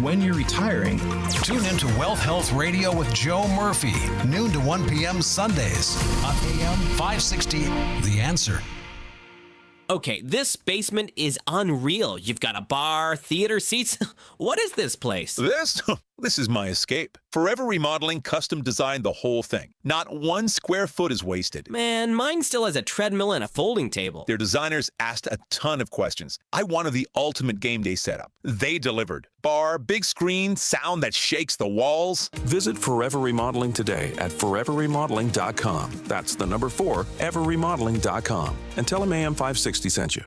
when you're retiring. Tune into Wealth Health Radio with Joe Murphy, noon to 1 p.m. Sundays on AM 560. The Answer. Okay, this basement is unreal. You've got a bar, theater seats. What is this place? This is my escape. Forever Remodeling custom designed the whole thing. Not 1 square foot is wasted. Man, mine still has a treadmill and a folding table. Their designers asked a ton of questions. I wanted the ultimate game day setup. They delivered. Bar, big screen, sound that shakes the walls. Visit Forever Remodeling today at foreverremodeling.com. That's the number 4, everremodeling.com. And tell them AM 560 sent you.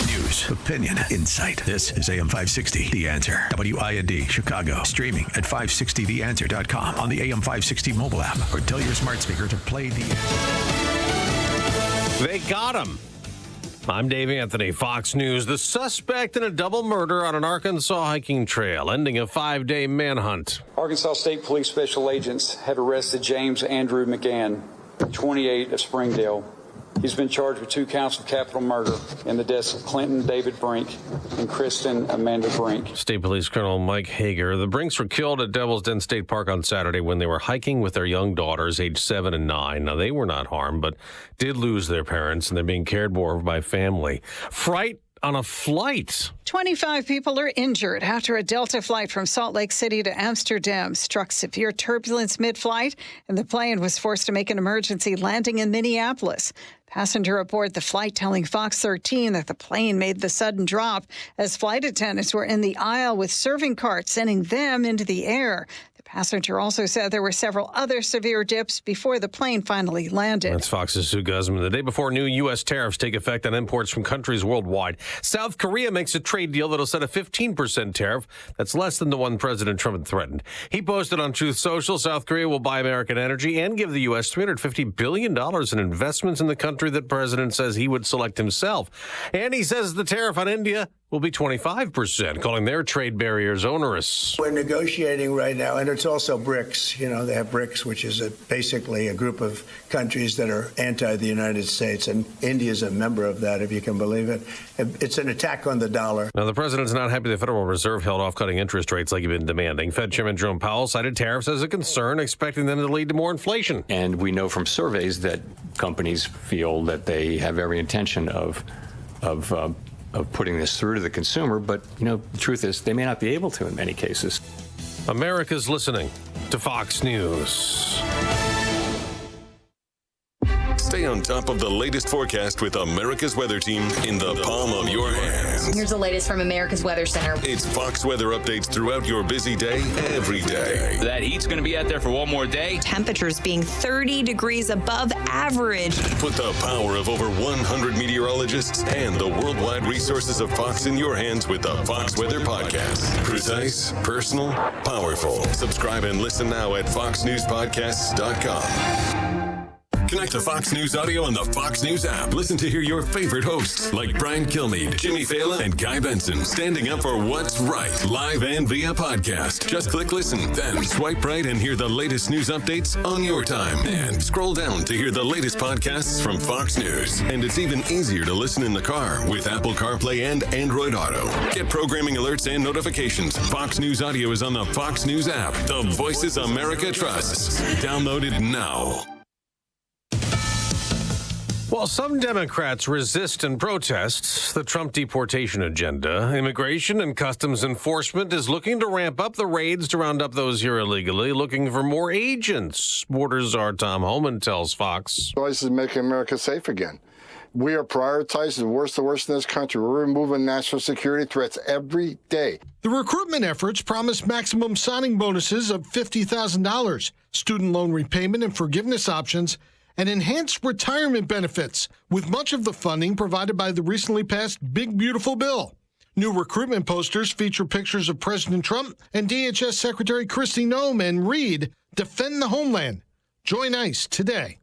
News, opinion, insight. This is AM 560, The Answer. WIND, Chicago. Streaming at 560theanswer.com on the AM 560 mobile app. Or tell your smart speaker to play The Answer. They got him. I'm Dave Anthony, Fox News. The suspect in a double murder on an Arkansas hiking trail, ending a 5-day manhunt. Arkansas State Police special agents have arrested James Andrew McGann, 28, of Springdale. He's been charged with 2 counts of capital murder in the deaths of Clinton David Brink and Kristen Amanda Brink. State Police Colonel Mike Hager. The Brinks were killed at Devil's Den State Park on Saturday when they were hiking with their young daughters, aged 7 and 9. Now, they were not harmed, but did lose their parents, and they're being cared for by family. Fright on a flight. 25 people are injured after a Delta flight from Salt Lake City to Amsterdam struck severe turbulence mid-flight, and the plane was forced to make an emergency landing in Minneapolis. Passenger aboard the flight telling Fox 13 that the plane made the sudden drop as flight attendants were in the aisle with serving carts, sending them into the air. The passenger also said there were several other severe dips before the plane finally landed. That's Fox's Sue Guzman. The day before new U.S. tariffs take effect on imports from countries worldwide, South Korea makes a trade deal that'll set a 15% tariff. That's less than the one President Trump had threatened. He posted on Truth Social, South Korea will buy American energy and give the U.S. $350 billion in investments in the country that President says he would select himself. And he says the tariff on India will be 25%, calling their trade barriers onerous. We're negotiating right now, and it's also BRICS. You know, they have BRICS, which is basically a group of countries that are anti the United States, and India is a member of that, if you can believe it. It's an attack on the dollar. Now, the president's not happy the Federal Reserve held off cutting interest rates like he'd been demanding. Fed Chairman Jerome Powell cited tariffs as a concern, expecting them to lead to more inflation. And we know from surveys that companies feel that they have every intention of putting this through to the consumer, but, you know, the truth is they may not be able to in many cases. America's listening to Fox News. Stay on top of the latest forecast with America's Weather Team in the palm of your hands. Here's the latest from America's Weather Center. It's Fox weather updates throughout your busy day, every day. That heat's going to be out there for one more day. Temperatures being 30 degrees above average. Put the power of over 100 meteorologists and the worldwide resources of Fox in your hands with the Fox Weather Podcast. Precise, personal, powerful. Subscribe and listen now at foxnewspodcasts.com. Connect to Fox News Audio on the Fox News app. Listen to hear your favorite hosts like Brian Kilmeade, Jimmy Fallon, and Guy Benson standing up for what's right, live and via podcast. Just click listen, then swipe right and hear the latest news updates on your time. And scroll down to hear the latest podcasts from Fox News. And it's even easier to listen in the car with Apple CarPlay and Android Auto. Get programming alerts and notifications. Fox News Audio is on the Fox News app. The voices America trusts. Download it now. While some Democrats resist and protest the Trump deportation agenda, Immigration and Customs Enforcement is looking to ramp up the raids to round up those here illegally, looking for more agents. Borders Czar Tom Homan tells Fox. Choice is making America safe again. We are prioritizing the worst in this country. We're removing national security threats every day. The recruitment efforts promise maximum signing bonuses of $50,000, student loan repayment and forgiveness options, and enhanced retirement benefits, with much of the funding provided by the recently passed Big Beautiful Bill. New recruitment posters feature pictures of President Trump and DHS Secretary Kristi Noem and read, "Defend the Homeland. Join ICE today."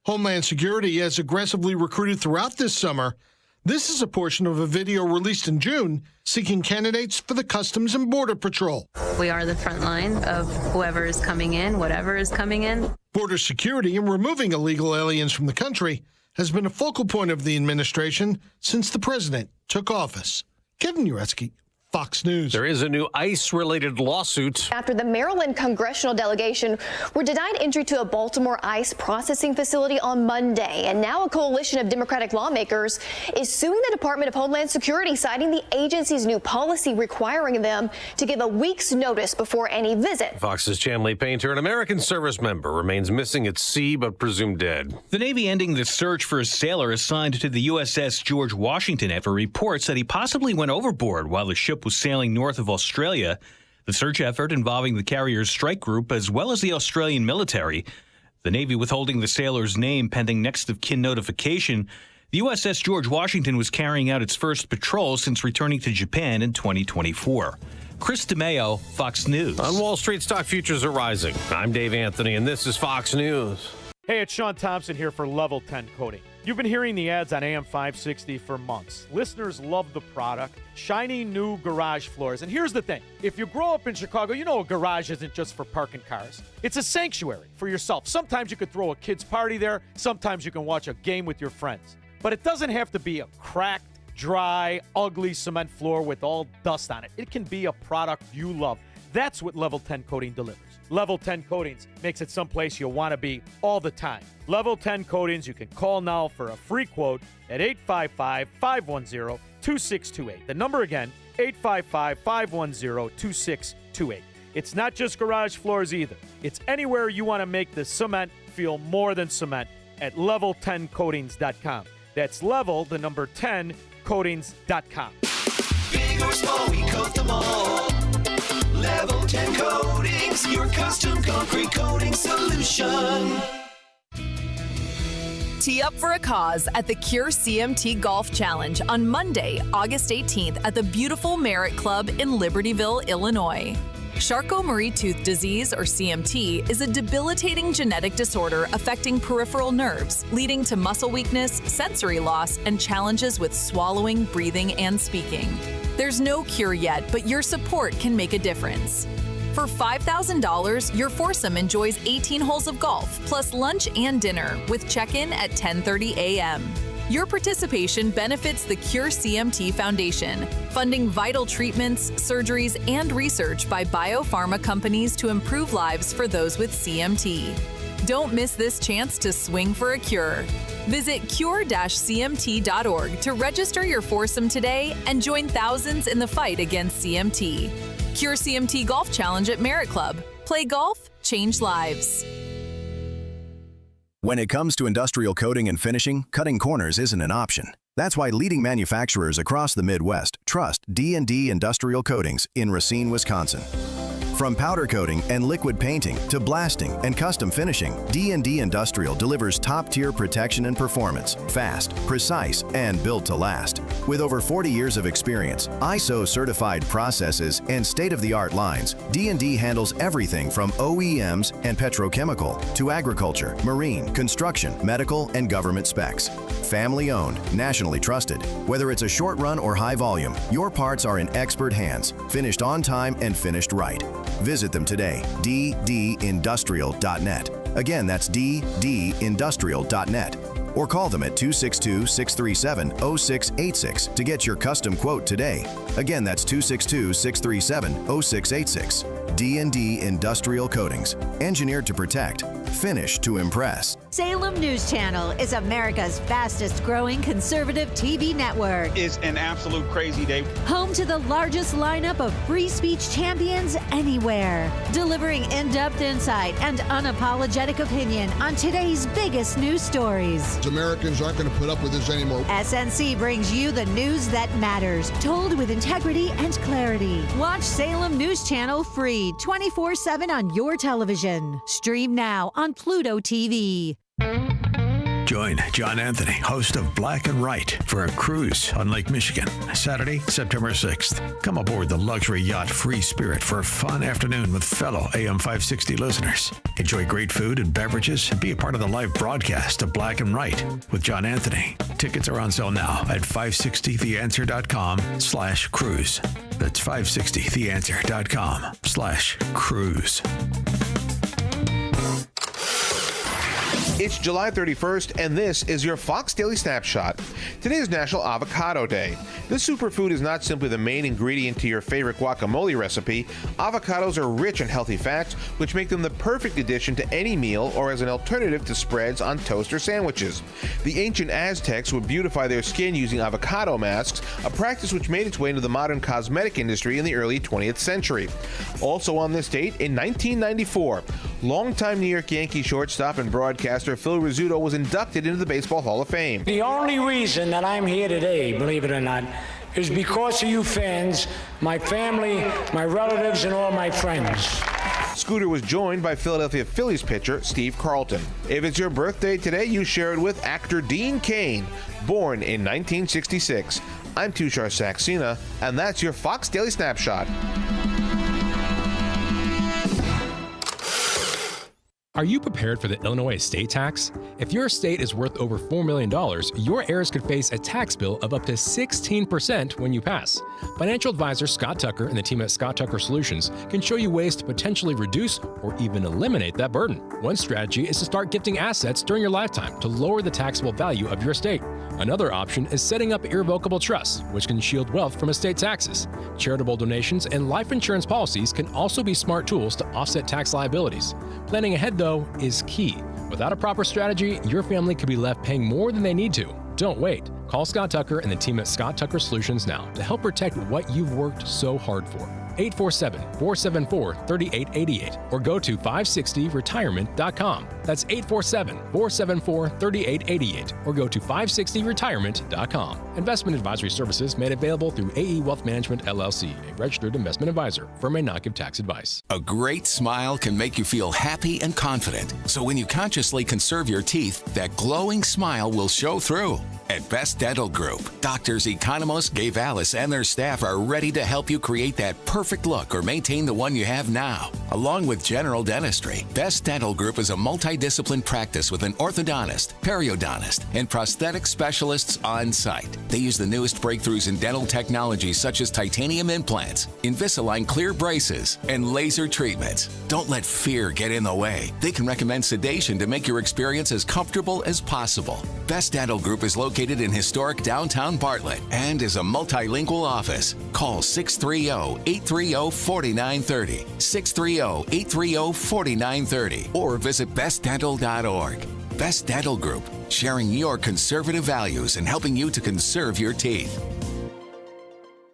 Homeland Security has aggressively recruited throughout this summer. This is a portion of a video released in June seeking candidates for the Customs and Border Patrol. We are the front line of whoever is coming in, whatever is coming in. Border security and removing illegal aliens from the country has been a focal point of the administration since the president took office. Kevin Uretsky, Fox News. There is a new ICE-related lawsuit. After the Maryland congressional delegation were denied entry to a Baltimore ICE processing facility on Monday, and now a coalition of Democratic lawmakers is suing the Department of Homeland Security, citing the agency's new policy requiring them to give a week's notice before any visit. Fox's Chanley Painter, an American service member, remains missing at sea but presumed dead. The Navy ending the search for a sailor assigned to the USS George Washington after reports that he possibly went overboard while the ship was sailing north of Australia. The search effort involving the carrier's strike group as well as the Australian military. The Navy withholding the sailor's name pending next of kin notification. The USS George Washington was carrying out its first patrol since returning to Japan in 2024. Chris DeMeo, Fox News. On Wall Street, stock futures are rising. I'm Dave Anthony, and this is Fox News. Hey, it's Sean Thompson here for Level 10 Coating. You've been hearing the ads on AM 560 for months. Listeners love the product. Shiny new garage floors. And here's the thing. If you grow up in Chicago, you know a garage isn't just for parking cars. It's a sanctuary for yourself. Sometimes you could throw a kid's party there. Sometimes you can watch a game with your friends. But it doesn't have to be a cracked, dry, ugly cement floor with all dust on it. It can be a product you love. That's what Level 10 Coating delivers. Level 10 Coatings makes it someplace you'll want to be all the time. Level 10 Coatings, you can call now for a free quote at 855-510-2628. The number again, 855-510-2628. It's not just garage floors either. It's anywhere you want to make the cement feel more than cement at level10coatings.com. That's level, the number 10, coatings.com. Big or small, we coat them all. Level 10 Coatings, your custom concrete coating solution. Tee up for a cause at the Cure CMT Golf Challenge on Monday, August 18th at the beautiful Merritt Club in Libertyville, Illinois. Charcot-Marie-Tooth disease, or CMT, is a debilitating genetic disorder affecting peripheral nerves, leading to muscle weakness, sensory loss, and challenges with swallowing, breathing, and speaking. There's no cure yet, but your support can make a difference. For $5,000, your foursome enjoys 18 holes of golf, plus lunch and dinner, with check-in at 10:30 a.m. Your participation benefits the Cure CMT Foundation, funding vital treatments, surgeries, and research by biopharma companies to improve lives for those with CMT. Don't miss this chance to swing for a cure. Visit cure-cmt.org to register your foursome today and join thousands in the fight against CMT. Cure CMT Golf Challenge at Merritt Club. Play golf, change lives. When it comes to industrial coating and finishing, cutting corners isn't an option. That's why leading manufacturers across the Midwest trust D&D Industrial Coatings in Racine, Wisconsin. From powder coating and liquid painting to blasting and custom finishing, D&D Industrial delivers top-tier protection and performance, fast, precise, and built to last. With over 40 years of experience, ISO-certified processes, and state-of-the-art lines, D&D handles everything from OEMs and petrochemical to agriculture, marine, construction, medical, and government specs. Family-owned, nationally trusted. Whether it's a short run or high volume, your parts are in expert hands, finished on time and finished right. Visit them today, ddindustrial.net. Again, that's ddindustrial.net. Or call them at 262-637-0686 to get your custom quote today. Again, that's 262-637-0686. D&D Industrial Coatings. Engineered to protect. Finished to impress. Salem News Channel is America's fastest growing conservative TV network. It's an absolute crazy day. Home to the largest lineup of free speech champions anywhere. Delivering in-depth insight and unapologetic opinion on today's biggest news stories. Americans aren't going to put up with this anymore. SNC brings you the news that matters, told with integrity and clarity. Watch Salem News Channel free 24/7 on your television. Stream now on Pluto TV. Join John Anthony, host of Black and Right, for a cruise on Lake Michigan, Saturday, September 6th. Come aboard the luxury yacht Free Spirit for a fun afternoon with fellow AM 560 listeners. Enjoy great food and beverages and be a part of the live broadcast of Black and Right with John Anthony. Tickets are on sale now at 560theanswer.com/cruise. That's 560theanswer.com/cruise. It's July 31st, and this is your Fox Daily Snapshot. Today is National Avocado Day. This superfood is not simply the main ingredient to your favorite guacamole recipe. Avocados are rich in healthy fats, which make them the perfect addition to any meal or as an alternative to spreads on toast or sandwiches. The ancient Aztecs would beautify their skin using avocado masks, a practice which made its way into the modern cosmetic industry in the early 20th century. Also on this date, in 1994, longtime New York Yankee shortstop and broadcaster Phil Rizzuto was inducted into the Baseball Hall of Fame. The only reason that I'm here today, believe it or not, is because of you fans, my family, my relatives, and all my friends. Scooter was joined by Philadelphia Phillies pitcher Steve Carlton. If it's your birthday today, you share it with actor Dean Cain, born in 1966. I'm Tushar Saxena, and that's your Fox Daily Snapshot. Are you prepared for the Illinois estate tax? If your estate is worth over $4 million, your heirs could face a tax bill of up to 16% when you pass. Financial advisor Scott Tucker and the team at Scott Tucker Solutions can show you ways to potentially reduce or even eliminate that burden. One strategy is to start gifting assets during your lifetime to lower the taxable value of your estate. Another option is setting up irrevocable trusts, which can shield wealth from estate taxes. Charitable donations and life insurance policies can also be smart tools to offset tax liabilities. Planning ahead, though, is key. Without a proper strategy, your family could be left paying more than they need to. Don't wait. Call Scott Tucker and the team at Scott Tucker Solutions now to help protect what you've worked so hard for. 847-474-3888 or go to 560retirement.com. That's 847-474-3888 or go to 560retirement.com. Investment advisory services made available through AE Wealth Management, LLC, a registered investment advisor. Firm may not give tax advice. A great smile can make you feel happy and confident. So when you consciously conserve your teeth, that glowing smile will show through. At Best Dental Group, doctors Economos, Gay Vallis, and their staff are ready to help you create that perfect look or maintain the one you have now. Along with general dentistry, Best Dental Group is a multidiscipline practice with an orthodontist, periodontist, and prosthetic specialists on site. They use the newest breakthroughs in dental technology such as titanium implants, Invisalign clear braces, and laser treatments. Don't let fear get in the way. They can recommend sedation to make your experience as comfortable as possible. Best Dental Group is located in historic downtown Bartlett and is a multilingual office. Call 630-830-4930, 630-830-4930, or visit bestdental.org. Best Dental Group, sharing your conservative values and helping you to conserve your teeth.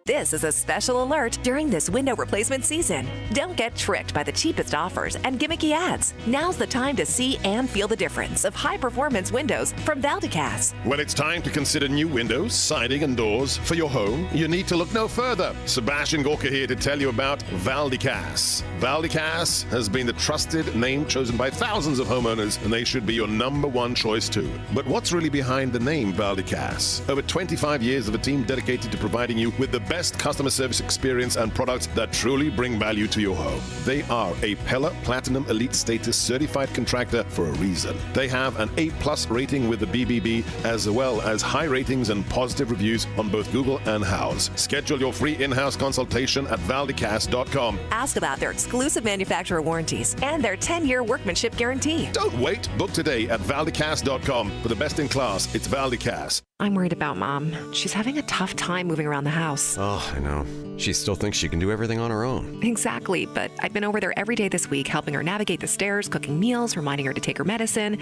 This is a special alert during this window replacement season. Don't get tricked by the cheapest offers and gimmicky ads. Now's the time to see and feel the difference of high-performance windows from Valdecas. When it's time to consider new windows, siding, and doors for your home, you need to look no further. Sebastian Gorka here to tell you about Valdecas. Valdecas has been the trusted name chosen by thousands of homeowners, and they should be your number one choice too. But what's really behind the name Valdecas? Over 25 years of a team dedicated to providing you with the best customer service experience and products that truly bring value to your home. They are a Pella Platinum Elite Status certified contractor for a reason. They have an A+ rating with the BBB, as well as high ratings and positive reviews on both Google and Houzz. Schedule your free in-house consultation at valdecas.com. Ask about their exclusive manufacturer warranties and their 10-year workmanship guarantee. Don't wait. Book today at valdecas.com. For the best in class, it's Valdecas. I'm worried about Mom. She's having a tough time moving around the house. Oh, I know. She still thinks she can do everything on her own. Exactly, but I've been over there every day this week, helping her navigate the stairs, cooking meals, reminding her to take her medicine.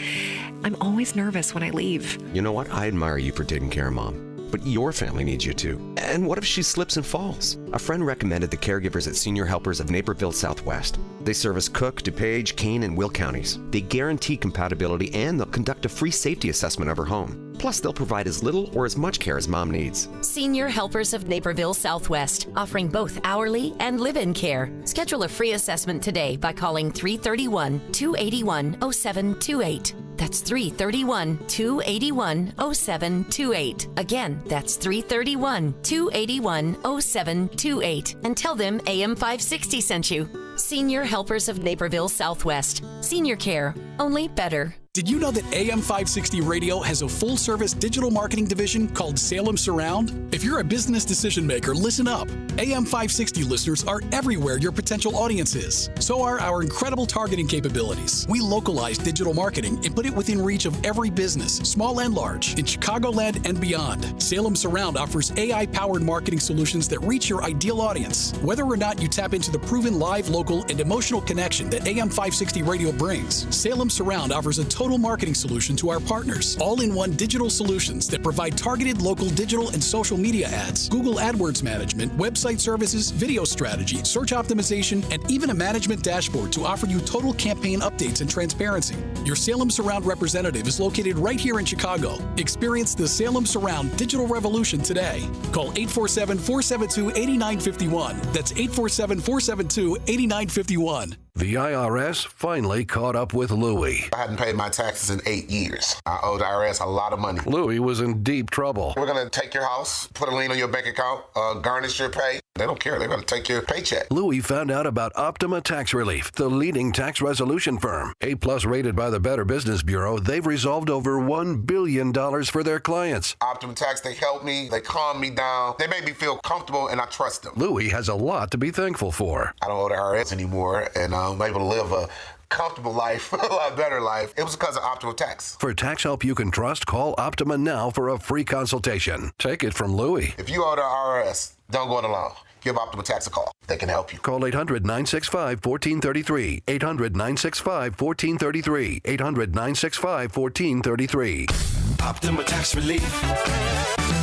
I'm always nervous when I leave. You know what? I admire you for taking care of Mom. But your family needs you too. And what if she slips and falls? A friend recommended the caregivers at Senior Helpers of Naperville Southwest. They service Cook, DuPage, Kane, and Will counties. They guarantee compatibility and they'll conduct a free safety assessment of her home. Plus, they'll provide as little or as much care as Mom needs. Senior Helpers of Naperville Southwest, offering both hourly and live-in care. Schedule a free assessment today by calling 331-281-0728. That's 331-281-0728. Again, that's 331-281-0728. And tell them AM 560 sent you. Senior Helpers of Naperville Southwest. Senior care, only better. Did you know that AM 560 Radio has a full-service digital marketing division called Salem Surround? If you're a business decision maker, listen up. AM 560 listeners are everywhere your potential audience is. So are our incredible targeting capabilities. We localize digital marketing and put it within reach of every business, small and large, in Chicagoland and beyond. Salem Surround offers AI-powered marketing solutions that reach your ideal audience. Whether or not you tap into the proven live, local, and emotional connection that AM 560 Radio brings, Salem Surround offers a total marketing solution to our partners. All-in-one digital solutions that provide targeted local digital and social media ads, Google AdWords management, website services, video strategy, search optimization, and even a management dashboard to offer you total campaign updates and transparency. Your Salem Surround representative is located right here in Chicago. Experience the Salem Surround digital revolution today. Call 847-472-8951. That's 847-472-8951. The IRS finally caught up with Louie. I hadn't paid my taxes in 8 years. I owe the IRS a lot of money. Louie was in deep trouble. We're going to take your house, put a lien on your bank account, garnish your pay. They don't care. They're going to take your paycheck. Louie found out about Optima Tax Relief, the leading tax resolution firm. A-plus rated by the Better Business Bureau, they've resolved over $1 billion for their clients. Optima Tax, they helped me. They calmed me down. They made me feel comfortable, and I trust them. Louie has a lot to be thankful for. I don't owe the IRS anymore, and I'm able to live a comfortable life, a lot better life. It was because of Optima Tax. For tax help you can trust, call Optima now for a free consultation. Take it from Louie. If you owe the IRS, don't go it alone. Give Optima Tax a call. They can help you. Call 800-965-1433. 800-965-1433. 800-965-1433. Optima Tax Relief.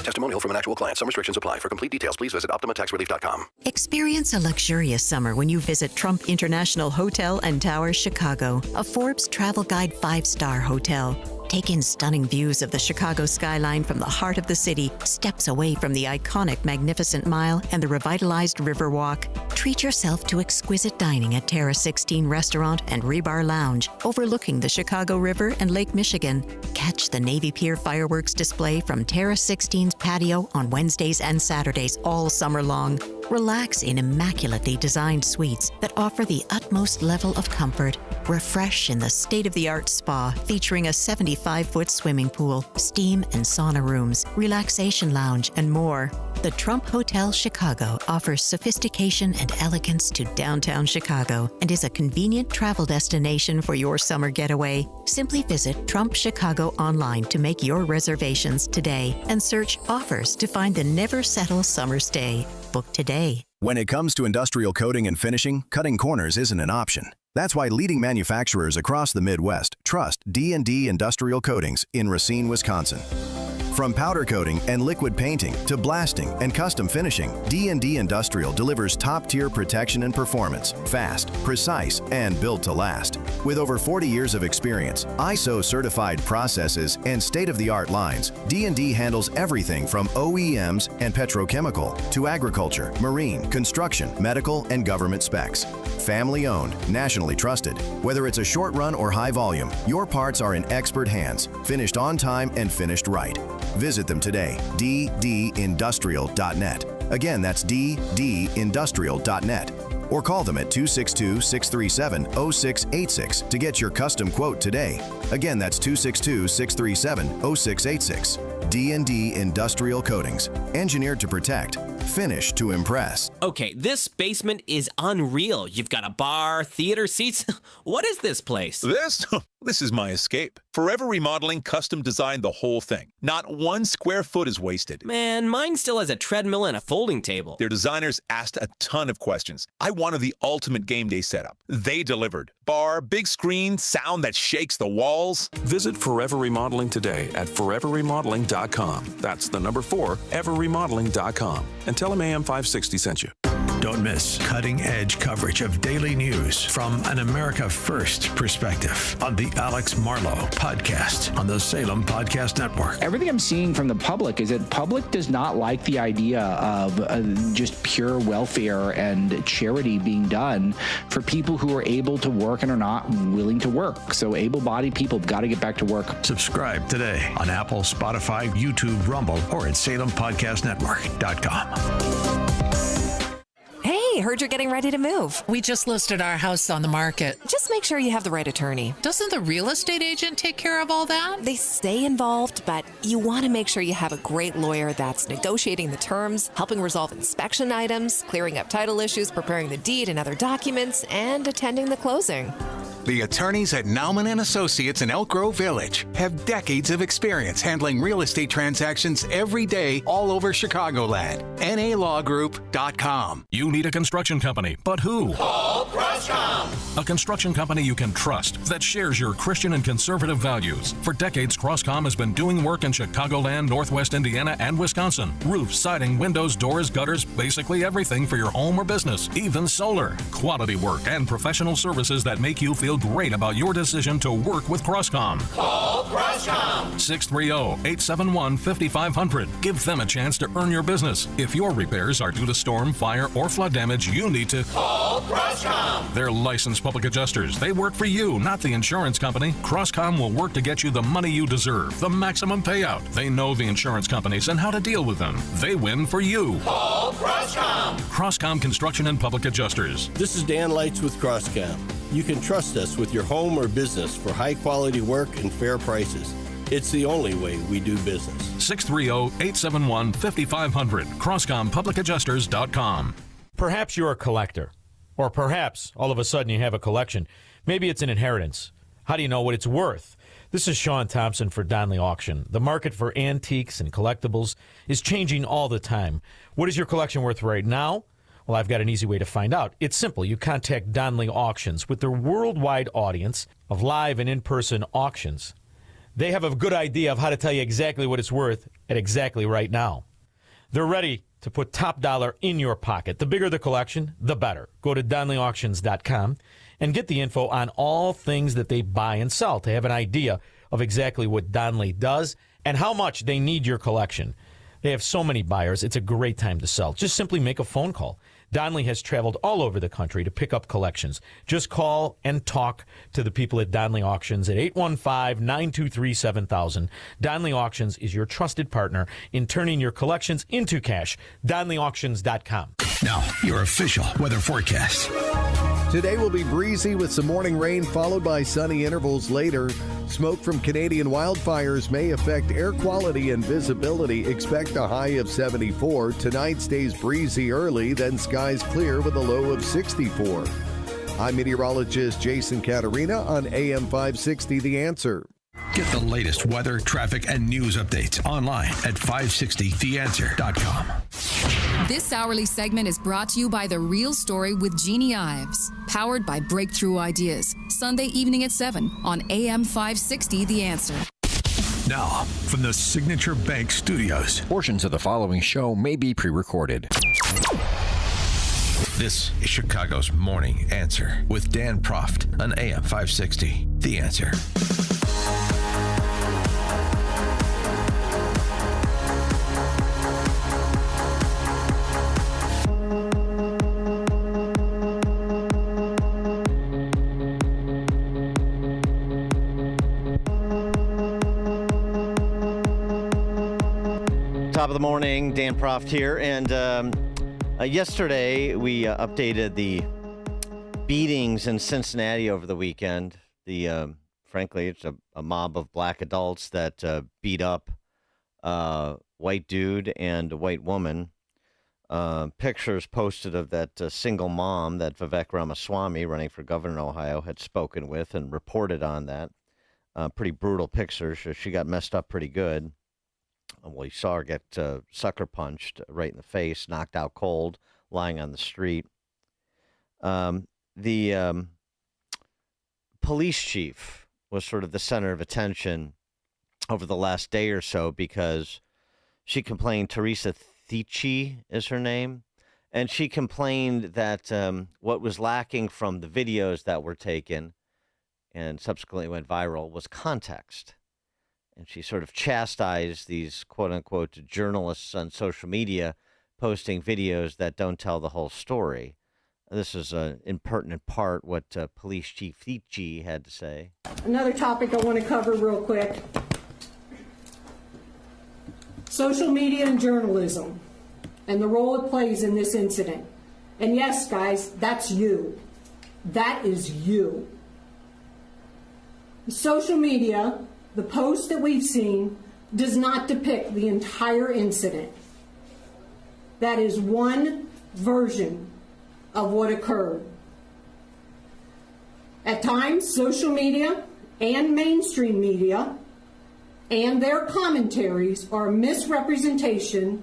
Testimonial from an actual client. Some restrictions apply. For complete details, please visit OptimaTaxRelief.com. Experience a luxurious summer when you visit Trump International Hotel and Towers, Chicago, a Forbes Travel Guide 5-star hotel. Take in stunning views of the Chicago skyline from the heart of the city, steps away from the iconic Magnificent Mile and the revitalized Riverwalk. Treat yourself to exquisite dining at Terra 16 Restaurant and Rebar Lounge, overlooking the Chicago River and Lake Michigan. Catch the Navy Pier fireworks display from Terra 16's patio on Wednesdays and Saturdays all summer long. Relax in immaculately designed suites that offer the utmost level of comfort. Refresh in the state-of-the-art spa featuring a 75-foot swimming pool, steam and sauna rooms, relaxation lounge, and more. The Trump Hotel Chicago offers sophistication and elegance to downtown Chicago and is a convenient travel destination for your summer getaway. Simply visit Trump Chicago online to make your reservations today and search offers to find the never settle summer stay. Book today. When it comes to industrial coating and finishing, cutting corners isn't an option. That's why leading manufacturers across the Midwest trust D&D Industrial Coatings in Racine, Wisconsin. From powder coating and liquid painting to blasting and custom finishing, D&D Industrial delivers top-tier protection and performance, fast, precise, and built to last. With over 40 years of experience, ISO-certified processes, and state-of-the-art lines, D&D handles everything from OEMs and petrochemical to agriculture, marine, construction, medical, and government specs. Family-owned, nationally trusted. Whether it's a short run or high volume, your parts are in expert hands, finished on time and finished right. Visit them today, ddindustrial.net. Again, that's ddindustrial.net. Or call them at 262-637-0686 to get your custom quote today. Again, that's 262-637-0686. D&D Industrial Coatings. Engineered to protect. Finished to impress. Okay, this basement is unreal. You've got a bar, theater seats. What is this place? This is my escape. Forever Remodeling custom designed the whole thing. Not 1 square foot is wasted. Man, mine still has a treadmill and a folding table. Their designers asked a ton of questions. I wanted the ultimate game day setup. They delivered. Bar, big screen, sound that shakes the walls. Visit Forever Remodeling today at foreverremodeling.com. That's the number 4, everremodeling.com. And tell them AM 560 sent you. Don't miss cutting-edge coverage of daily news from an America First perspective on the Alex Marlow Podcast on the Salem Podcast Network. Everything I'm seeing from the public is that public does not like the idea of just pure welfare and charity being done for people who are able to work and are not willing to work. So able-bodied people have got to get back to work. Subscribe today on Apple, Spotify, YouTube, Rumble, or at SalemPodcastNetwork.com. Hey, heard you're getting ready to move. We just listed our house on the market. Just make sure you have the right attorney. Doesn't the real estate agent take care of all that? They stay involved, but you want to make sure you have a great lawyer that's negotiating the terms, helping resolve inspection items, clearing up title issues, preparing the deed and other documents, and attending the closing. The attorneys at Nauman & Associates in Elk Grove Village have decades of experience handling real estate transactions every day all over Chicagoland. NALawGroup.com. You need a construction company, but who? Call Crosscom. A construction company you can trust that shares your Christian and conservative values. For decades, Crosscom has been doing work in Chicagoland, Northwest Indiana, and Wisconsin. Roofs, siding, windows, doors, gutters, basically everything for your home or business, even solar. Quality work and professional services that make you feel great about your decision to work with Crosscom. Call Crosscom. 630-871-5500. Give them a chance to earn your business. If your repairs are due to storm, fire, or flood damage, you need to call Crosscom. They're licensed public adjusters. They work for you, not the insurance company. Crosscom will work to get you the money you deserve, the maximum payout. They know the insurance companies and how to deal with them. They win for you. Call Crosscom. Crosscom Construction and Public Adjusters. This is Dan Lights with Crosscom. You can trust us with your home or business for high-quality work and fair prices. It's the only way we do business. 630-871-5500. CrosscomPublicAdjusters.com. Perhaps you're a collector. Or perhaps all of a sudden you have a collection. Maybe it's an inheritance. How do you know what it's worth? This is Sean Thompson for Donley Auction. The market for antiques and collectibles is changing all the time. What is your collection worth right now? Well, I've got an easy way to find out. It's simple. You contact Donley Auctions. With their worldwide audience of live and in-person auctions, they have a good idea of how to tell you exactly what it's worth at exactly right now. They're ready to put top dollar in your pocket. The bigger the collection, the better. Go to DonleyAuctions.com and get the info on all things that they buy and sell to have an idea of exactly what Donley does and how much they need your collection. They have so many buyers, it's a great time to sell. Just simply make a phone call. Donley has traveled all over the country to pick up collections. Just call and talk to the people at Donley Auctions at 815-923-7000. Donley Auctions is your trusted partner in turning your collections into cash. DonleyAuctions.com. Now, your official weather forecast. Today will be breezy with some morning rain followed by sunny intervals later. Smoke from Canadian wildfires may affect air quality and visibility. Expect a high of 74. Tonight stays breezy early, then skies clear with a low of 64. I'm meteorologist Jason Caterina on AM 560 The Answer. Get the latest weather, traffic, and news updates online at 560theanswer.com. This hourly segment is brought to you by The Real Story with Jeannie Ives, powered by Breakthrough Ideas, Sunday evening at 7 on AM 560 The Answer. Now, from the Signature Bank Studios. Portions of the following show may be pre-recorded. This is Chicago's Morning Answer with Dan Proft on AM 560 The Answer. Top of the morning, Dan Proft here, and yesterday we updated the beatings in Cincinnati over the weekend. Frankly, it's a mob of black adults that beat up a white dude and a white woman. Pictures posted of that single mom that Vivek Ramaswamy, running for governor in Ohio, had spoken with and reported on that. Pretty brutal pictures. She got messed up pretty good. Well, you saw her get sucker punched right in the face, knocked out cold, lying on the street. The police chief was sort of the center of attention over the last day or so because she complained, Teresa Thici is her name, and she complained that what was lacking from the videos that were taken and subsequently went viral was context. And she sort of chastised these quote-unquote journalists on social media posting videos that don't tell the whole story. This is in pertinent part what Police Chief Thici had to say. Another topic I want to cover real quick. Social media and journalism and the role it plays in this incident. And yes, guys, that's you. That is you. Social media, the post that we've seen, does not depict the entire incident. That is one version of what occurred. At times, social media and mainstream media and their commentaries are a misrepresentation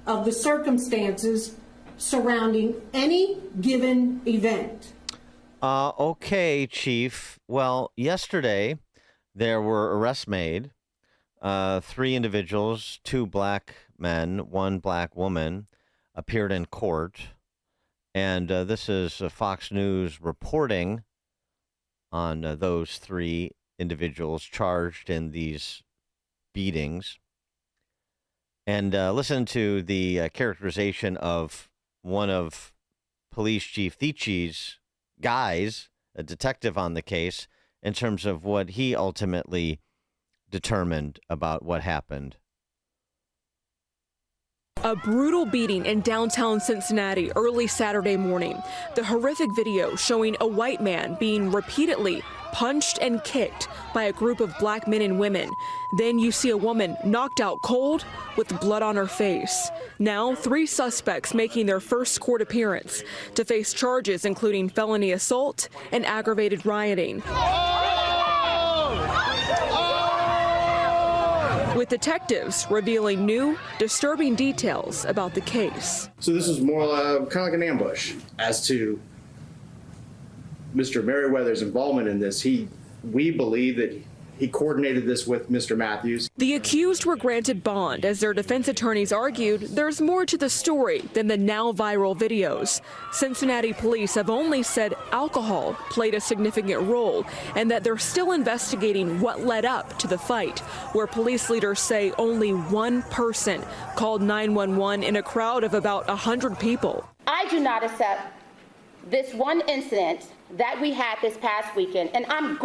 of the circumstances surrounding any given event. Okay, Chief. Well, yesterday there were arrests made. 3 individuals, 2 black men, 1 black woman, appeared in court. And this is Fox News reporting on those 3 individuals charged in these beatings. And listen to the characterization of one of Police Chief Thieche's guys, a detective on the case, in terms of what he ultimately determined about what happened. A brutal beating in downtown Cincinnati early Saturday morning. The horrific video showing a white man being repeatedly punched and kicked by a group of black men and women. Then you see a woman knocked out cold with blood on her face. Now 3 suspects making their first court appearance to face charges including felony assault and aggravated rioting. With detectives revealing new, disturbing details about the case. So this is more kind of like an ambush as to Mr. Merriweather's involvement in this. We believe that he coordinated this with Mr. Matthews. The accused were granted bond as their defense attorneys argued there's more to the story than the now viral videos. Cincinnati police have only said alcohol played a significant role and that they're still investigating what led up to the fight, where police leaders say only 1 person called 911 in a crowd of about 100 people. I do not accept this one incident that we had this past weekend, and I'm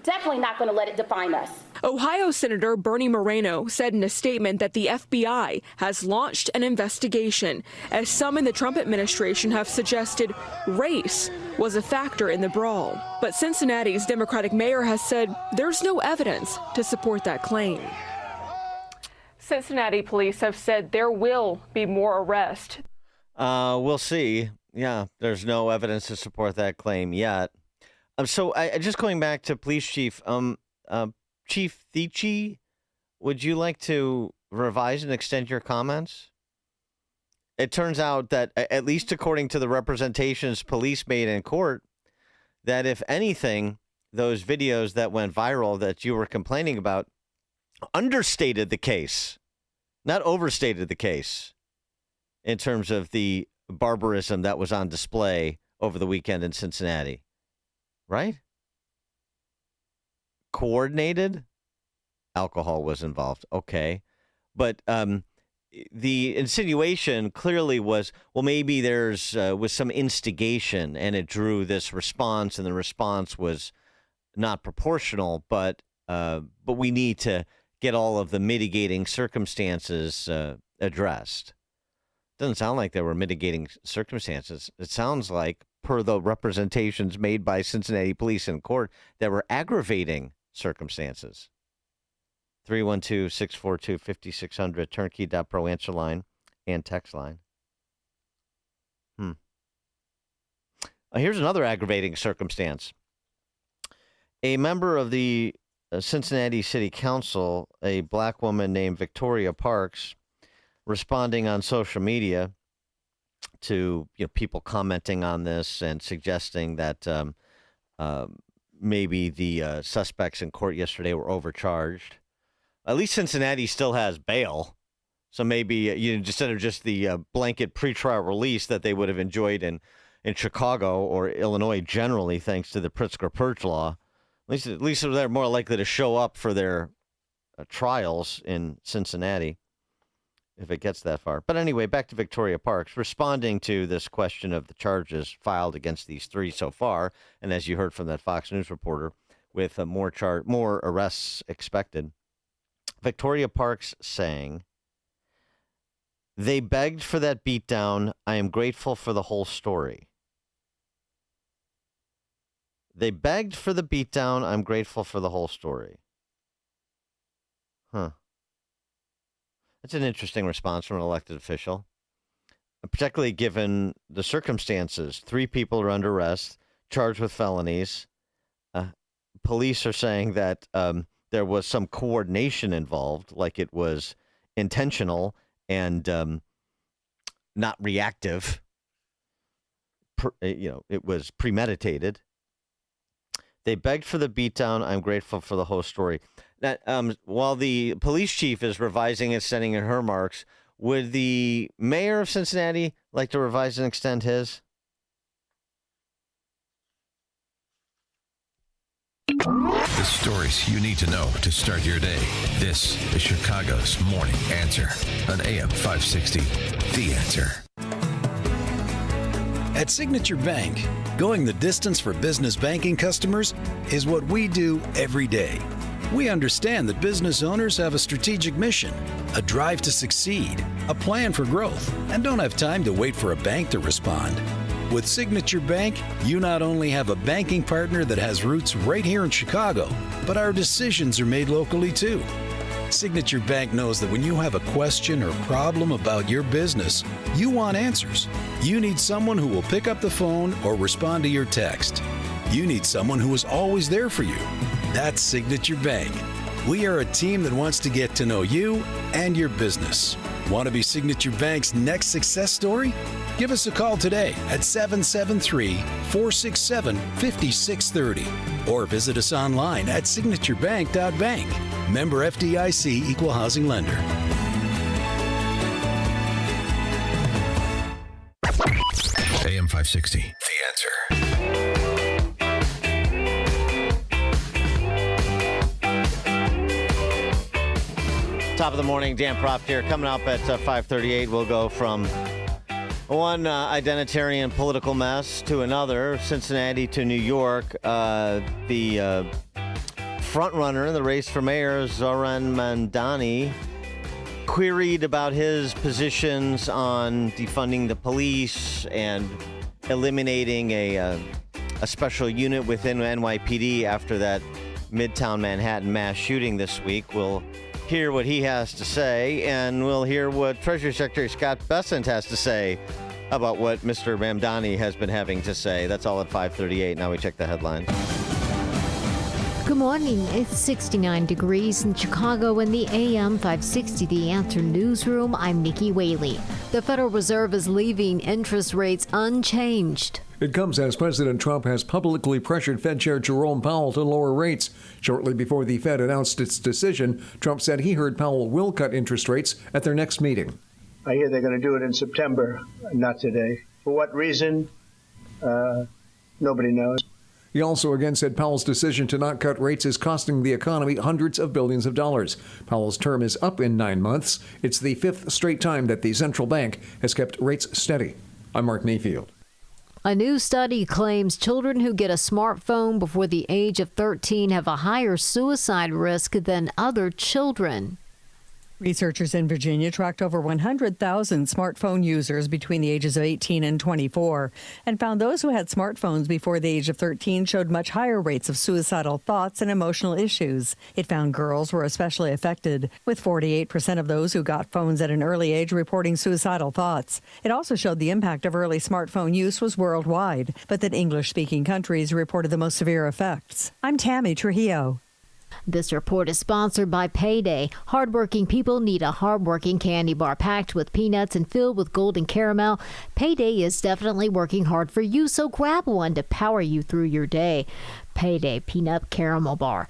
definitely not going to let it define us. Ohio Senator Bernie Moreno said in a statement that the FBI has launched an investigation, as some in the Trump administration have suggested race was a factor in the brawl. But Cincinnati's Democratic mayor has said there's no evidence to support that claim. Cincinnati police have said there will be more arrests. We'll see. Yeah, there's no evidence to support that claim yet. So I just going back to Police Chief, Chief Thieche, would you like to revise and extend your comments? It turns out that, at least according to the representations police made in court, that if anything, those videos that went viral that you were complaining about understated the case, not overstated the case, in terms of the barbarism that was on display over the weekend in Cincinnati, right? Coordinated? Alcohol was involved. Okay. But the insinuation clearly was, well, maybe there's was some instigation and it drew this response, and the response was not proportional, but we need to get all of the mitigating circumstances addressed. Doesn't sound like there were mitigating circumstances. It sounds like, per the representations made by Cincinnati police in court, there were aggravating circumstances. 312-642-5600, turnkey.pro answer line and text line. Here's another aggravating circumstance. A member of the Cincinnati City Council, a black woman named Victoria Parks, responding on social media to people commenting on this and suggesting that maybe the suspects in court yesterday were overcharged. At least Cincinnati still has bail, so maybe instead of just the blanket pretrial release that they would have enjoyed in Chicago or Illinois generally, thanks to the Pritzker Purge law, at least they're more likely to show up for their trials in Cincinnati, if it gets that far. But anyway, back to Victoria Parks, responding to this question of the charges filed against these 3 so far, and as you heard from that Fox News reporter, with more arrests expected. Victoria Parks saying, They begged for that beatdown. I am grateful for the whole story. They begged for the beatdown. I'm grateful for the whole story. Huh. That's an interesting response from an elected official, particularly given the circumstances. 3 people are under arrest, charged with felonies. Police are saying that there was some coordination involved, like it was intentional and not reactive. It was premeditated. They begged for the beatdown. I'm grateful for the whole story. That while the police chief is revising and sending in her marks, would the mayor of Cincinnati like to revise and extend his? The stories you need to know to start your day. This is Chicago's Morning Answer on AM 560. The Answer. At Signature Bank, going the distance for business banking customers is what we do every day. We understand that business owners have a strategic mission, a drive to succeed, a plan for growth, and don't have time to wait for a bank to respond. With Signature Bank, you not only have a banking partner that has roots right here in Chicago, but our decisions are made locally too. Signature Bank knows that when you have a question or problem about your business, you want answers. You need someone who will pick up the phone or respond to your text. You need someone who is always there for you. That's Signature Bank. We are a team that wants to get to know you and your business. Want to be Signature Bank's next success story? Give us a call today at 773-467-5630 or visit us online at signaturebank.bank. Member FDIC Equal Housing Lender. AM 560. The Answer. Top of the morning, Dan Proft here. Coming up at 5:38, we'll go from one identitarian political mess to another, Cincinnati to New York. The front-runner in the race for mayor, Zoran Mamdani, queried about his positions on defunding the police and eliminating a special unit within NYPD after that Midtown Manhattan mass shooting this week. We'll hear what he has to say, and we'll hear what Treasury Secretary Scott Bessent has to say about what Mr. Mamdani has been having to say. That's all at 5:38. Now we check the headlines. Good morning. It's 69 degrees in Chicago in the AM 560 The Answer newsroom. I'm Nikki Whaley. The Federal Reserve is leaving interest rates unchanged. It comes as President Trump has publicly pressured Fed Chair Jerome Powell to lower rates. Shortly before the Fed announced its decision, Trump said he heard Powell will cut interest rates at their next meeting. I hear they're going to do it in September, not today. For what reason? Nobody knows. He also again said Powell's decision to not cut rates is costing the economy hundreds of billions of dollars. Powell's term is up in 9 months. It's the 5th straight time that the central bank has kept rates steady. I'm Mark Mayfield. A new study claims children who get a smartphone before the age of 13 have a higher suicide risk than other children. Researchers in Virginia tracked over 100,000 smartphone users between the ages of 18 and 24 and found those who had smartphones before the age of 13 showed much higher rates of suicidal thoughts and emotional issues. It found girls were especially affected, with 48% of those who got phones at an early age reporting suicidal thoughts. It also showed the impact of early smartphone use was worldwide, but that English-speaking countries reported the most severe effects. I'm Tammy Trujillo. This report is sponsored by Payday. Hardworking people need a hardworking candy bar packed with peanuts and filled with golden caramel. Payday is definitely working hard for you, so grab one to power you through your day. Payday Peanut Caramel Bar.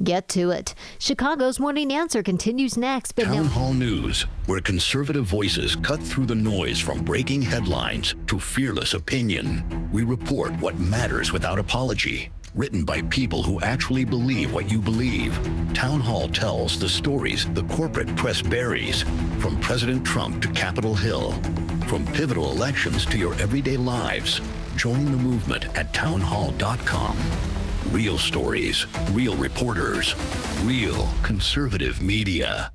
Get to it. Chicago's Morning Answer continues next. Town Hall News, where conservative voices cut through the noise from breaking headlines to fearless opinion. We report what matters without apology. Written by people who actually believe what you believe. Town Hall tells the stories the corporate press buries, from President Trump to Capitol Hill, from pivotal elections to your everyday lives. Join the movement at townhall.com. Real stories, real reporters, real conservative media.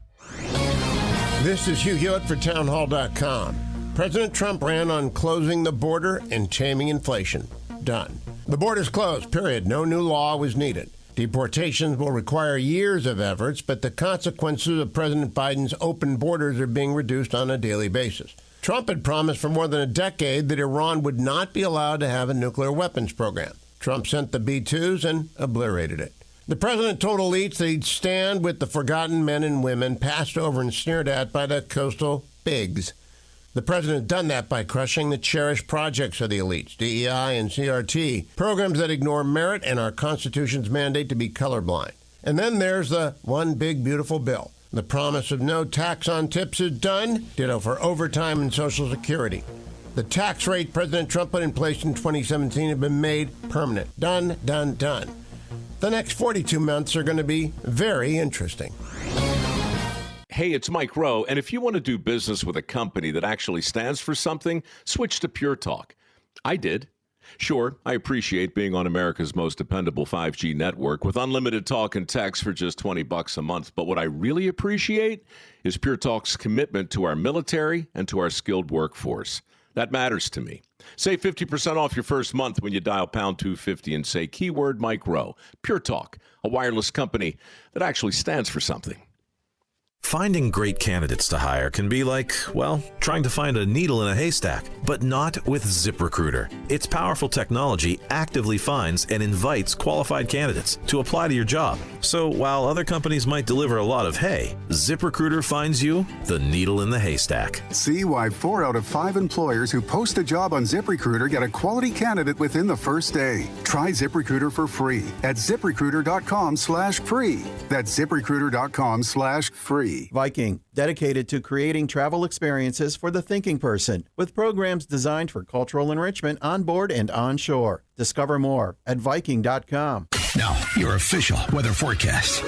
This is Hugh Hewitt for townhall.com. President Trump ran on closing the border and taming inflation. Done. The border's closed, period. No new law was needed. Deportations will require years of efforts, but the consequences of President Biden's open borders are being reduced on a daily basis. Trump had promised for more than a decade that Iran would not be allowed to have a nuclear weapons program. Trump sent the B-2s and obliterated it. The president told elites that he'd stand with the forgotten men and women passed over and sneered at by the coastal bigs. The president done that by crushing the cherished projects of the elites, DEI and CRT, programs that ignore merit and our Constitution's mandate to be colorblind. And then there's the one big, beautiful bill. The promise of no tax on tips is done. Ditto for overtime and Social Security. The tax rate President Trump put in place in 2017 have been made permanent. Done, done, done. The next 42 months are going to be very interesting. Hey, it's Mike Rowe, and if you want to do business with a company that actually stands for something, switch to Pure Talk. I did. Sure, I appreciate being on America's most dependable 5G network with unlimited talk and text for just $20 a month. But what I really appreciate is Pure Talk's commitment to our military and to our skilled workforce. That matters to me. Save 50% off your first month when you dial pound 250 and say keyword Mike Rowe. Pure Talk, a wireless company that actually stands for something. Finding great candidates to hire can be like, well, trying to find a needle in a haystack, but not with ZipRecruiter. Its powerful technology actively finds and invites qualified candidates to apply to your job. So while other companies might deliver a lot of hay, ZipRecruiter finds you the needle in the haystack. See why 4 out of 5 employers who post a job on ZipRecruiter get a quality candidate within the first day. Try ZipRecruiter for free at ZipRecruiter.com/free. That's ZipRecruiter.com/free. Viking, dedicated to creating travel experiences for the thinking person, with programs designed for cultural enrichment on board and on shore. Discover more at Viking.com. Now, your official weather forecast.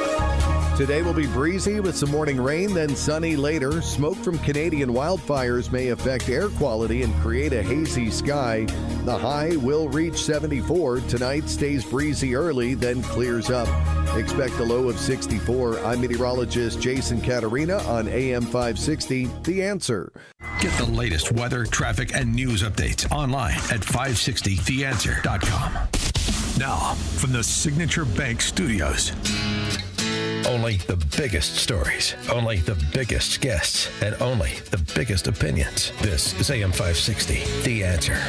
Today will be breezy with some morning rain, then sunny later. Smoke from Canadian wildfires may affect air quality and create a hazy sky. The high will reach 74. Tonight stays breezy early, then clears up. Expect a low of 64. I'm meteorologist Jason Caterina on AM 560, The Answer. Get the latest weather, traffic, and news updates online at 560theanswer.com. Now, from the Signature Bank Studios. Only the biggest stories, only the biggest guests, and only the biggest opinions. This is AM 560, The Answer.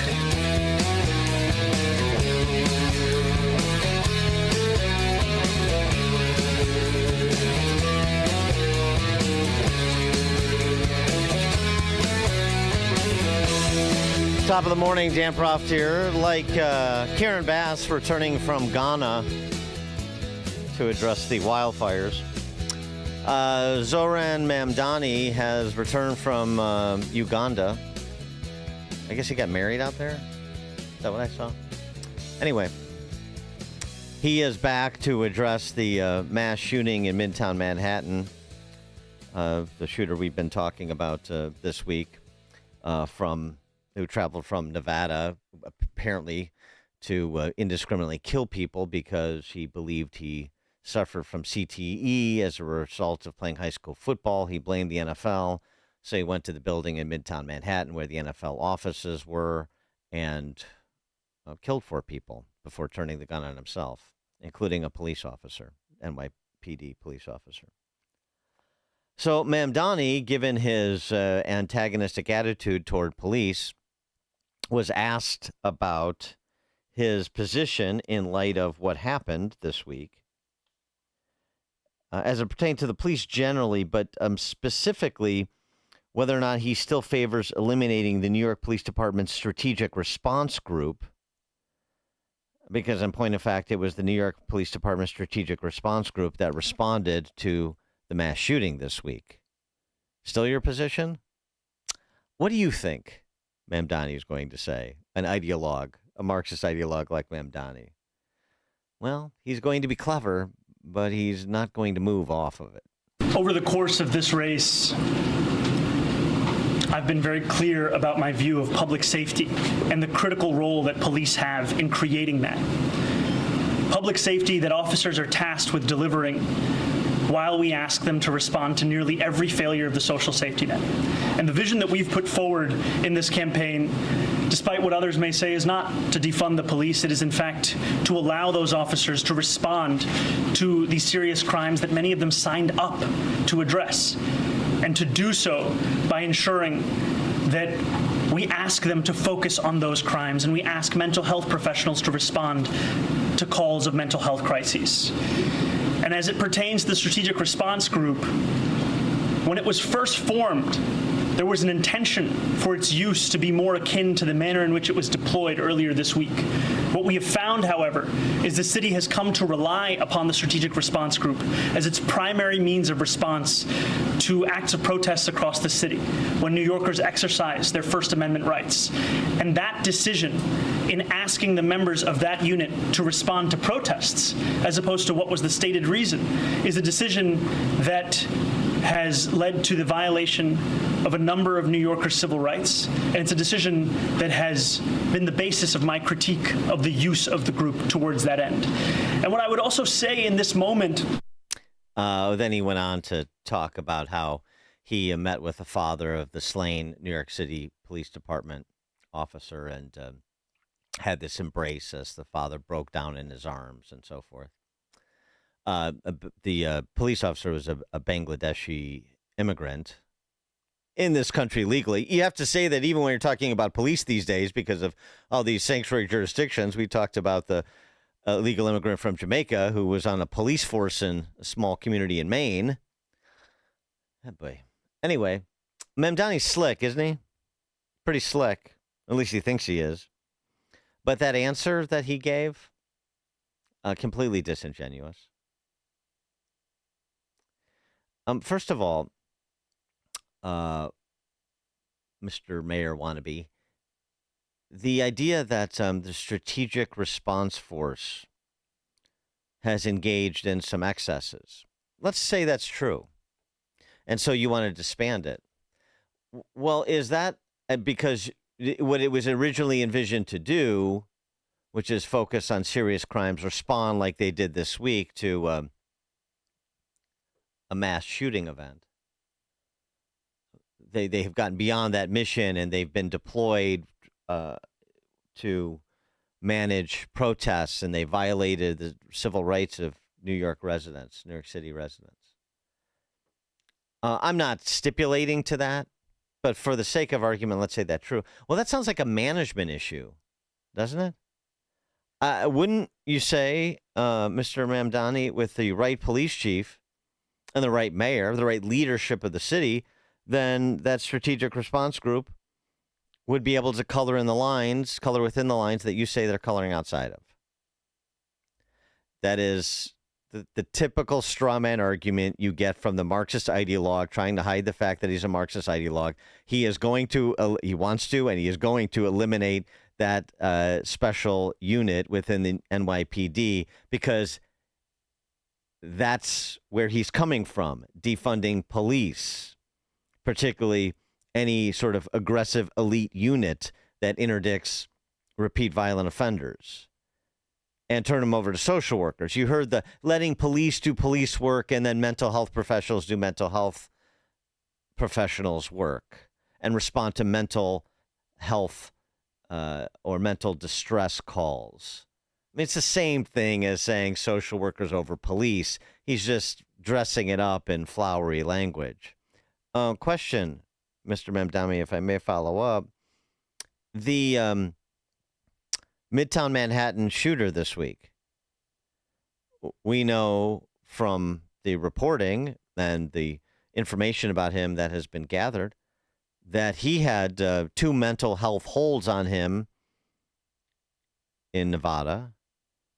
Top of the morning, Dan Proft here. Like Karen Bass returning from Ghana to address the wildfires. Zoran Mamdani has returned from Uganda. I guess he got married out there. Is that what I saw? Anyway, he is back to address the mass shooting in Midtown Manhattan. The shooter we've been talking about this week who traveled from Nevada, apparently to indiscriminately kill people because he believed he suffered from CTE as a result of playing high school football. He blamed the NFL, so he went to the building in Midtown Manhattan where the NFL offices were and killed 4 people before turning the gun on himself, including a police officer, NYPD police officer. So Mamdani, given his antagonistic attitude toward police, was asked about his position in light of what happened this week as it pertained to the police generally, but specifically whether or not he still favors eliminating the New York Police Department's Strategic Response Group, because in point of fact, it was the New York Police Department Strategic Response Group that responded to the mass shooting this week. Still your position? What do you think Mamdani is going to say? An ideologue, a Marxist ideologue like Mamdani. Well, he's going to be clever, but he's not going to move off of it. Over the course of this race, I've been very clear about my view of public safety and the critical role that police have in creating that. Public safety that officers are tasked with delivering while we ask them to respond to nearly every failure of the social safety net. And the vision that we've put forward in this campaign, despite what others may say, is not to defund the police. It is, in fact, to allow those officers to respond to these serious crimes that many of them signed up to address, and to do so by ensuring that we ask them to focus on those crimes, and we ask mental health professionals to respond to calls of mental health crises. And as it pertains to the Strategic Response Group, when it was first formed, there was an intention for its use to be more akin to the manner in which it was deployed earlier this week. What we have found, however, is the city has come to rely upon the Strategic Response Group as its primary means of response to acts of protests across the city when New Yorkers exercise their First Amendment rights. And that decision in asking the members of that unit to respond to protests, as opposed to what was the stated reason, is a decision that has led to the violation of a number of New Yorkers' civil rights, and it's a decision that has been the basis of my critique of the use of the group towards that end. And what I would also say in this moment... Then he went on to talk about how he met with the father of the slain New York City Police Department officer and had this embrace as the father broke down in his arms and so forth. The police officer was a Bangladeshi immigrant in this country legally. You have to say that even when you're talking about police these days, because of all these sanctuary jurisdictions, we talked about the illegal immigrant from Jamaica who was on a police force in a small community in Maine. Oh boy. Anyway, Mamdani's slick, isn't he? Pretty slick. At least he thinks he is. But that answer that he gave, completely disingenuous. First of all, Mr. Mayor wannabe, the idea that the Strategic Response Force has engaged in some excesses. Let's say that's true. And so you want to disband it. Well, is that because what it was originally envisioned to do, which is focus on serious crimes, respond like they did this week to a mass shooting event? They have gotten beyond that mission, and they've been deployed to manage protests, and they violated the civil rights of New York residents, New York City residents. I'm not stipulating to that, but for the sake of argument, let's say that's true. Well, that sounds like a management issue, doesn't it? Wouldn't you say, Mr. Mamdani, with the right police chief and the right mayor, the right leadership of the city, then that Strategic Response Group would be able to color within the lines that you say they're coloring outside of? That is the typical straw man argument you get from the Marxist ideologue trying to hide the fact that he's a Marxist ideologue. He is going to, he wants to, and he is going to eliminate that special unit within the NYPD because that's where he's coming from, defunding police, particularly any sort of aggressive elite unit that interdicts repeat violent offenders, and turn them over to social workers. You heard the letting police do police work and then mental health professionals do mental health professionals work and respond to mental health or mental distress calls. I mean, it's the same thing as saying social workers over police. He's just dressing it up in flowery language. Question, Mr. Mamdani, if I may follow up. The Midtown Manhattan shooter this week. We know from the reporting and the information about him that has been gathered that he had 2 mental health holds on him in Nevada,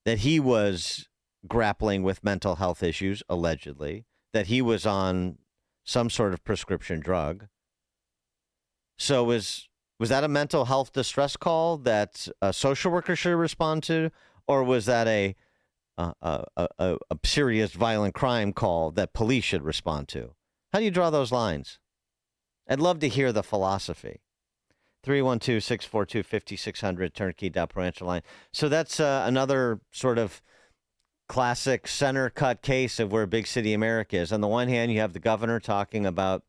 that he was grappling with mental health issues, allegedly, that he was on some sort of prescription drug. So was that a mental health distress call that a social worker should respond to, or was that a serious violent crime call that police should respond to? How do you draw those lines? I'd love to hear the philosophy. 312-642-5600, turnkey.pro answer line. So that's another sort of classic center cut case of where big city America is. On the one hand, you have the governor talking about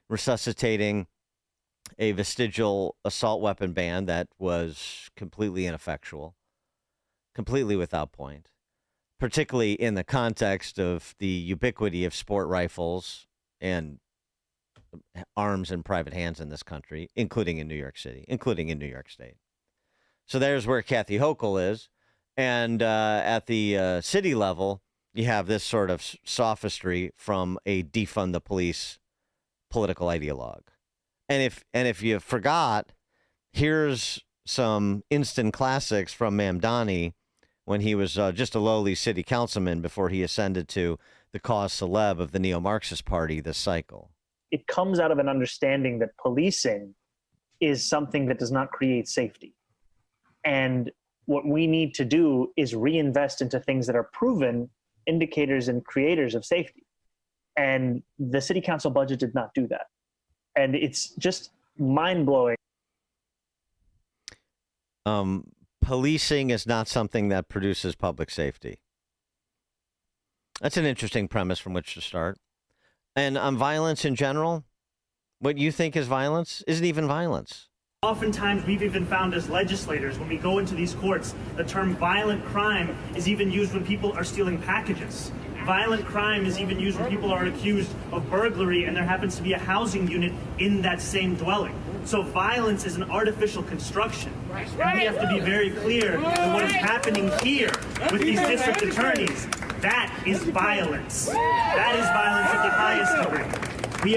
resuscitating a vestigial assault weapon ban that was completely ineffectual, completely without point, particularly in the context of the ubiquity of sport rifles and arms in private hands in this country, including in New York City, including in New York State. So there's where Kathy Hochul is. And at the city level, you have this sort of sophistry from a defund the police political ideologue. And if you forgot, here's some instant classics from Mamdani when he was just a lowly city councilman before he ascended to the cause celeb of the neo-Marxist party this cycle. It comes out of an understanding that policing is something that does not create safety. And what we need to do is reinvest into things that are proven indicators and creators of safety. And the city council budget did not do that. And it's just mind-blowing. Policing is not something that produces public safety. That's an interesting premise from which to start. And on violence in general, what you think is violence isn't even violence. Oftentimes, we've even found as legislators, when we go into these courts, the term violent crime is even used when people are stealing packages. Violent crime is even used when people are accused of burglary and there happens to be a housing unit in that same dwelling. So violence is an artificial construction. And we have to be very clear that what is happening here with these district attorneys, that is violence. That is violence at the highest degree.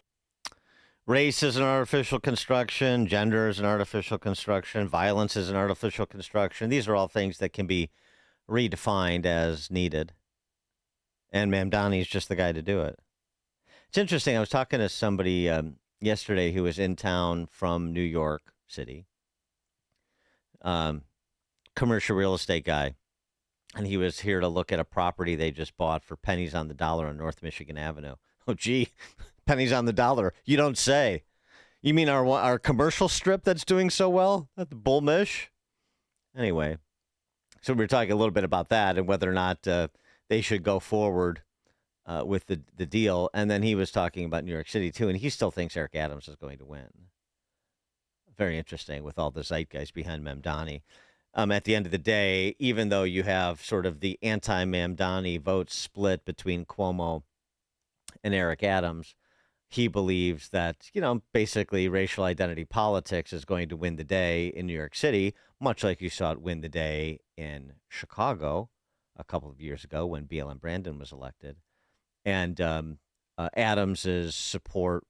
Race is an artificial construction. Gender is an artificial construction. Violence is an artificial construction. These are all things that can be redefined as needed. And Mamdani is just the guy to do it. It's interesting. I was talking to somebody yesterday who was in town from New York City, commercial real estate guy. And he was here to look at a property they just bought for pennies on the dollar on North Michigan Avenue. Oh, gee. Pennies on the dollar. You don't say. You mean our commercial strip that's doing so well at the Bullmish? Anyway, so we were talking a little bit about that and whether or not they should go forward with the deal. And then he was talking about New York City, too, and he still thinks Eric Adams is going to win. Very interesting with all the zeitgeist behind Mamdani. At the end of the day, even though you have sort of the anti-Mamdani vote split between Cuomo and Eric Adams, he believes that, basically racial identity politics is going to win the day in New York City, much like you saw it win the day in Chicago a couple of years ago when BLM Brandon was elected. And Adams's support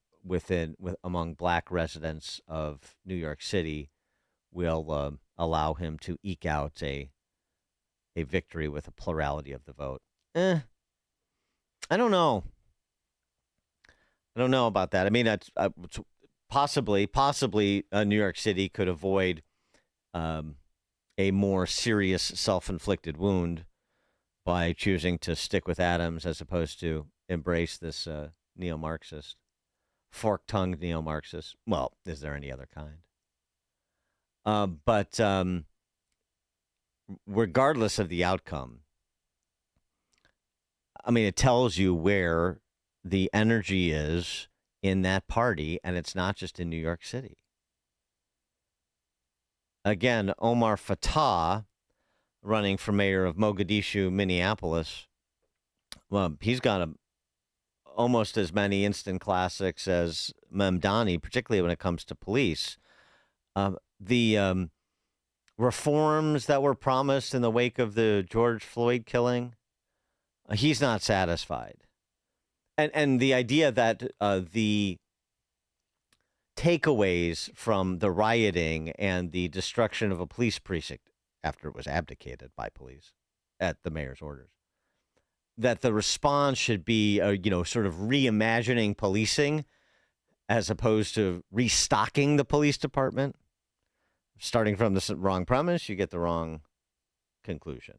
among black residents of New York City will allow him to eke out a victory with a plurality of the vote. I don't know. I don't know about that. I mean, possibly New York City could avoid a more serious self-inflicted wound by choosing to stick with Adams as opposed to embrace this neo-Marxist, fork-tongued neo-Marxist. Well, is there any other kind? But regardless of the outcome, I mean, it tells you where the energy is in that party, and it's not just in New York City. Again, Omar Fattah, running for mayor of Mogadishu, Minneapolis, well, he's got almost as many instant classics as Mamdani, particularly when it comes to police. The reforms that were promised in the wake of the George Floyd killing, he's not satisfied. And the idea that the takeaways from the rioting and the destruction of a police precinct after it was abdicated by police at the mayor's orders, that the response should be, sort of reimagining policing as opposed to restocking the police department. Starting from the wrong premise, you get the wrong conclusion.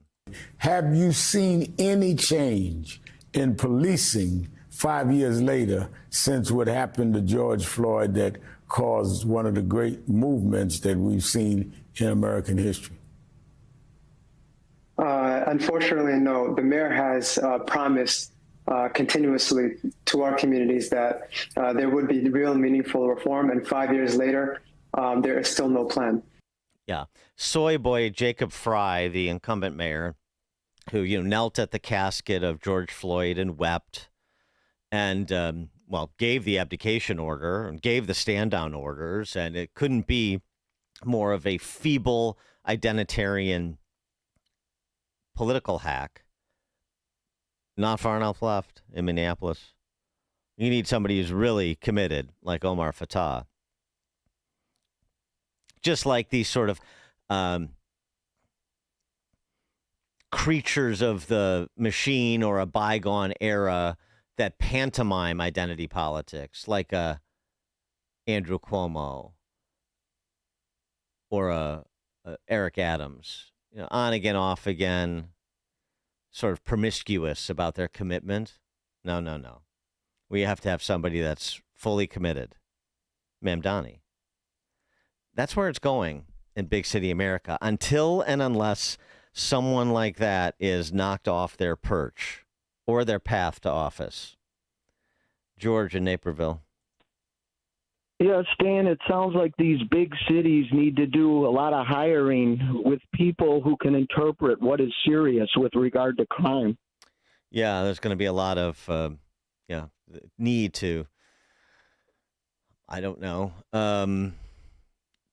Have you seen any change in policing 5 years later since what happened to George Floyd that caused one of the great movements that we've seen in American history? I Unfortunately, no. The mayor has promised continuously to our communities that there would be real meaningful reform, and 5 years later, there is still no plan. Yeah. Soy boy Jacob Frey, the incumbent mayor, who, knelt at the casket of George Floyd and wept and, gave the abdication order and gave the stand down orders. And it couldn't be more of a feeble identitarian political hack. Not far enough left in Minneapolis. You need somebody who's really committed, like Omar Fattah. Just like these sort of creatures of the machine or a bygone era that pantomime identity politics, like Andrew Cuomo or Eric Adams, on again, off again, sort of promiscuous about their commitment. No. We have to have somebody that's fully committed. Mamdani. That's where it's going in big city America, until and unless someone like that is knocked off their perch or their path to office. George in Naperville. Yeah, Stan, it sounds like these big cities need to do a lot of hiring with people who can interpret what is serious with regard to crime. Yeah, there's going to be a lot of need to, I don't know,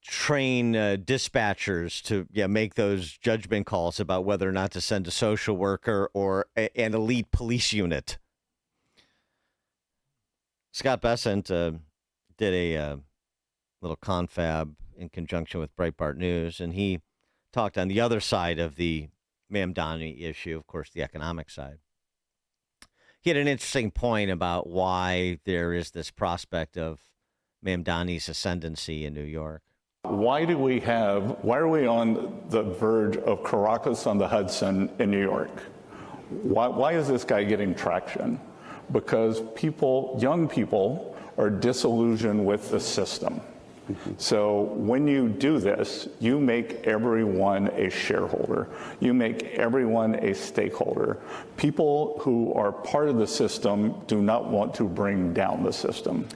train dispatchers to make those judgment calls about whether or not to send a social worker or an elite police unit. Scott Bessent did a little confab in conjunction with Breitbart News, and he talked on the other side of the Mamdani issue, of course, the economic side. He had an interesting point about why there is this prospect of Mamdani's ascendancy in New York. Why are we on the verge of Caracas on the Hudson in New York? Why is this guy getting traction? Because young people are disillusioned with the system. So when you do this, you make everyone a shareholder. You make everyone a stakeholder. People who are part of the system do not want to bring down the system.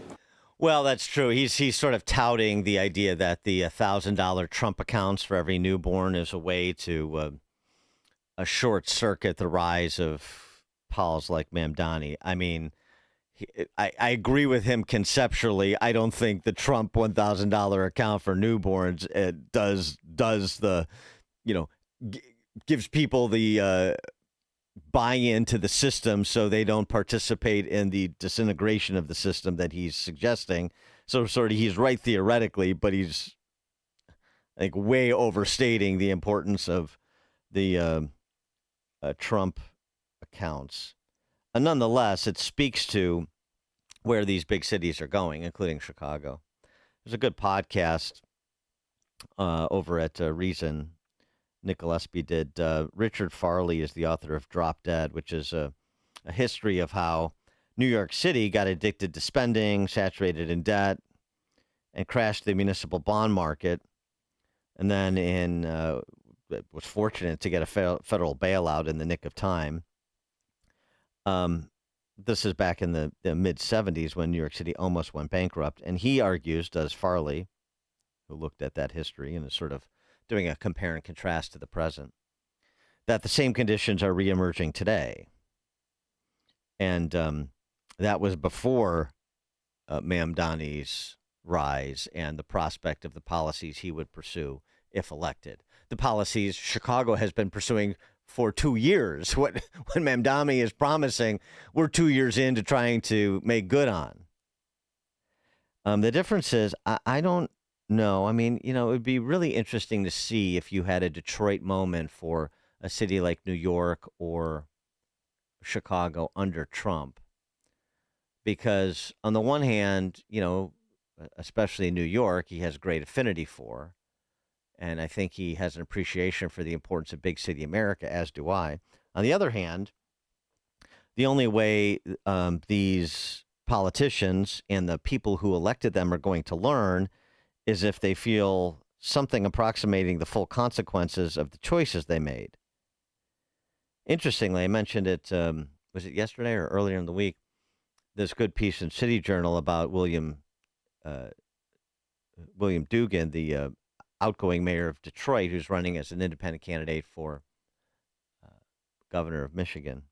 Well, that's true. He's sort of touting the idea that the $1,000 Trump accounts for every newborn is a way to a short circuit the rise of pals like Mamdani. I mean, I agree with him conceptually. I don't think the Trump $1,000 account for newborns does the, gives people the buy into the system so they don't participate in the disintegration of the system that he's suggesting. So he's right theoretically, but he's, I think, way overstating the importance of the Trump accounts. And nonetheless, it speaks to where these big cities are going, including Chicago. There's a good podcast over at Reason. Nick Gillespie did. Richard Farley is the author of Drop Dead, which is a history of how New York City got addicted to spending, saturated in debt, and crashed the municipal bond market. And then was fortunate to get a federal bailout in the nick of time. This is back in the mid-'70s when New York City almost went bankrupt. And he argues, does Farley, who looked at that history and is sort of doing a compare and contrast to the present, that the same conditions are reemerging today. And that was before Mamdani's rise and the prospect of the policies he would pursue if elected. The policies Chicago has been pursuing for 2 years. What Mamdani is promising, we're 2 years into trying to make good on. The difference is, I don't know. I mean, it would be really interesting to see if you had a Detroit moment for a city like New York or Chicago under Trump. Because on the one hand, especially in New York, he has great affinity for. And I think he has an appreciation for the importance of big city America, as do I. On the other hand, the only way these politicians and the people who elected them are going to learn is if they feel something approximating the full consequences of the choices they made. Interestingly, I mentioned it, was it yesterday or earlier in the week, this good piece in City Journal about William Dugan, the outgoing mayor of Detroit, who's running as an independent candidate for governor of Michigan.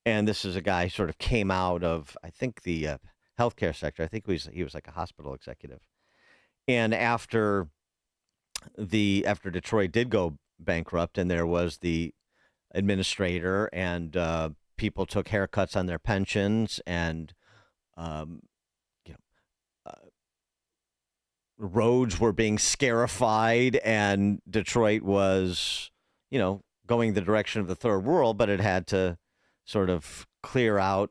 And this is a guy who sort of came out of, I think, the healthcare sector. I think he was like a hospital executive. And after Detroit did go bankrupt, and there was the administrator, and people took haircuts on their pensions, and roads were being scarified, and Detroit was, going the direction of the third world, but it had to sort of clear out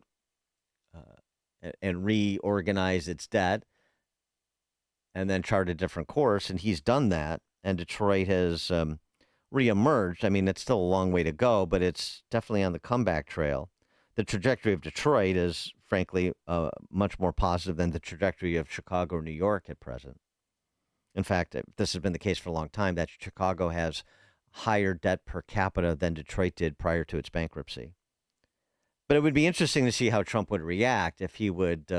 and reorganize its debt and then chart a different course. And he's done that. And Detroit has reemerged. I mean, it's still a long way to go, but it's definitely on the comeback trail. The trajectory of Detroit is, frankly, much more positive than the trajectory of Chicago or New York at present. In fact, this has been the case for a long time, that Chicago has higher debt per capita than Detroit did prior to its bankruptcy. But it would be interesting to see how Trump would react if he would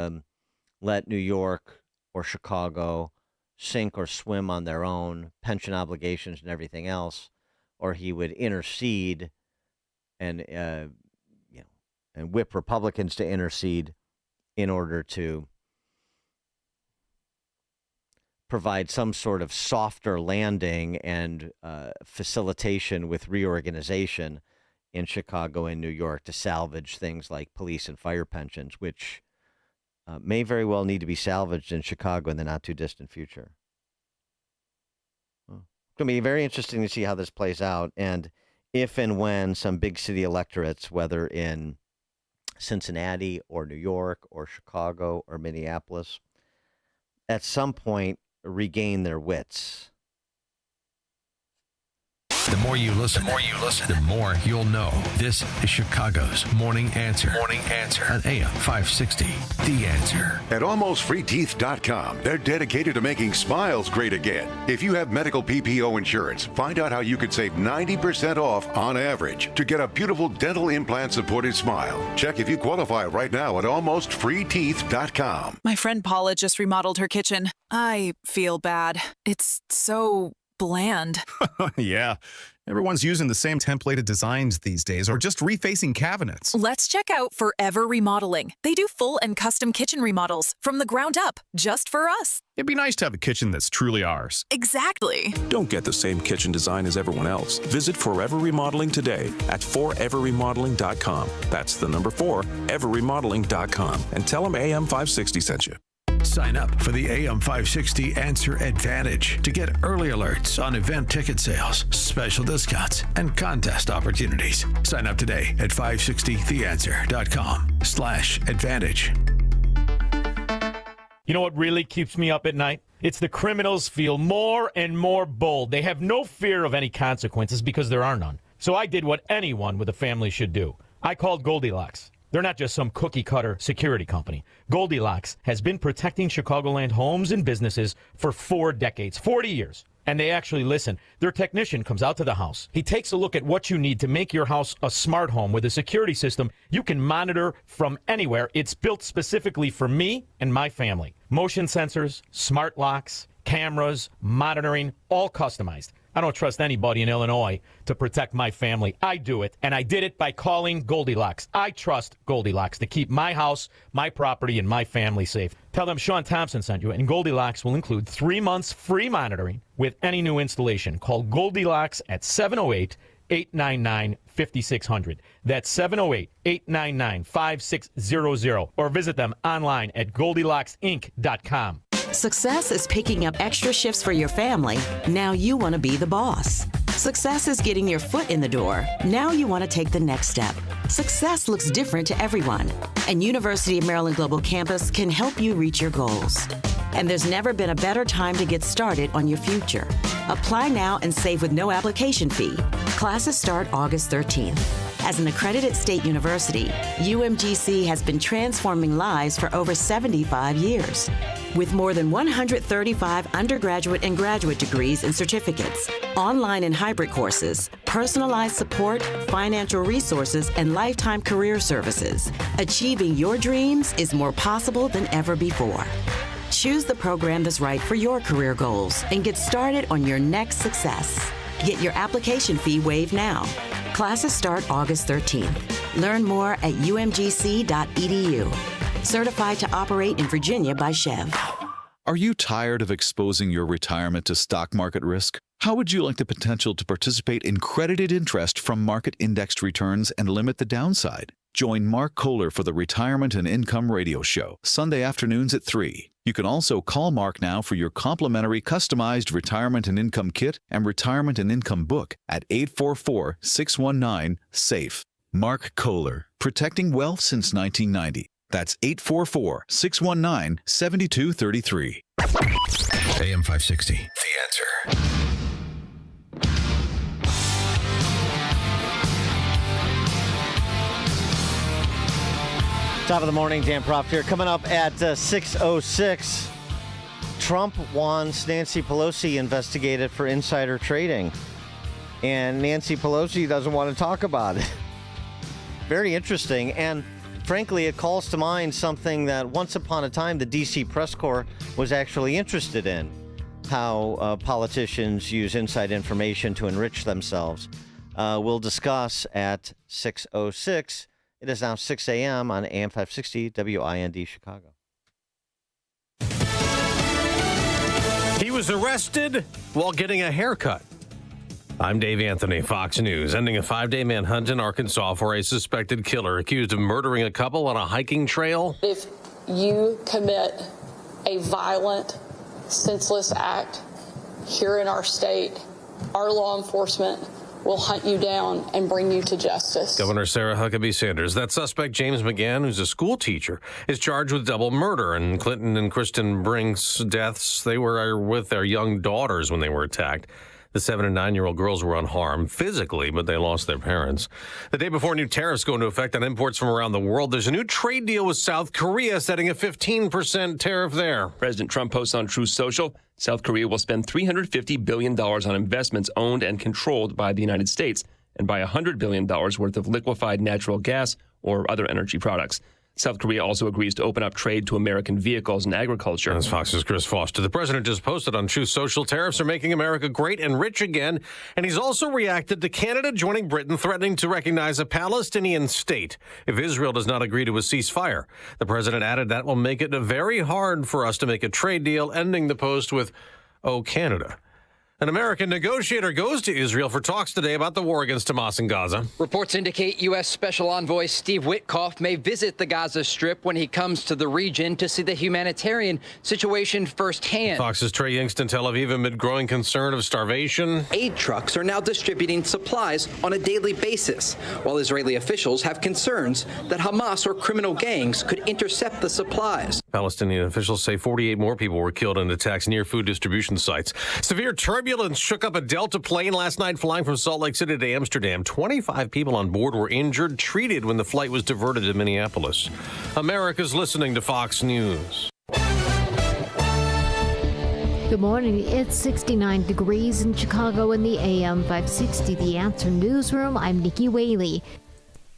let New York or Chicago sink or swim on their own, pension obligations and everything else, or he would intercede and whip Republicans to intercede in order to provide some sort of softer landing and facilitation with reorganization in Chicago and New York to salvage things like police and fire pensions, which may very well need to be salvaged in Chicago in the not too distant future. It's going to be very interesting to see how this plays out, and if and when some big city electorates, whether in Cincinnati or New York or Chicago or Minneapolis, at some point regain their wits. The more you listen, the more you'll know. This is Chicago's Morning Answer. Morning Answer on AM 560. The Answer. At AlmostFreeTeeth.com, they're dedicated to making smiles great again. If you have medical PPO insurance, find out how you could save 90% off on average to get a beautiful dental implant-supported smile. Check if you qualify right now at AlmostFreeTeeth.com. My friend Paula just remodeled her kitchen. I feel bad. It's so bland. Yeah. Everyone's using the same templated designs these days, or just refacing cabinets. Let's check out Forever Remodeling. They do full and custom kitchen remodels from the ground up, just for us. It'd be nice to have a kitchen that's truly ours. Exactly. Don't get the same kitchen design as everyone else. Visit Forever Remodeling today at foreverremodeling.com. That's the number 4, everremodeling.com. And tell them AM 560 sent you. Sign up for the AM 560 Answer Advantage to get early alerts on event ticket sales, special discounts, and contest opportunities. Sign up today at 560theanswer.com/advantage. You know what really keeps me up at night? It's the criminals feel more and more bold. They have no fear of any consequences because there are none. So I did what anyone with a family should do. I called Goldilocks. They're not just some cookie-cutter security company. Goldilocks has been protecting Chicagoland homes and businesses for 4 decades, 40 years. And they actually listen. Their technician comes out to the house. He takes a look at what you need to make your house a smart home with a security system you can monitor from anywhere. It's built specifically for me and my family. Motion sensors, smart locks, cameras, monitoring, all customized. I don't trust anybody in Illinois to protect my family. I do it, and I did it by calling Goldilocks. I trust Goldilocks to keep my house, my property, and my family safe. Tell them Sean Thompson sent you, and Goldilocks will include 3 months free monitoring with any new installation. Call Goldilocks at 708-899-5600. That's 708-899-5600. Or visit them online at GoldilocksInc.com. Success is picking up extra shifts for your family. Now you want to be the boss. Success is getting your foot in the door. Now you want to take the next step. Success looks different to everyone, and University of Maryland Global Campus can help you reach your goals. And there's never been a better time to get started on your future. Apply now and save with no application fee. Classes start August 13th. As an accredited state university, UMGC has been transforming lives for over 75 years. With more than 135 undergraduate and graduate degrees and certificates, online and hybrid courses, personalized support, financial resources, and lifetime career services, achieving your dreams is more possible than ever before. Choose the program that's right for your career goals and get started on your next success. Get your application fee waived now. Classes start August 13th. Learn more at umgc.edu. Certified to operate in Virginia by Chev. Are you tired of exposing your retirement to stock market risk? How would you like the potential to participate in credited interest from market indexed returns and limit the downside? Join Mark Kohler for the Retirement and Income Radio Show, Sunday afternoons at 3. You can also call Mark now for your complimentary customized Retirement and Income Kit and Retirement and Income Book at 844-619-SAFE. Mark Kohler, protecting wealth since 1990. That's 844-619-7233. AM 560, The Answer. Top of the morning, Dan Proft here. Coming up at 6:06, Trump wants Nancy Pelosi investigated for insider trading. And Nancy Pelosi doesn't want to talk about it. Very interesting. And frankly, it calls to mind something that once upon a time the D.C. press corps was actually interested in, how politicians use inside information to enrich themselves. We'll discuss at 6:06. It is now 6 a.m. on AM 560 WIND Chicago. He was arrested while getting a haircut. I'm Dave Anthony, Fox News. Ending a 5-day manhunt in Arkansas for a suspected killer accused of murdering a couple on a hiking trail. If you commit a violent, senseless act here in our state, our law enforcement will hunt you down and bring you to justice. Governor Sarah Huckabee Sanders. That suspect, James McGann, who's a school teacher, is charged with double murder. And Clinton and Kristen Brink's deaths, they were with their young daughters when they were attacked. The 7- and 9-year-old girls were unharmed physically, but they lost their parents. The day before new tariffs go into effect on imports from around the world, there's a new trade deal with South Korea setting a 15% tariff there. President Trump posts on Truth Social, South Korea will spend $350 billion on investments owned and controlled by the United States and buy $100 billion worth of liquefied natural gas or other energy products. South Korea also agrees to open up trade to American vehicles and agriculture. That's Fox's Chris Foster. The president just posted on Truth Social, tariffs are making America great and rich again. And he's also reacted to Canada joining Britain, threatening to recognize a Palestinian state if Israel does not agree to a ceasefire. The president added that will make it very hard for us to make a trade deal, ending the post with, "Oh, Canada." An American negotiator goes to Israel for talks today about the war against Hamas in Gaza. Reports indicate U.S. Special Envoy Steve Witkoff may visit the Gaza Strip when he comes to the region to see the humanitarian situation firsthand. Fox's Trey Youngst in Tel Aviv amid growing concern of starvation. Aid trucks are now distributing supplies on a daily basis, while Israeli officials have concerns that Hamas or criminal gangs could intercept the supplies. Palestinian officials say 48 more people were killed in attacks near food distribution sites. Severe turbulence shook up a Delta plane last night flying from Salt Lake City to Amsterdam. 25 people on board were injured, treated when the flight was diverted to Minneapolis. America's listening to Fox News. Good morning. It's 69 degrees in Chicago in the AM 560 The Answer Newsroom. I'm Nikki Whaley.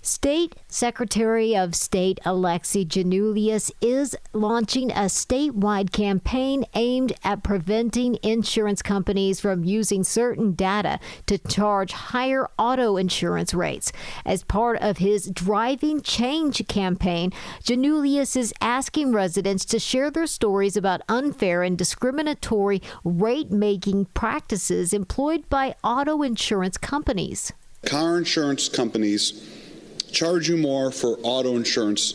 State Secretary of State Alexi Giannoulias is launching a statewide campaign aimed at preventing insurance companies from using certain data to charge higher auto insurance rates. As part of his Driving Change campaign, Giannoulias is asking residents to share their stories about unfair and discriminatory rate-making practices employed by auto insurance companies. Car insurance companies charge you more for auto insurance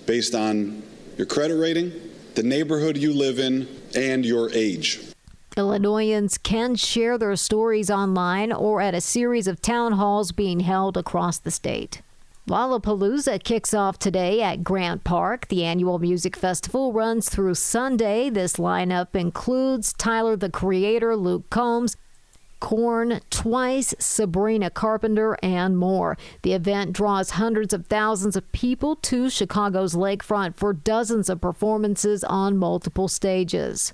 based on your credit rating, the neighborhood you live in, and your age. Illinoisans can share their stories online or at a series of town halls being held across the state. Lollapalooza kicks off today at Grant Park. The annual music festival runs through Sunday. This lineup includes Tyler, the Creator, Luke Combs, Korn, Twice, Sabrina Carpenter, and more. The event draws hundreds of thousands of people to Chicago's lakefront for dozens of performances on multiple stages.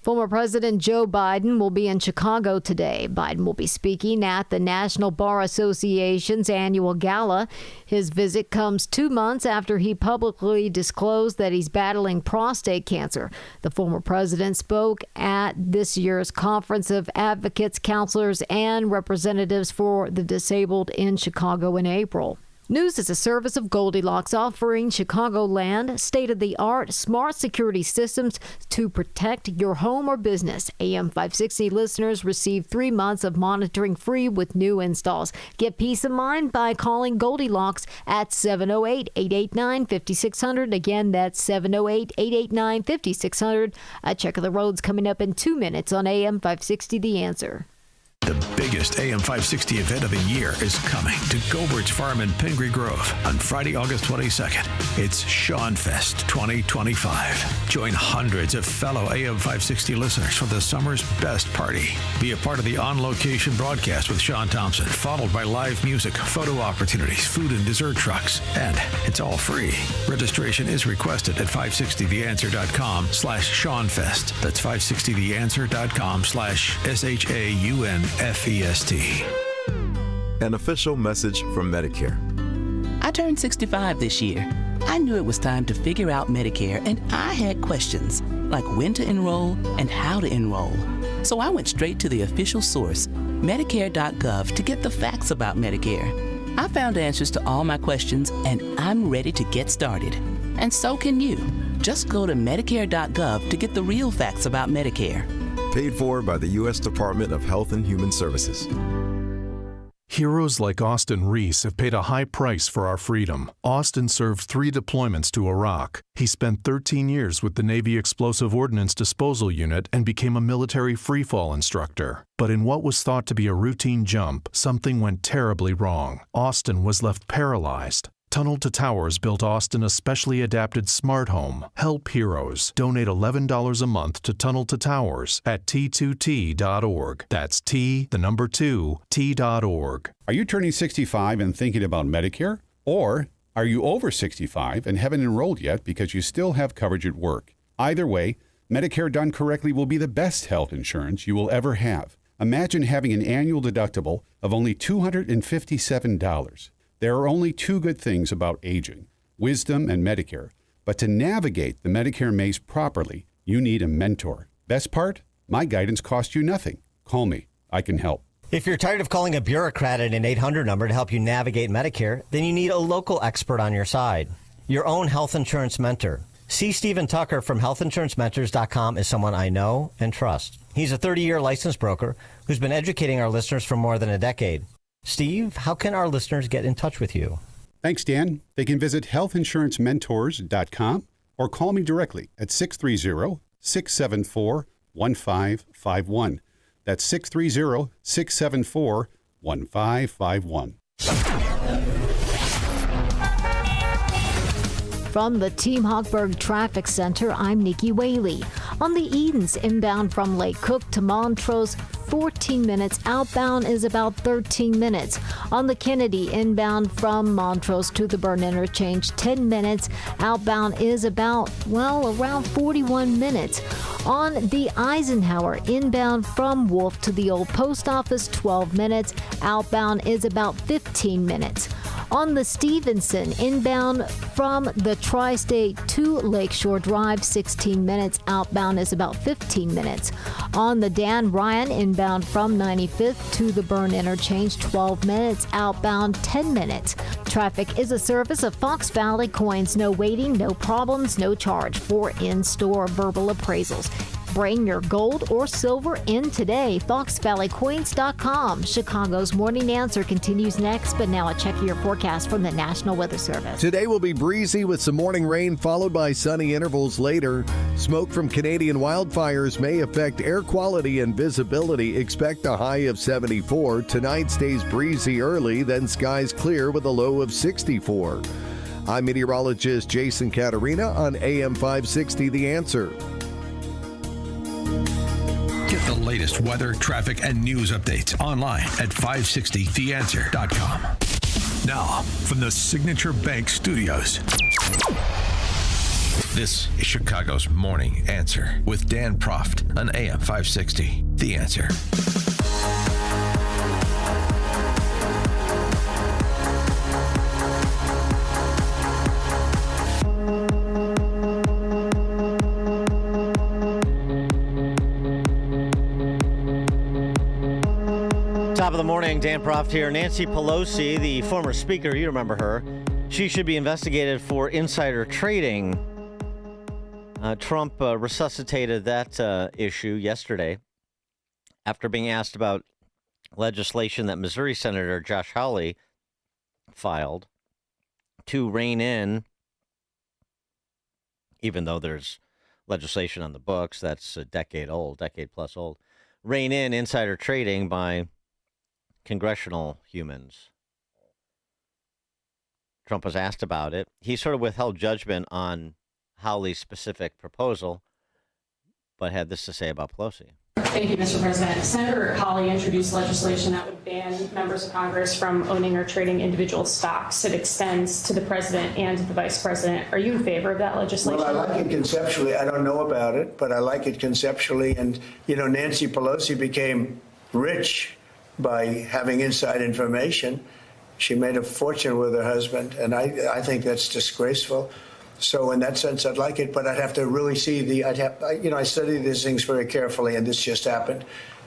Former President Joe Biden will be in Chicago today. Biden will be speaking at the National Bar Association's annual gala. His visit comes 2 months after he publicly disclosed that he's battling prostate cancer. The former president spoke at this year's conference of advocates, counselors, and representatives for the disabled in Chicago in April. News is a service of Goldilocks, offering Chicagoland state-of-the-art smart security systems to protect your home or business. AM 560 listeners receive 3 months of monitoring free with new installs. Get peace of mind by calling Goldilocks at 708-889-5600. Again, that's 708-889-5600. A check of the roads coming up in 2 minutes on AM 560 The Answer. The biggest AM 560 event of the year is coming to Goebridge Farm in Pingree Grove on Friday, August 22nd. It's Sean Fest 2025. Join hundreds of fellow AM 560 listeners for the summer's best party. Be a part of the on-location broadcast with Sean Thompson, followed by live music, photo opportunities, food and dessert trucks, and it's all free. Registration is requested at 560theanswer.com/SeanFest. That's 560theanswer.com/SHAUNFEST. An official message from Medicare. I turned 65 this year. I knew it was time to figure out Medicare, and I had questions like when to enroll and how to enroll. So I went straight to the official source, Medicare.gov, to get the facts about Medicare. I found answers to all my questions, and I'm ready to get started. And so can you. Just go to Medicare.gov to get the real facts about Medicare. Paid for by the U.S. Department of Health and Human Services. Heroes like Austin Reese have paid a high price for our freedom. Austin served 3 deployments to Iraq. He spent 13 years with the Navy Explosive Ordnance Disposal Unit and became a military freefall instructor. But in what was thought to be a routine jump, something went terribly wrong. Austin was left paralyzed. Tunnel to Towers built Austin a specially adapted smart home. Help heroes. Donate $11 a month to Tunnel to Towers at T2T.org. That's T2T.org. Are you turning 65 and thinking about Medicare? Or are you over 65 and haven't enrolled yet because you still have coverage at work? Either way, Medicare done correctly will be the best health insurance you will ever have. Imagine having an annual deductible of only $257. There are only 2 good things about aging, wisdom and Medicare. But to navigate the Medicare maze properly, you need a mentor. Best part? My guidance costs you nothing. Call me. I can help. If you're tired of calling a bureaucrat at an 800 number to help you navigate Medicare, then you need a local expert on your side. Your own health insurance mentor. C. Stephen Tucker from healthinsurancementors.com is someone I know and trust. He's a 30-year licensed broker who's been educating our listeners for more than a decade. Steve, how can our listeners get in touch with you? Thanks, Dan. They can visit healthinsurancementors.com or call me directly at 630-674-1551. That's 630-674-1551. From the Team Hochberg Traffic Center, I'm Nikki Whaley. On the Edens inbound from Lake Cook to Montrose, 14 minutes. Outbound is about 13 minutes. On the Kennedy inbound from Montrose to the Byrne Interchange, 10 minutes. Outbound is about, around 41 minutes. On the Eisenhower inbound from Wolf to the Old Post Office, 12 minutes. Outbound is about 15 minutes. On the Stevenson inbound from the Tri-State to Lakeshore Drive, 16 minutes. Outbound is about 15 minutes. On the Dan Ryan inbound from 95th to the Byrne Interchange, 12 minutes. Outbound, 10 minutes. Traffic is a service of Fox Valley Coins. No waiting, no problems, no charge for in-store verbal appraisals. Bring your gold or silver in today. FoxValleyCoins.com. Chicago's Morning Answer continues next, but now a check of your forecast from the National Weather Service. Today will be breezy with some morning rain followed by sunny intervals later. Smoke from Canadian wildfires may affect air quality and visibility. Expect a high of 74. Tonight stays breezy early, then skies clear with a low of 64. I'm meteorologist Jason Caterina on AM 560 The Answer. Get Get the latest weather, traffic, and news updates online at 560theanswer.com. Now, from the Signature Bank Studios, this is Chicago's Morning Answer with Dan Proft on AM 560. The Answer. Top of the morning, Dan Proft here. Nancy Pelosi, the former speaker, you remember her. She should be investigated for insider trading. Trump resuscitated that issue yesterday after being asked about legislation that Missouri Senator Josh Hawley filed to rein in, even though there's legislation on the books that's a decade plus old, rein in insider trading by congressional humans. Trump was asked about it. He sort of withheld judgment on Hawley's specific proposal, but had this to say about Pelosi. Thank you, Mr. President. Senator Hawley introduced legislation that would ban members of Congress from owning or trading individual stocks. It extends to the president and the vice president. Are you in favor of that legislation? Well, I like it conceptually. I don't know about it, but I like it conceptually. And, you know, Nancy Pelosi became rich by having inside information. She made a fortune with her husband, and I think that's disgraceful. So in that sense, I'd like it, but I'd have to really see I study these things very carefully, and this just happened.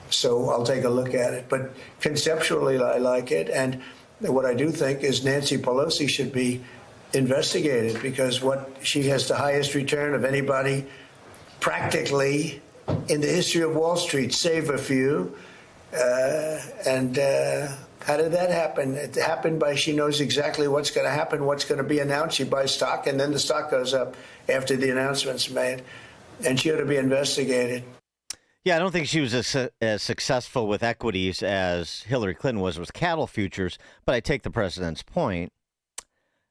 So I'll take a look at it. But conceptually, I like it. And what I do think is Nancy Pelosi should be investigated, because she has the highest return of anybody practically in the history of Wall Street, save a few. How did that happen? It happened by she knows exactly what's going to happen, what's going to be announced. She buys stock, and then the stock goes up after the announcement's made. And she ought to be investigated. Yeah, I don't think she was as successful with equities as Hillary Clinton was with cattle futures, but I take the president's point.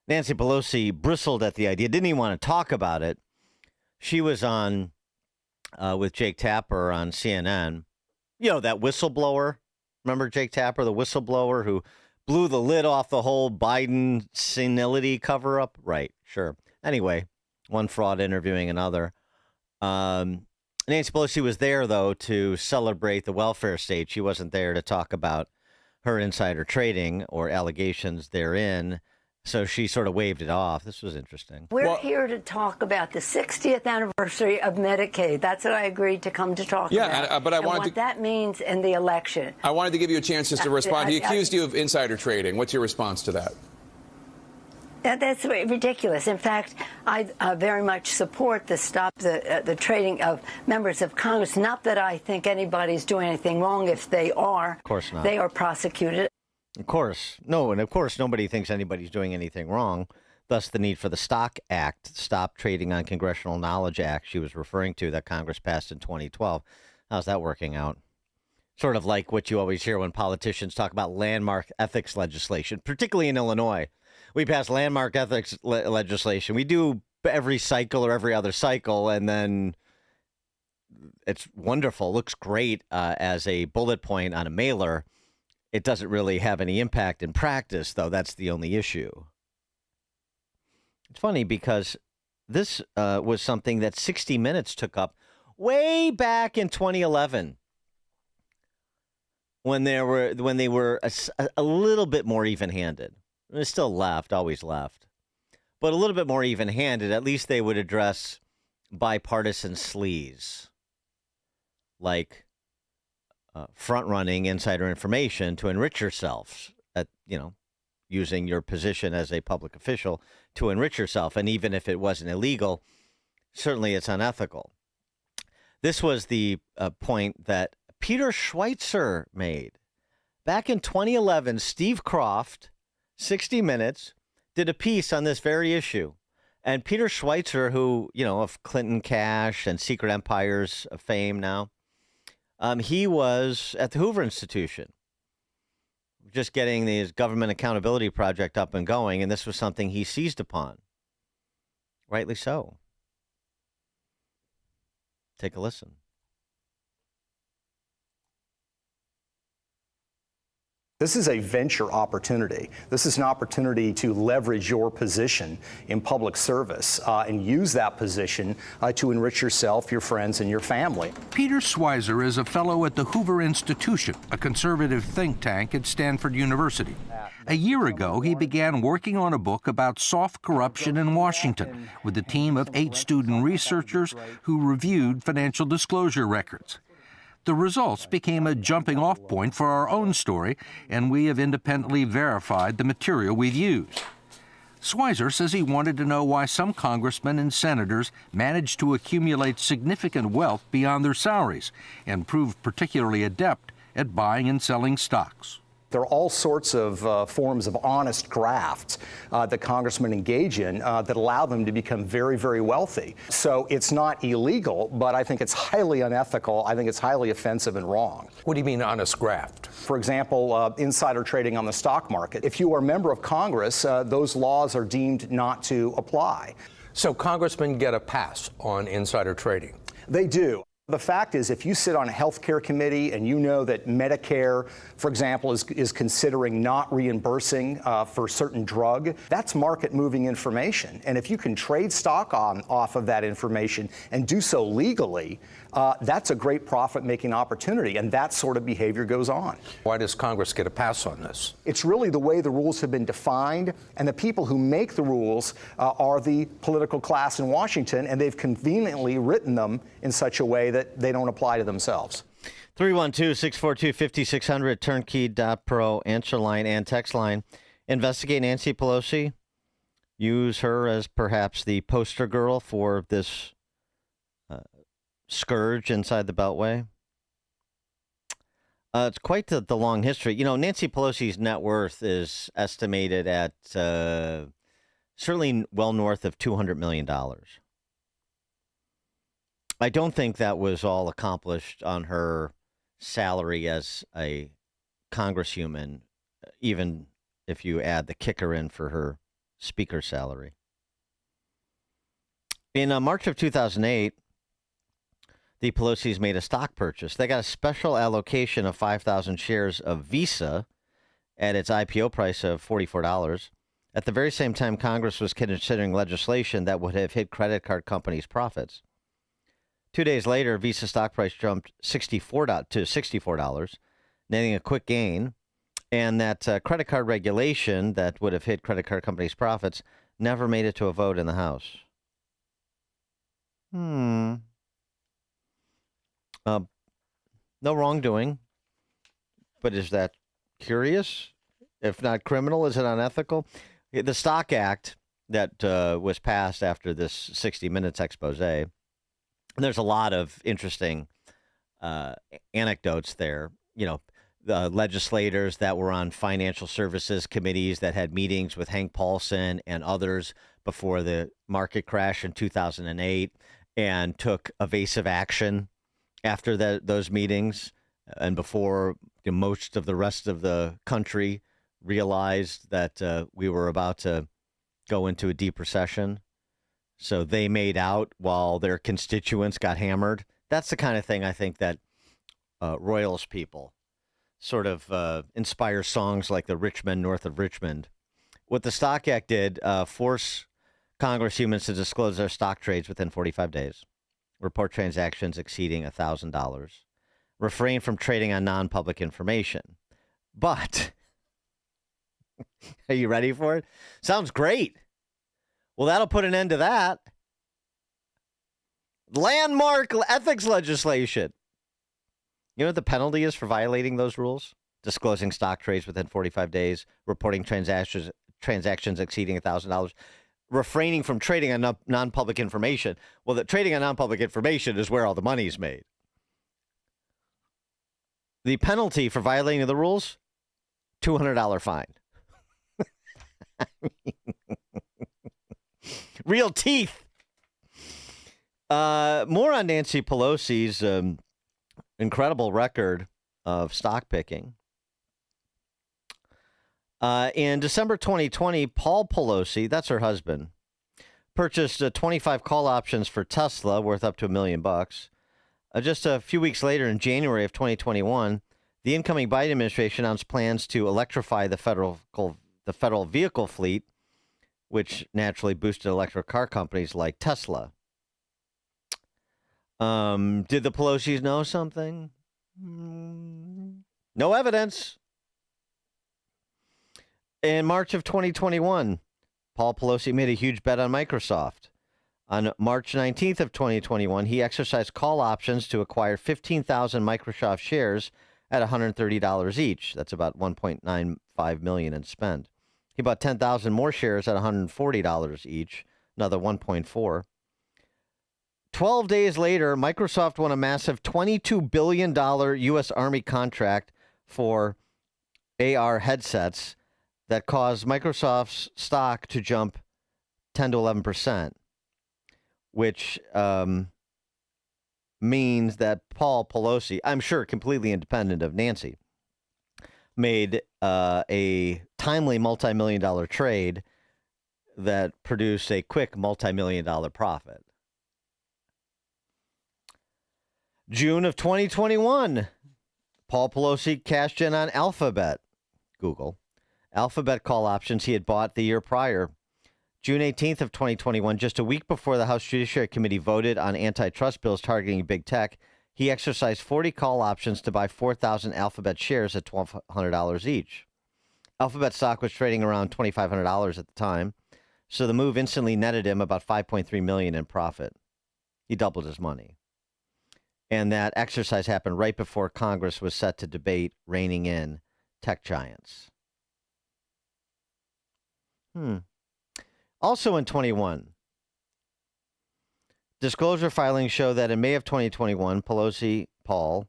Nancy Pelosi bristled at the idea, didn't even want to talk about it. She was on with Jake Tapper on CNN. You know, that whistleblower. Remember Jake Tapper, the whistleblower who blew the lid off the whole Biden senility cover-up? Right, sure. Anyway, one fraud interviewing another. Nancy Pelosi was there, though, to celebrate the welfare state. She wasn't there to talk about her insider trading or allegations therein. So she sort of waved it off. This was interesting. We're here to talk about the 60th anniversary of Medicaid. That's what I agreed to come to talk about. But I and wanted what that means in the election. I wanted to give you a chance just to respond. He accused you of insider trading. What's your response to that? That's ridiculous. In fact, I very much support the trading of members of Congress. Not that I think anybody's doing anything wrong. If they are, of course not. They are prosecuted. Of course. No, and of course nobody thinks anybody's doing anything wrong. Thus the need for the Stock Act, Stop Trading on Congressional Knowledge Act she was referring to that Congress passed in 2012. How's that working out? Sort of like what you always hear when politicians talk about landmark ethics legislation, particularly in Illinois. We pass landmark ethics legislation. We do every cycle or every other cycle, and then it's wonderful. Looks great as a bullet point on a mailer. It doesn't really have any impact in practice, though. That's the only issue. It's funny because this was something that 60 Minutes took up way back in 2011 when they were a little bit more even-handed. They're still left, always left, but a little bit more even-handed. At least they would address bipartisan sleaze, like front-running insider information to enrich yourself, using your position as a public official to enrich yourself. And even if it wasn't illegal, certainly it's unethical. This was the point that Peter Schweizer made. Back in 2011, Steve Kroft, 60 Minutes, did a piece on this very issue. And Peter Schweizer, who, of Clinton Cash and Secret Empires of fame now, he was at the Hoover Institution, just getting his Government Accountability Project up and going, and this was something he seized upon. Rightly so. Take a listen. This is a venture opportunity. This is an opportunity to leverage your position in public service and use that position to enrich yourself, your friends, and your family. Peter Schweizer is a fellow at the Hoover Institution, a conservative think tank at Stanford University. A year ago, he began working on a book about soft corruption in Washington with a team of 8 student researchers who reviewed financial disclosure records. The results became a jumping-off point for our own story, and we have independently verified the material we've used. Schweizer says he wanted to know why some congressmen and senators managed to accumulate significant wealth beyond their salaries and proved particularly adept at buying and selling stocks. There are all sorts of forms of honest graft that congressmen engage in that allow them to become very, very wealthy. So it's not illegal, but I think it's highly unethical. I think it's highly offensive and wrong. What do you mean honest graft? For example, insider trading on the stock market. If you are a member of Congress, those laws are deemed not to apply. So congressmen get a pass on insider trading? They do. The fact is, if you sit on a health care committee and you know that Medicare, for example, is considering not reimbursing for a certain drug, that's market-moving information. And if you can trade stock off of that information and do so legally, that's a great profit-making opportunity, and that sort of behavior goes on. Why does Congress get a pass on this? It's really the way the rules have been defined, and the people who make the rules are the political class in Washington, and they've conveniently written them in such a way that they don't apply to themselves. 312-642-5600, turnkey.pro, answer line and text line. Investigate Nancy Pelosi. Use her as perhaps the poster girl for this scourge inside the Beltway. It's quite the long history. You know, Nancy Pelosi's net worth is estimated at certainly well north of $200 million. I don't think that was all accomplished on her salary as a congresswoman, even if you add the kicker in for her speaker salary. In March of 2008, the Pelosi's made a stock purchase. They got a special allocation of 5,000 shares of Visa at its IPO price of $44. At the very same time, Congress was considering legislation that would have hit credit card companies' profits. 2 days later, Visa stock price jumped to $64, netting a quick gain. And that credit card regulation that would have hit credit card companies' profits never made it to a vote in the House. No wrongdoing, but is that curious? If not criminal, is it unethical? The Stock Act that was passed after this 60 Minutes expose, there's a lot of interesting anecdotes there. You know, the legislators that were on financial services committees that had meetings with Hank Paulson and others before the market crash in 2008 and took evasive action after those meetings and before most of the rest of the country realized that we were about to go into a deep recession. So they made out while their constituents got hammered. That's the kind of thing I think that Royals people sort of inspire songs like the Rich Men North of Richmond. What the Stock Act did, force Congressmen to disclose their stock trades within 45 days, report transactions exceeding $1,000, refrain from trading on non-public information. But, are you ready for it? Sounds great. Well, that'll put an end to that. Landmark ethics legislation. You know what the penalty is for violating those rules? Disclosing stock trades within 45 days, reporting transactions exceeding $1,000, refraining from trading on non-public information. Well, the trading on non-public information is where all the money is made. The penalty for violating the rules, $200 fine. Real teeth. More on Nancy Pelosi's incredible record of stock picking. In December 2020, Paul Pelosi, that's her husband, purchased 25 call options for Tesla worth up to $1 million. Just a few weeks later, in January of 2021, The incoming Biden administration announced plans to electrify the federal vehicle fleet, which naturally boosted electric car companies like Tesla. Did the Pelosi's know something? No evidence. In March of 2021, Paul Pelosi made a huge bet on Microsoft. On March 19th of 2021, he exercised call options to acquire 15,000 Microsoft shares at $130 each. That's about $1.95 million in spend. He bought 10,000 more shares at $140 each, another 1.4. 12 days later, Microsoft won a massive $22 billion U.S. Army contract for AR headsets that caused Microsoft's stock to jump 10 to 11%, which means that Paul Pelosi, I'm sure completely independent of Nancy, made a timely multi-million-dollar trade that produced a quick multi-million-dollar profit. June of 2021, Paul Pelosi cashed in on Alphabet, Google. Alphabet call options he had bought the year prior. June 18th of 2021, just a week before the House Judiciary Committee voted on antitrust bills targeting big tech, he exercised 40 call options to buy 4,000 Alphabet shares at $1,200 each. Alphabet stock was trading around $2,500 at the time, so the move instantly netted him about $5.3 million in profit. He doubled his money. And that exercise happened right before Congress was set to debate reining in tech giants. Also in 21, disclosure filings show that in May of 2021, Pelosi, Paul,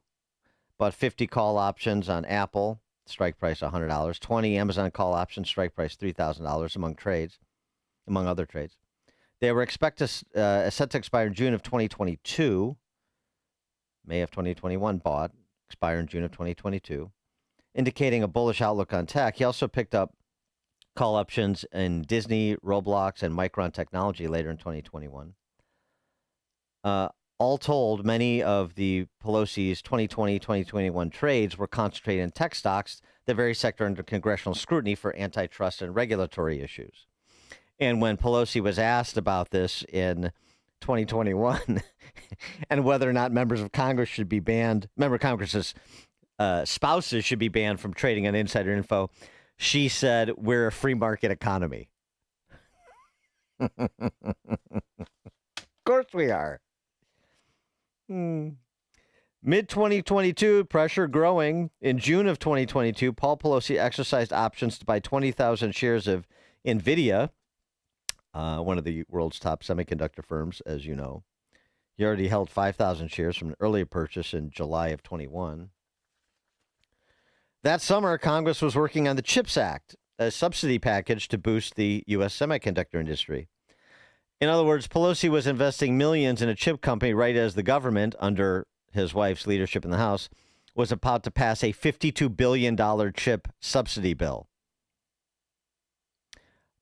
bought 50 call options on Apple, strike price $100, 20 Amazon call options, strike price $3,000 among other trades. They were set to expire in June of 2022. May of 2021 bought, expire in June of 2022, indicating a bullish outlook on tech. He also picked up call options in Disney, Roblox, and Micron Technology later in 2021. All told, many of the Pelosi's 2020-2021 trades were concentrated in tech stocks, the very sector under congressional scrutiny for antitrust and regulatory issues. And when Pelosi was asked about this in 2021 and whether or not members of Congress should be banned, member of Congress's spouses should be banned from trading on insider info, she said, "We're a free market economy." Of course we are. Mid-2022, pressure growing. In June of 2022, Paul Pelosi exercised options to buy 20,000 shares of NVIDIA, one of the world's top semiconductor firms, as you know. He already held 5,000 shares from an earlier purchase in July of 21. That summer, Congress was working on the CHIPS Act, a subsidy package to boost the U.S. semiconductor industry. In other words, Pelosi was investing millions in a chip company right as the government, under his wife's leadership in the House, was about to pass a $52 billion chip subsidy bill.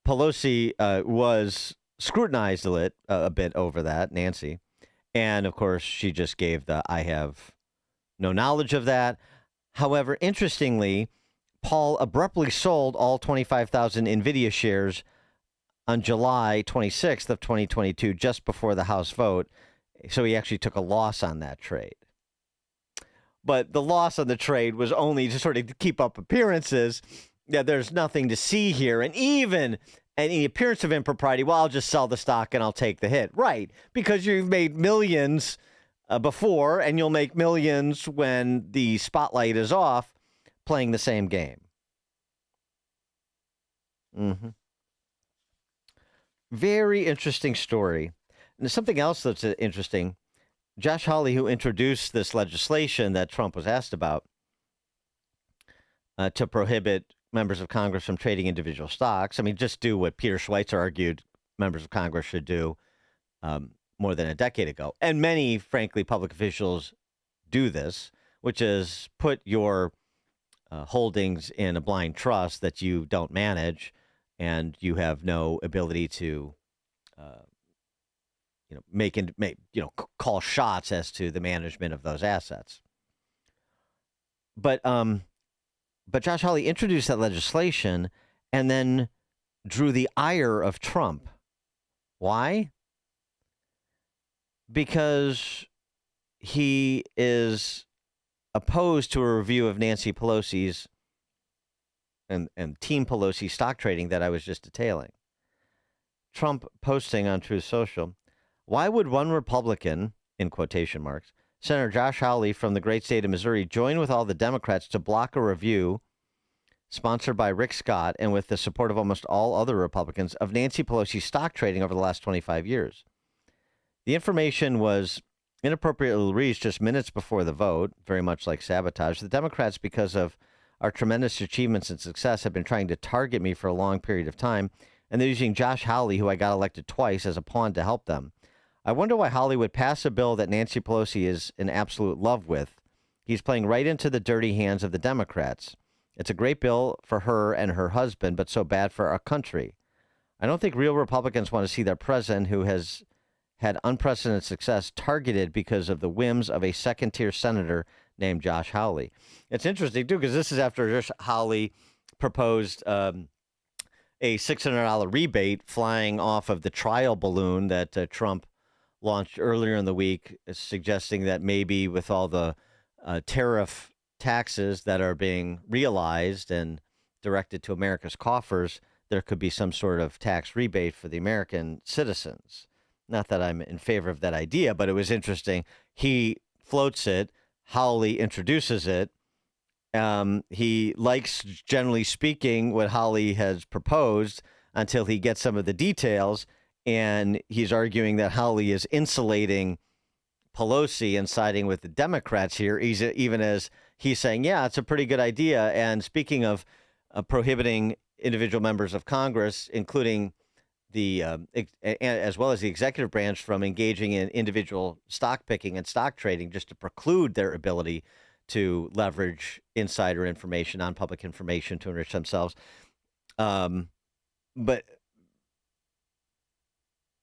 Pelosi was scrutinized a bit over that, Nancy. And, of course, she just gave the "I have no knowledge of that." However, interestingly, Paul abruptly sold all 25,000 NVIDIA shares on July 26th of 2022, just before the House vote. So he actually took a loss on that trade. But the loss on the trade was only to sort of keep up appearances. Yeah, there's nothing to see here. And even any appearance of impropriety, well, I'll just sell the stock and I'll take the hit. Right, because you've made millions before, and you'll make millions when the spotlight is off playing the same game. Very interesting story. And something else that's interesting, Josh Hawley, who introduced this legislation that Trump was asked about to prohibit members of Congress from trading individual stocks. I mean, just do what Peter Schweitzer argued members of Congress should do more than a decade ago. And many, frankly, public officials do this, which is put your holdings in a blind trust that you don't manage, and you have no ability to, call shots as to the management of those assets. But Josh Hawley introduced that legislation and then drew the ire of Trump. Why? Because he is opposed to a review of Nancy Pelosi's and Team Pelosi stock trading that I was just detailing. Trump posting on Truth Social, why would one Republican, in quotation marks, Senator Josh Hawley from the great state of Missouri, join with all the Democrats to block a review sponsored by Rick Scott and with the support of almost all other Republicans of Nancy Pelosi's stock trading over the last 25 years? The information was inappropriately released just minutes before the vote, very much like sabotage. The Democrats, because of our tremendous achievements and success, have been trying to target me for a long period of time, and they're using Josh Hawley, who I got elected twice, as a pawn to help them. I wonder why Hawley would pass a bill that Nancy Pelosi is in absolute love with. He's playing right into the dirty hands of the Democrats. It's a great bill for her and her husband, but so bad for our country. I don't think real Republicans want to see their president, who has had unprecedented success, targeted because of the whims of a second-tier senator named Josh Hawley. It's interesting, too, because this is after Josh Hawley proposed a $600 rebate flying off of the trial balloon that Trump launched earlier in the week, suggesting that maybe with all the tariff taxes that are being realized and directed to America's coffers, there could be some sort of tax rebate for the American citizens. Not that I'm in favor of that idea, but it was interesting. He floats it. Hawley introduces it. He likes, generally speaking, what Hawley has proposed until he gets some of the details. And he's arguing that Hawley is insulating Pelosi and siding with the Democrats here, even as he's saying, yeah, it's a pretty good idea. And speaking of prohibiting individual members of Congress, including the as well as the executive branch, from engaging in individual stock picking and stock trading, just to preclude their ability to leverage insider information, non-public information to enrich themselves. But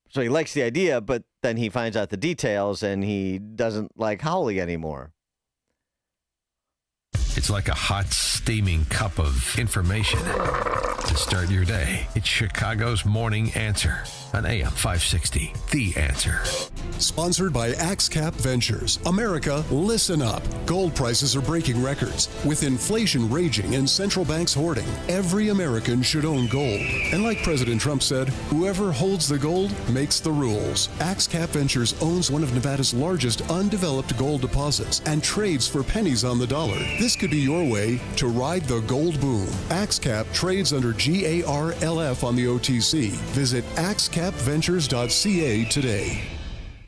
so he likes the idea, but then he finds out the details and he doesn't like Hawley anymore. It's like a hot, steaming cup of information to start your day. It's Chicago's Morning Answer on AM 560. The Answer. Sponsored by AxeCap Ventures. America, listen up. Gold prices are breaking records. With inflation raging and central banks hoarding, every American should own gold. And like President Trump said, whoever holds the gold makes the rules. AxeCap Ventures owns one of Nevada's largest undeveloped gold deposits and trades for pennies on the dollar. This could be your way to ride the gold boom. AxeCap trades under GARLF on the OTC. Visit axecapventures.ca today.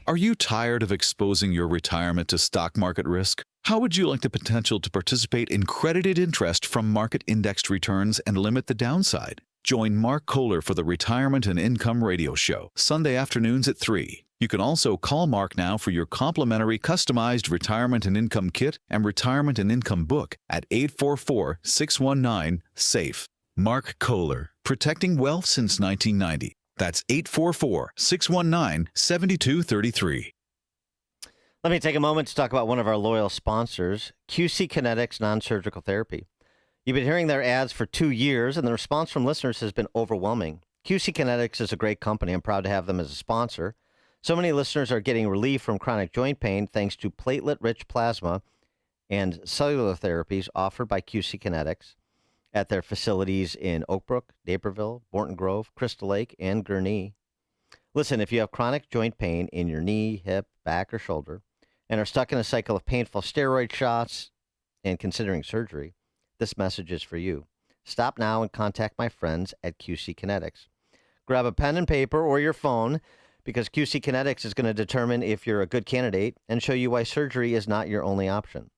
Are you tired of exposing your retirement to stock market risk? How would you like the potential to participate in credited interest from market indexed returns and limit the downside? Join Mark Kohler for the Retirement and Income Radio Show, Sunday afternoons at 3. You can also call Mark now for your complimentary customized retirement and income kit and retirement and income book at 844-619-SAFE. Mark Kohler, protecting wealth since 1990. That's 844-619-7233. Let me take a moment to talk about one of our loyal sponsors, QC Kinetics Non-Surgical Therapy. You've been hearing their ads for 2 years, and the response from listeners has been overwhelming. QC Kinetics is a great company. I'm proud to have them as a sponsor. So many listeners are getting relief from chronic joint pain thanks to platelet-rich plasma and cellular therapies offered by QC Kinetics at their facilities in Oak Brook, Naperville, Boynton Grove, Crystal Lake, and Gurnee. Listen, if you have chronic joint pain in your knee, hip, back, or shoulder, and are stuck in a cycle of painful steroid shots and considering surgery, this message is for you. Stop now and contact my friends at QC Kinetics. Grab a pen and paper or your phone, because QC Kinetics is going to determine if you're a good candidate and show you why surgery is not your only option.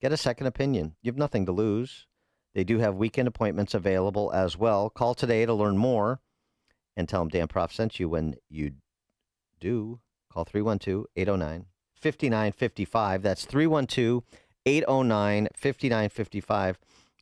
Get a second opinion. You have nothing to lose. They do have weekend appointments available as well. Call today to learn more and tell them Dan Prof sent you. When you do, call 312-809-5955. That's 312-809-5955.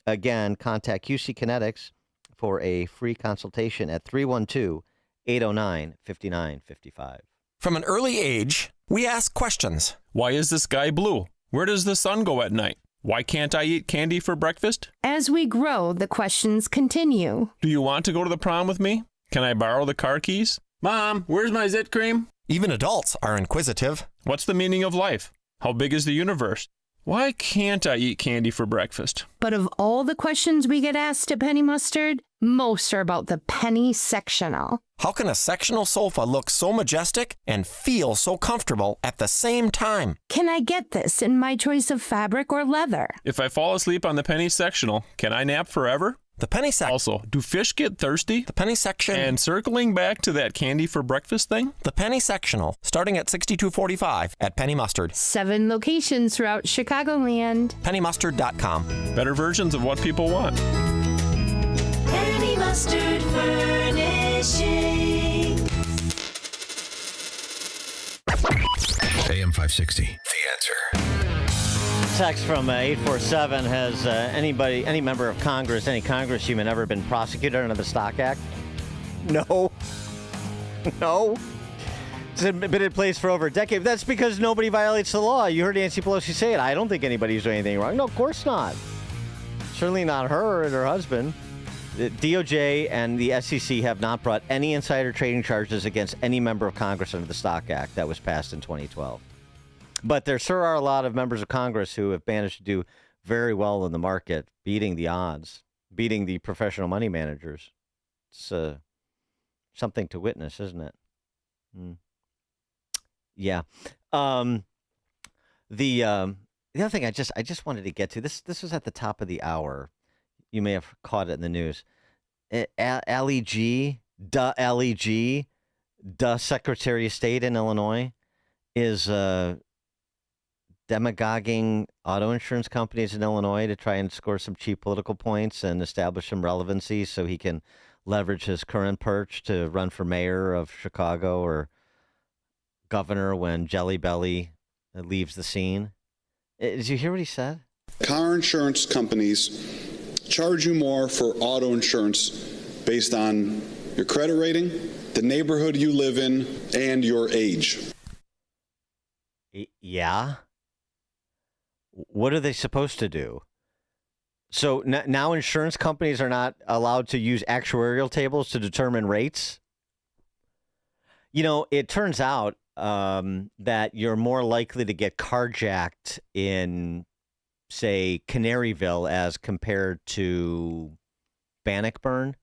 Again, contact QC Kinetics for a free consultation at 312-809-5955. From an early age, we ask questions. Why is the sky blue? Where does the sun go at night? Why can't I eat candy for breakfast? As we grow, the questions continue. Do you want to go to the prom with me? Can I borrow the car keys? Mom, where's my zit cream? Even adults are inquisitive. What's the meaning of life? How big is the universe? Why can't I eat candy for breakfast? But of all the questions we get asked at Penny Mustard, most are about the penny sectional. How can a sectional sofa look so majestic and feel so comfortable at the same time? Can I get this in my choice of fabric or leather? If I fall asleep on the penny sectional, can I nap forever? The penny section. Also, do fish get thirsty? The penny section. And circling back to that candy for breakfast thing? The penny sectional, starting at $62.45 at Penny Mustard. 7 locations throughout Chicagoland. PennyMustard.com. Better versions of what people want. Penny Mustard Furnishing. AM 560. The Answer. Text from 847 has any member of Congress, any congressman ever been prosecuted under the Stock Act? No. No. It's been in place for over a decade. That's because nobody violates the law. You heard Nancy Pelosi say it. I don't think anybody's doing anything wrong. No, of course not. Certainly not her and her husband. The DOJ and the SEC have not brought any insider trading charges against any member of Congress under the Stock Act that was passed in 2012. But there sure are a lot of members of Congress who have managed to do very well in the market, beating the odds, beating the professional money managers. It's something to witness, isn't it? Yeah. The other thing I just wanted to get to, this was at the top of the hour. You may have caught it in the news. Ali G, Secretary of State in Illinois, is demagoguing auto insurance companies in Illinois to try and score some cheap political points and establish some relevancy so he can leverage his current perch to run for mayor of Chicago or governor when Jelly Belly leaves the scene. Did you hear what he said? Car insurance companies charge you more for auto insurance based on your credit rating, the neighborhood you live in, and your age. Yeah. What are they supposed to do? So now insurance companies are not allowed to use actuarial tables to determine rates? You know, it turns out that you're more likely to get carjacked in, say, Canaryville as compared to Bannockburn.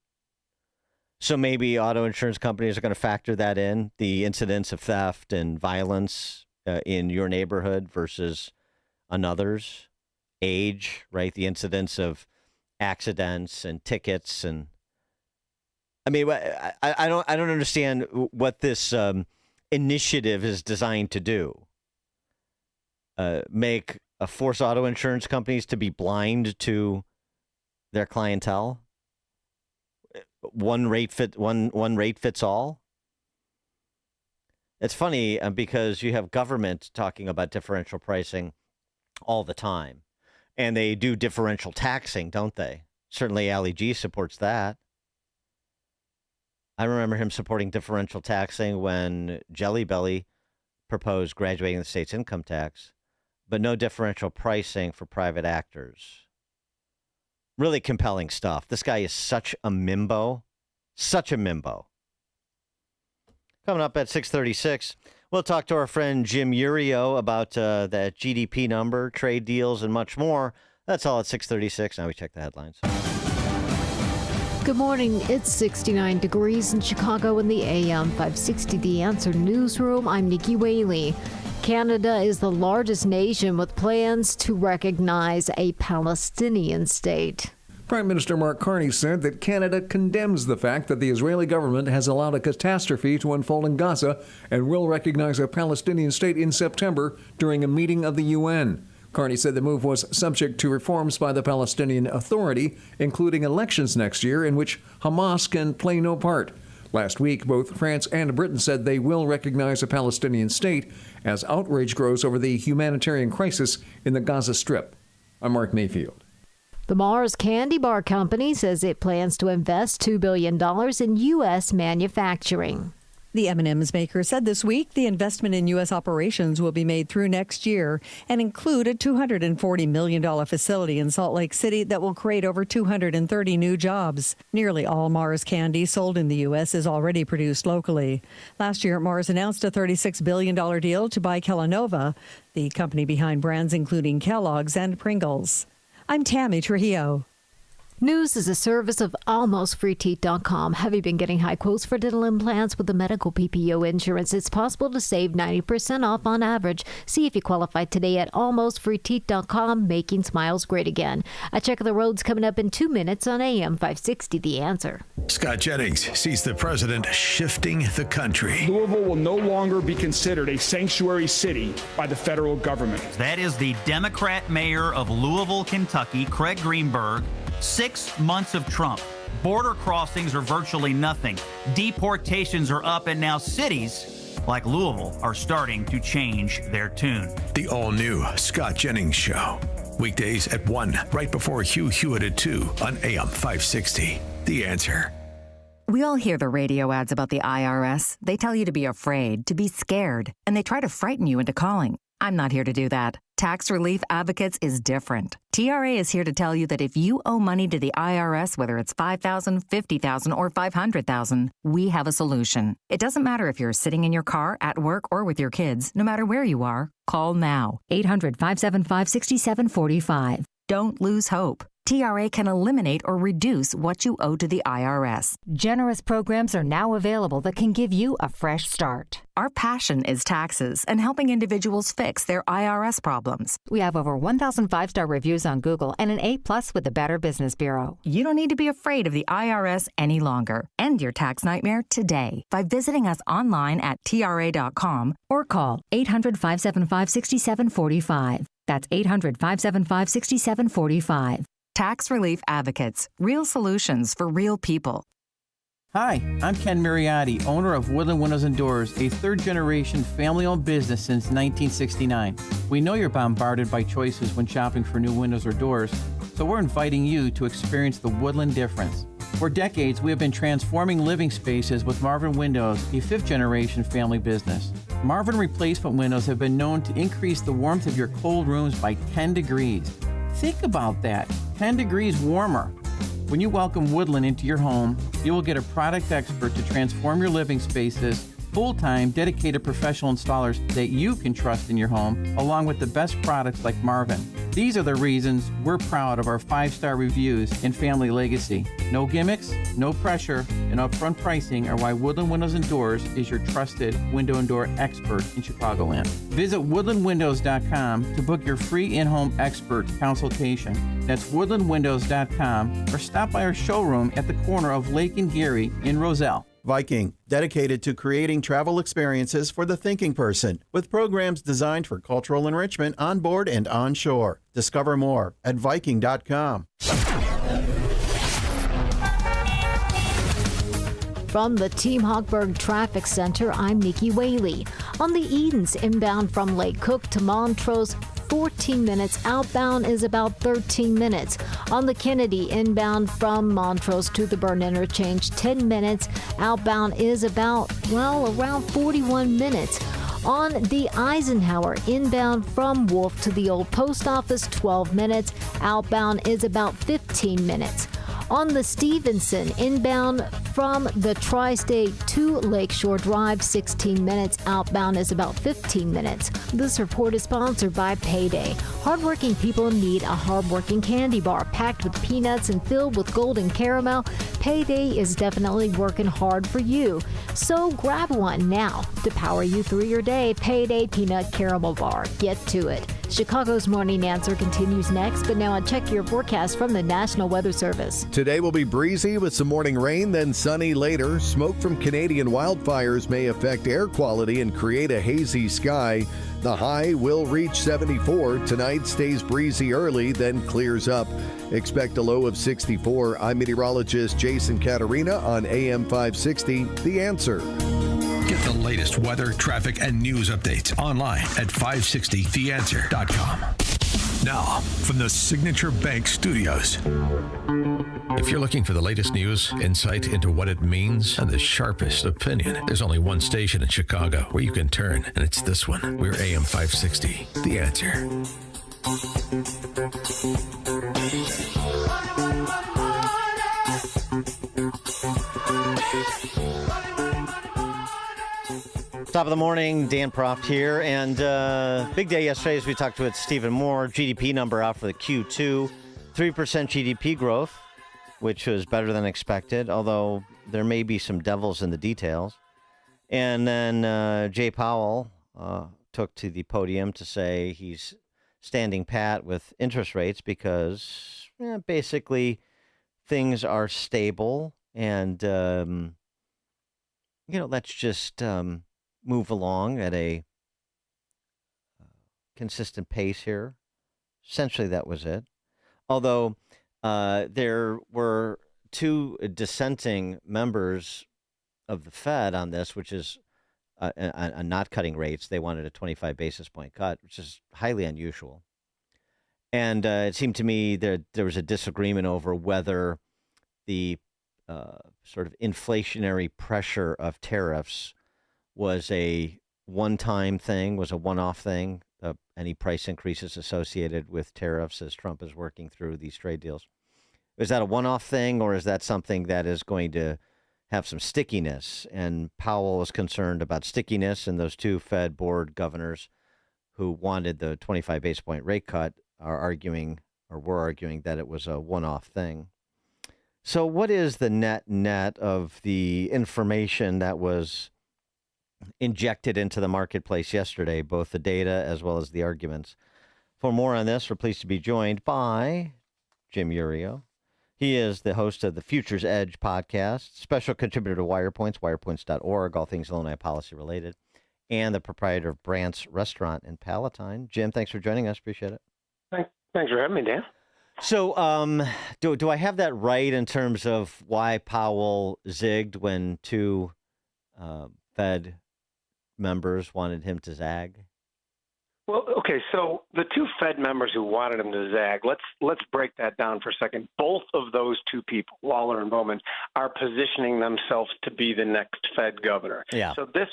So maybe auto insurance companies are going to factor that in, the incidence of theft and violence in your neighborhood versus another's, age, right? The incidence of accidents and tickets, and I mean, I don't understand what this initiative is designed to do. Force auto insurance companies to be blind to their clientele. One rate fits all. It's funny because you have government talking about differential pricing all the time, and they do differential taxing, don't they? Certainly, Ali G supports that. I remember him supporting differential taxing when Jelly Belly proposed graduating the state's income tax, but no differential pricing for private actors. Really compelling stuff. This guy is such a mimbo. Such a mimbo. Coming up at 6:36, we'll talk to our friend Jim Urio about that GDP number, trade deals, and much more. That's all at 6:36. Now we check the headlines. Good morning. It's 69 degrees in Chicago in the AM 560 The Answer newsroom. I'm Nikki Whaley. Canada is the largest nation with plans to recognize a Palestinian state. Prime Minister Mark Carney said that Canada condemns the fact that the Israeli government has allowed a catastrophe to unfold in Gaza and will recognize a Palestinian state in September during a meeting of the UN. Carney said the move was subject to reforms by the Palestinian Authority, including elections next year in which Hamas can play no part. Last week, both France and Britain said they will recognize a Palestinian state as outrage grows over the humanitarian crisis in the Gaza Strip. I'm Mark Mayfield. The Mars Candy Bar Company says it plans to invest $2 billion in U.S. manufacturing. The M&M's maker said this week the investment in U.S. operations will be made through next year and include a $240 million facility in Salt Lake City that will create over 230 new jobs. Nearly all Mars candy sold in the U.S. is already produced locally. Last year, Mars announced a $36 billion deal to buy Kellanova, the company behind brands including Kellogg's and Pringles. I'm Tammy Trujillo. News is a service of AlmostFreeTeeth.com. Have you been getting high quotes for dental implants with the medical PPO insurance? It's possible to save 90% off on average. See if you qualify today at AlmostFreeTeeth.com, making smiles great again. A check of the roads coming up in 2 minutes on AM 560, The Answer. Scott Jennings sees the president shifting the country. Louisville will no longer be considered a sanctuary city by the federal government. That is the Democrat mayor of Louisville, Kentucky, Craig Greenberg. 6 months of Trump. Border crossings are virtually nothing. Deportations are up, and now cities like Louisville are starting to change their tune. The all-new Scott Jennings Show. Weekdays at 1, right before Hugh Hewitt at 2 on AM 560. The Answer. We all hear the radio ads about the IRS. They tell you to be afraid, to be scared, and they try to frighten you into calling. I'm not here to do that. Tax Relief Advocates is different. TRA is here to tell you that if you owe money to the IRS, whether it's $5,000, $50,000, or $500,000, we have a solution. It doesn't matter if you're sitting in your car, at work, or with your kids. No matter where you are, call now. 800-575-6745. Don't lose hope. TRA can eliminate or reduce what you owe to the IRS. Generous programs are now available that can give you a fresh start. Our passion is taxes and helping individuals fix their IRS problems. We have over 1,000 5-star reviews on Google and an A+ with the Better Business Bureau. You don't need to be afraid of the IRS any longer. End your tax nightmare today by visiting us online at TRA.com or call 800-575-6745. That's 800-575-6745. Tax Relief Advocates. Real solutions for real people. Hi, I'm Ken Mariotti, owner of Woodland Windows and Doors, a third-generation family-owned business since 1969. We know you're bombarded by choices when shopping for new windows or doors, so we're inviting you to experience the Woodland difference. For decades, we have been transforming living spaces with Marvin Windows, a fifth-generation family business. Marvin replacement windows have been known to increase the warmth of your cold rooms by 10 degrees. Think about that, 10 degrees warmer. When you welcome Woodland into your home, you will get a product expert to transform your living spaces, full-time, dedicated professional installers that you can trust in your home, along with the best products like Marvin. These are the reasons we're proud of our 5-star reviews and family legacy. No gimmicks, no pressure, and upfront pricing are why Woodland Windows and Doors is your trusted window and door expert in Chicagoland. Visit woodlandwindows.com to book your free in-home expert consultation. That's woodlandwindows.com, or stop by our showroom at the corner of Lake and Geary in Roselle. Viking, dedicated to creating travel experiences for the thinking person, with programs designed for cultural enrichment on board and on shore. Discover more at Viking.com. From the Team Hochberg Traffic Center, I'm Nikki Whaley. On the Edens inbound from Lake Cook to Montrose, 14 minutes. Outbound is about 13 minutes. On the Kennedy inbound from Montrose to the Byrne Interchange, 10 minutes. Outbound is about, around 41 minutes. On the Eisenhower inbound from Wolf to the Old Post Office, 12 minutes. Outbound is about 15 minutes. On the Stevenson inbound from the Tri-State to Lakeshore Drive, 16 minutes. Outbound is about 15 minutes. This report is sponsored by Payday. Hardworking people need a hardworking candy bar packed with peanuts and filled with golden caramel. Payday is definitely working hard for you. So grab one now to power you through your day. Payday Peanut Caramel Bar. Get to it. Chicago's Morning Answer continues next, but now check your forecast from the National Weather Service. Today will be breezy with some morning rain, then sunny later. Smoke from Canadian wildfires may affect air quality and create a hazy sky. The high will reach 74. Tonight stays breezy early, then clears up. Expect a low of 64. I'm meteorologist Jason Caterina on AM 560, The Answer. Get the latest weather, traffic, and news updates online at 560theanswer.com. Now, from the Signature Bank Studios. If you're looking for the latest news, insight into what it means, and the sharpest opinion, there's only one station in Chicago where you can turn, and it's this one. We're AM 560, The Answer. Top of the morning, Dan Proft here, and big day yesterday as we talked with Stephen Moore. GDP number out for the Q2, 3% GDP growth, which was better than expected, although there may be some devils in the details. And then Jay Powell took to the podium to say he's standing pat with interest rates because basically things are stable and, let's just move along at a consistent pace here. Essentially, that was it. Although there were two dissenting members of the Fed on this, which is not cutting rates. They wanted a 25 basis point cut, which is highly unusual. And it seemed to me there was a disagreement over whether the sort of inflationary pressure of tariffs was a one-time thing, was a one-off thing, any price increases associated with tariffs as Trump is working through these trade deals. Is that a one-off thing, or is that something that is going to have some stickiness? And Powell was concerned about stickiness, and those two Fed board governors who wanted the 25 basis point rate cut were arguing that it was a one-off thing. So what is the net of the information that was injected into the marketplace yesterday, both the data as well as the arguments? For more on this, we're pleased to be joined by Jim Iuorio. He is the host of the Futures Edge podcast, special contributor to WirePoints, wirepoints.org, all things Illinois policy related, and the proprietor of Brandt's Restaurant in Palatine. Jim, thanks for joining us. Appreciate it. Thanks for having me, Dan. So do I have that right in terms of why Powell zigged when two Fed members wanted him to zag? Well, okay, so the two Fed members who wanted him to zag, let's break that down for a second. Both of those two people, Waller and Bowman, are positioning themselves to be the next Fed governor. Yeah. So this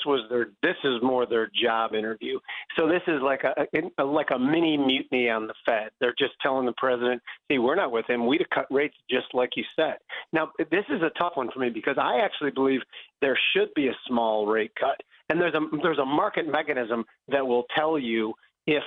is more their job interview. So this is like a mini mutiny on the Fed. They're just telling the president, "See, we're not with him. We'd have cut rates just like you said." Now, this is a tough one for me because I actually believe there should be a small rate cut. And there's a market mechanism that will tell you if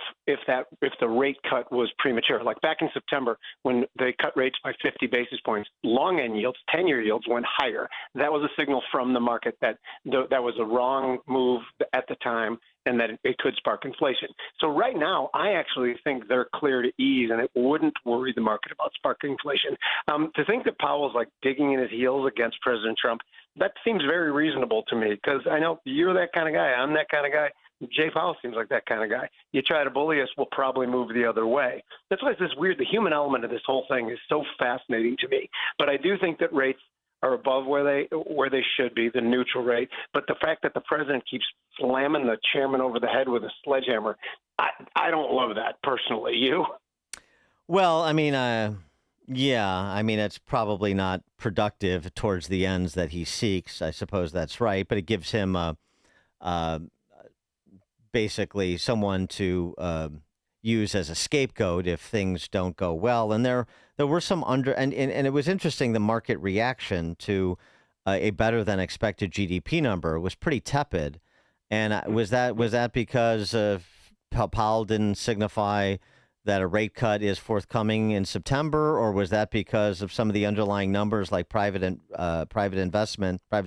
the rate cut was premature. Like back in September when they cut rates by 50 basis points, long end yields, 10-year yields went higher. That was a signal from the market that that was a wrong move at the time and that it could spark inflation. So right now, I actually think they're clear to ease, and it wouldn't worry the market about sparking inflation. To think that Powell's like digging in his heels against President Trump, that seems very reasonable to me because I know you're that kind of guy. I'm that kind of guy. Jay Powell seems like that kind of guy. You try to bully us, we'll probably move the other way. That's why it's this weird. The human element of this whole thing is so fascinating to me. But I do think that rates are above where they should be, the neutral rate. But the fact that the president keeps slamming the chairman over the head with a sledgehammer, I don't love that personally. You? Well, I mean, it's probably not productive towards the ends that he seeks. I suppose that's right. But it gives him basically someone to use as a scapegoat if things don't go well. And there were some and it was interesting, the market reaction to a better than expected GDP number was pretty tepid. And was that because Powell didn't signify that a rate cut is forthcoming in September, or was that because of some of the underlying numbers like private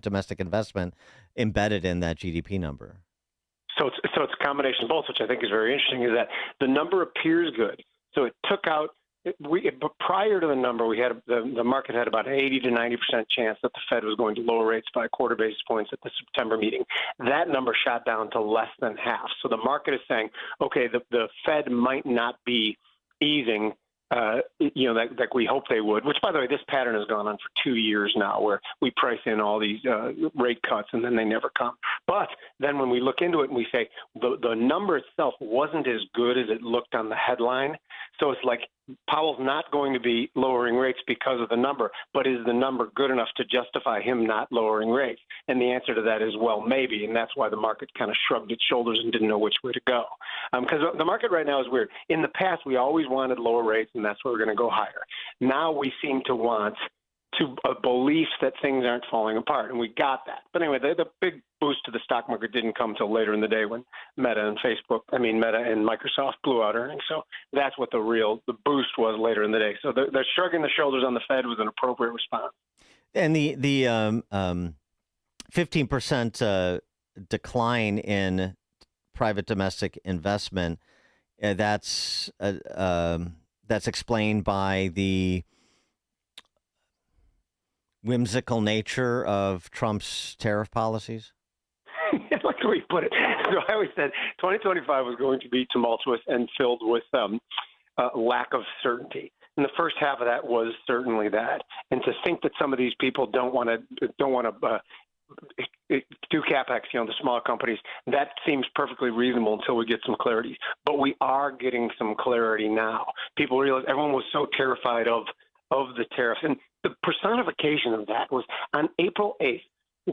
domestic investment embedded in that GDP number? So it's a combination of both, which I think is very interesting, is that the number appears good. So it took out but prior to the number, we had the market had about an 80 to 90% chance that the Fed was going to lower rates by a quarter basis points at the September meeting. That number shot down to less than half. So the market is saying, okay, the Fed might not be easing, that we hope they would, which, by the way, this pattern has gone on for 2 years now where we price in all these rate cuts and then they never come. But But then when we look into it and we say the number itself wasn't as good as it looked on the headline, so it's like Powell's not going to be lowering rates because of the number, but is the number good enough to justify him not lowering rates? And the answer to that is, well, maybe, and that's why the market kind of shrugged its shoulders and didn't know which way to go. Because the market right now is weird. In the past, we always wanted lower rates, and that's where we're going to go higher. Now we seem to want a belief that things aren't falling apart, and we got that. But anyway, the big boost to the stock market didn't come till later in the day when Meta and Microsoft blew out earnings. So that's what the boost was later in the day. So the shrugging the shoulders on the Fed was an appropriate response. And the 15% decline in private domestic investment, that's explained by the whimsical nature of Trump's tariff policies? I like the way you put it. So I always said 2025 was going to be tumultuous and filled with lack of certainty. And the first half of that was certainly that. And to think that some of these people don't want to do CapEx, the small companies, that seems perfectly reasonable until we get some clarity. But we are getting some clarity now. People realize everyone was so terrified of the tariffs. And the personification of that was on April 8th.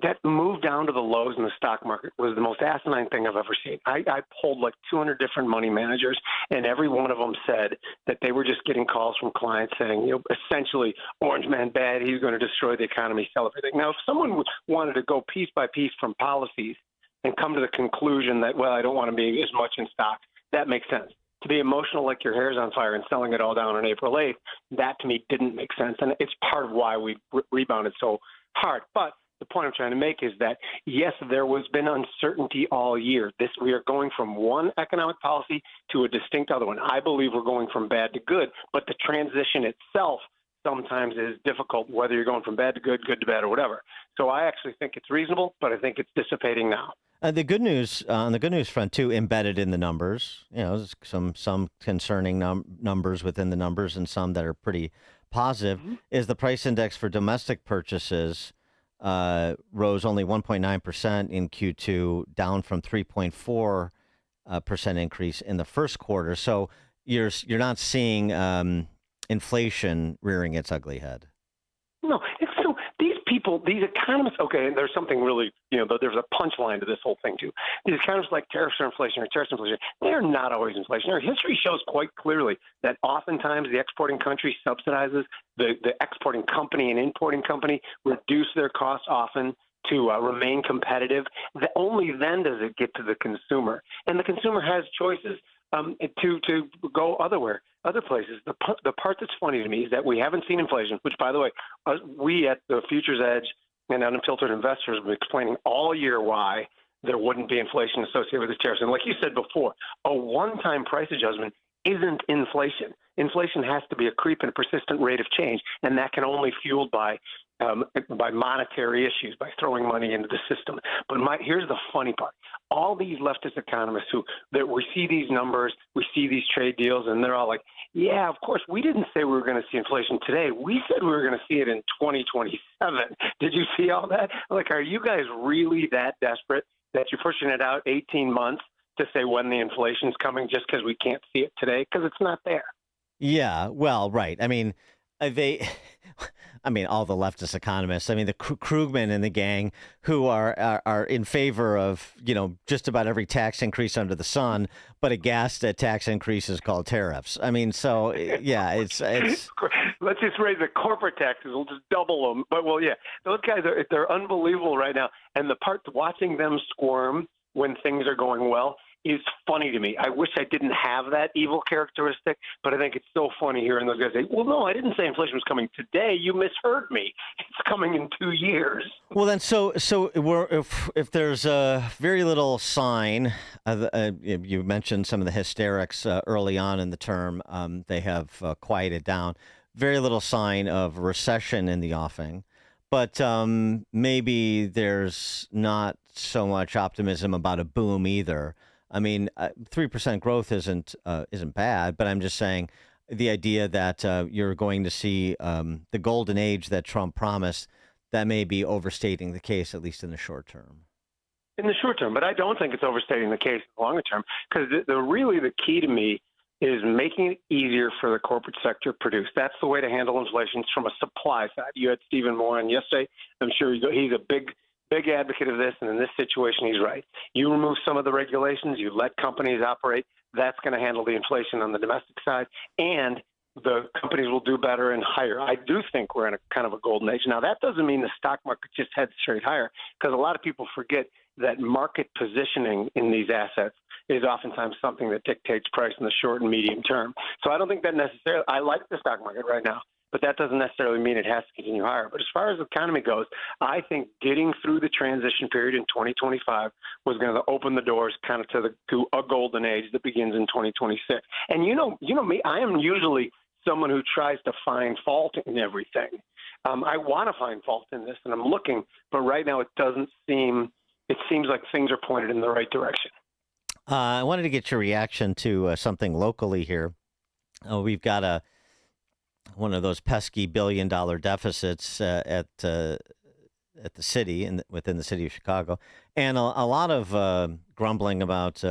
That move down to the lows in the stock market was the most asinine thing I've ever seen. I polled like 200 different money managers, and every one of them said that they were just getting calls from clients saying, essentially, Orange Man bad, he's going to destroy the economy, sell everything. Now, if someone wanted to go piece by piece from policies and come to the conclusion that, well, I don't want to be as much in stock, that makes sense. To be emotional like your hair's on fire and selling it all down on April 8th, that to me didn't make sense. And it's part of why we rebounded so hard. But the point I'm trying to make is that, yes, there has been uncertainty all year. We are going from one economic policy to a distinct other one. I believe we're going from bad to good, but the transition itself sometimes is difficult, whether you're going from bad to good, good to bad, or whatever. So I actually think it's reasonable, but I think it's dissipating now. The good news on the good news front too, embedded in the numbers, some concerning numbers within the numbers, and some that are pretty positive, is the price index for domestic purchases rose only 1.9% in Q2, down from 3.4% increase in the first quarter. So you're not seeing inflation rearing its ugly head. No, so these people, these economists, okay, and there's something really, there's a punchline to this whole thing too. These economists like tariffs are inflationary, they're not always inflationary. History shows quite clearly that oftentimes the exporting country subsidizes the exporting company and importing company, reduce their costs often to remain competitive. Only then does it get to the consumer. And the consumer has choices to go other places. The part that's funny to me is that we haven't seen inflation, which, by the way, we at the Futures Edge and Unfiltered Investors have been explaining all year why there wouldn't be inflation associated with the tariffs. And like you said before, a one-time price adjustment isn't inflation. Inflation has to be a creep and a persistent rate of change, and that can only be fueled by monetary issues, by throwing money into the system. But here's the funny part. All these leftist economists we see these numbers, we see these trade deals, and they're all like, yeah, of course, we didn't say we were going to see inflation today. We said we were going to see it in 2027. Did you see all that? Like, are you guys really that desperate that you're pushing it out 18 months to say when the inflation's coming just because we can't see it today? Because it's not there. Yeah, well, right. I mean, all the leftist economists, the Krugman and the gang, who are in favor of, just about every tax increase under the sun, but aghast that tax increases called tariffs. So yeah, it's let's just raise the corporate taxes. We'll just double them. But those guys they're unbelievable right now. And the part watching them squirm when things are going well is funny to me. I wish I didn't have that evil characteristic, but I think it's so funny hearing those guys say, well, no, I didn't say inflation was coming today. You misheard me. It's coming in 2 years. Well, then, so if there's very little sign, you mentioned some of the hysterics early on in the term, they have quieted down, very little sign of recession in the offing. But maybe there's not so much optimism about a boom either. 3% growth isn't bad, but I'm just saying the idea that you're going to see the golden age that Trump promised, that may be overstating the case, at least in the short term. in the short term, but I don't think it's overstating the case in the longer term, because really the key to me is making it easier for the corporate sector to produce. That's the way to handle inflation from a supply side. You had Stephen Moore on yesterday. I'm sure he's a big advocate of this, and in this situation, he's right. You remove some of the regulations, you let companies operate, that's going to handle the inflation on the domestic side, and the companies will do better and higher. I do think we're in a kind of a golden age. Now, that doesn't mean the stock market just heads straight higher, because a lot of people forget that market positioning in these assets is oftentimes something that dictates price in the short and medium term. So I don't think that necessarily – I like the stock market right now, but that doesn't necessarily mean it has to continue higher. But as far as the economy goes, I think getting through the transition period in 2025 was going to open the doors kind of to a golden age that begins in 2026. And you know me, I am usually someone who tries to find fault in everything. I want to find fault in this, and I'm looking, but right now it seems like things are pointed in the right direction. I wanted to get your reaction to something locally here. We've got one of those pesky $1 billion deficits at the city within the city of Chicago, and a lot of grumbling about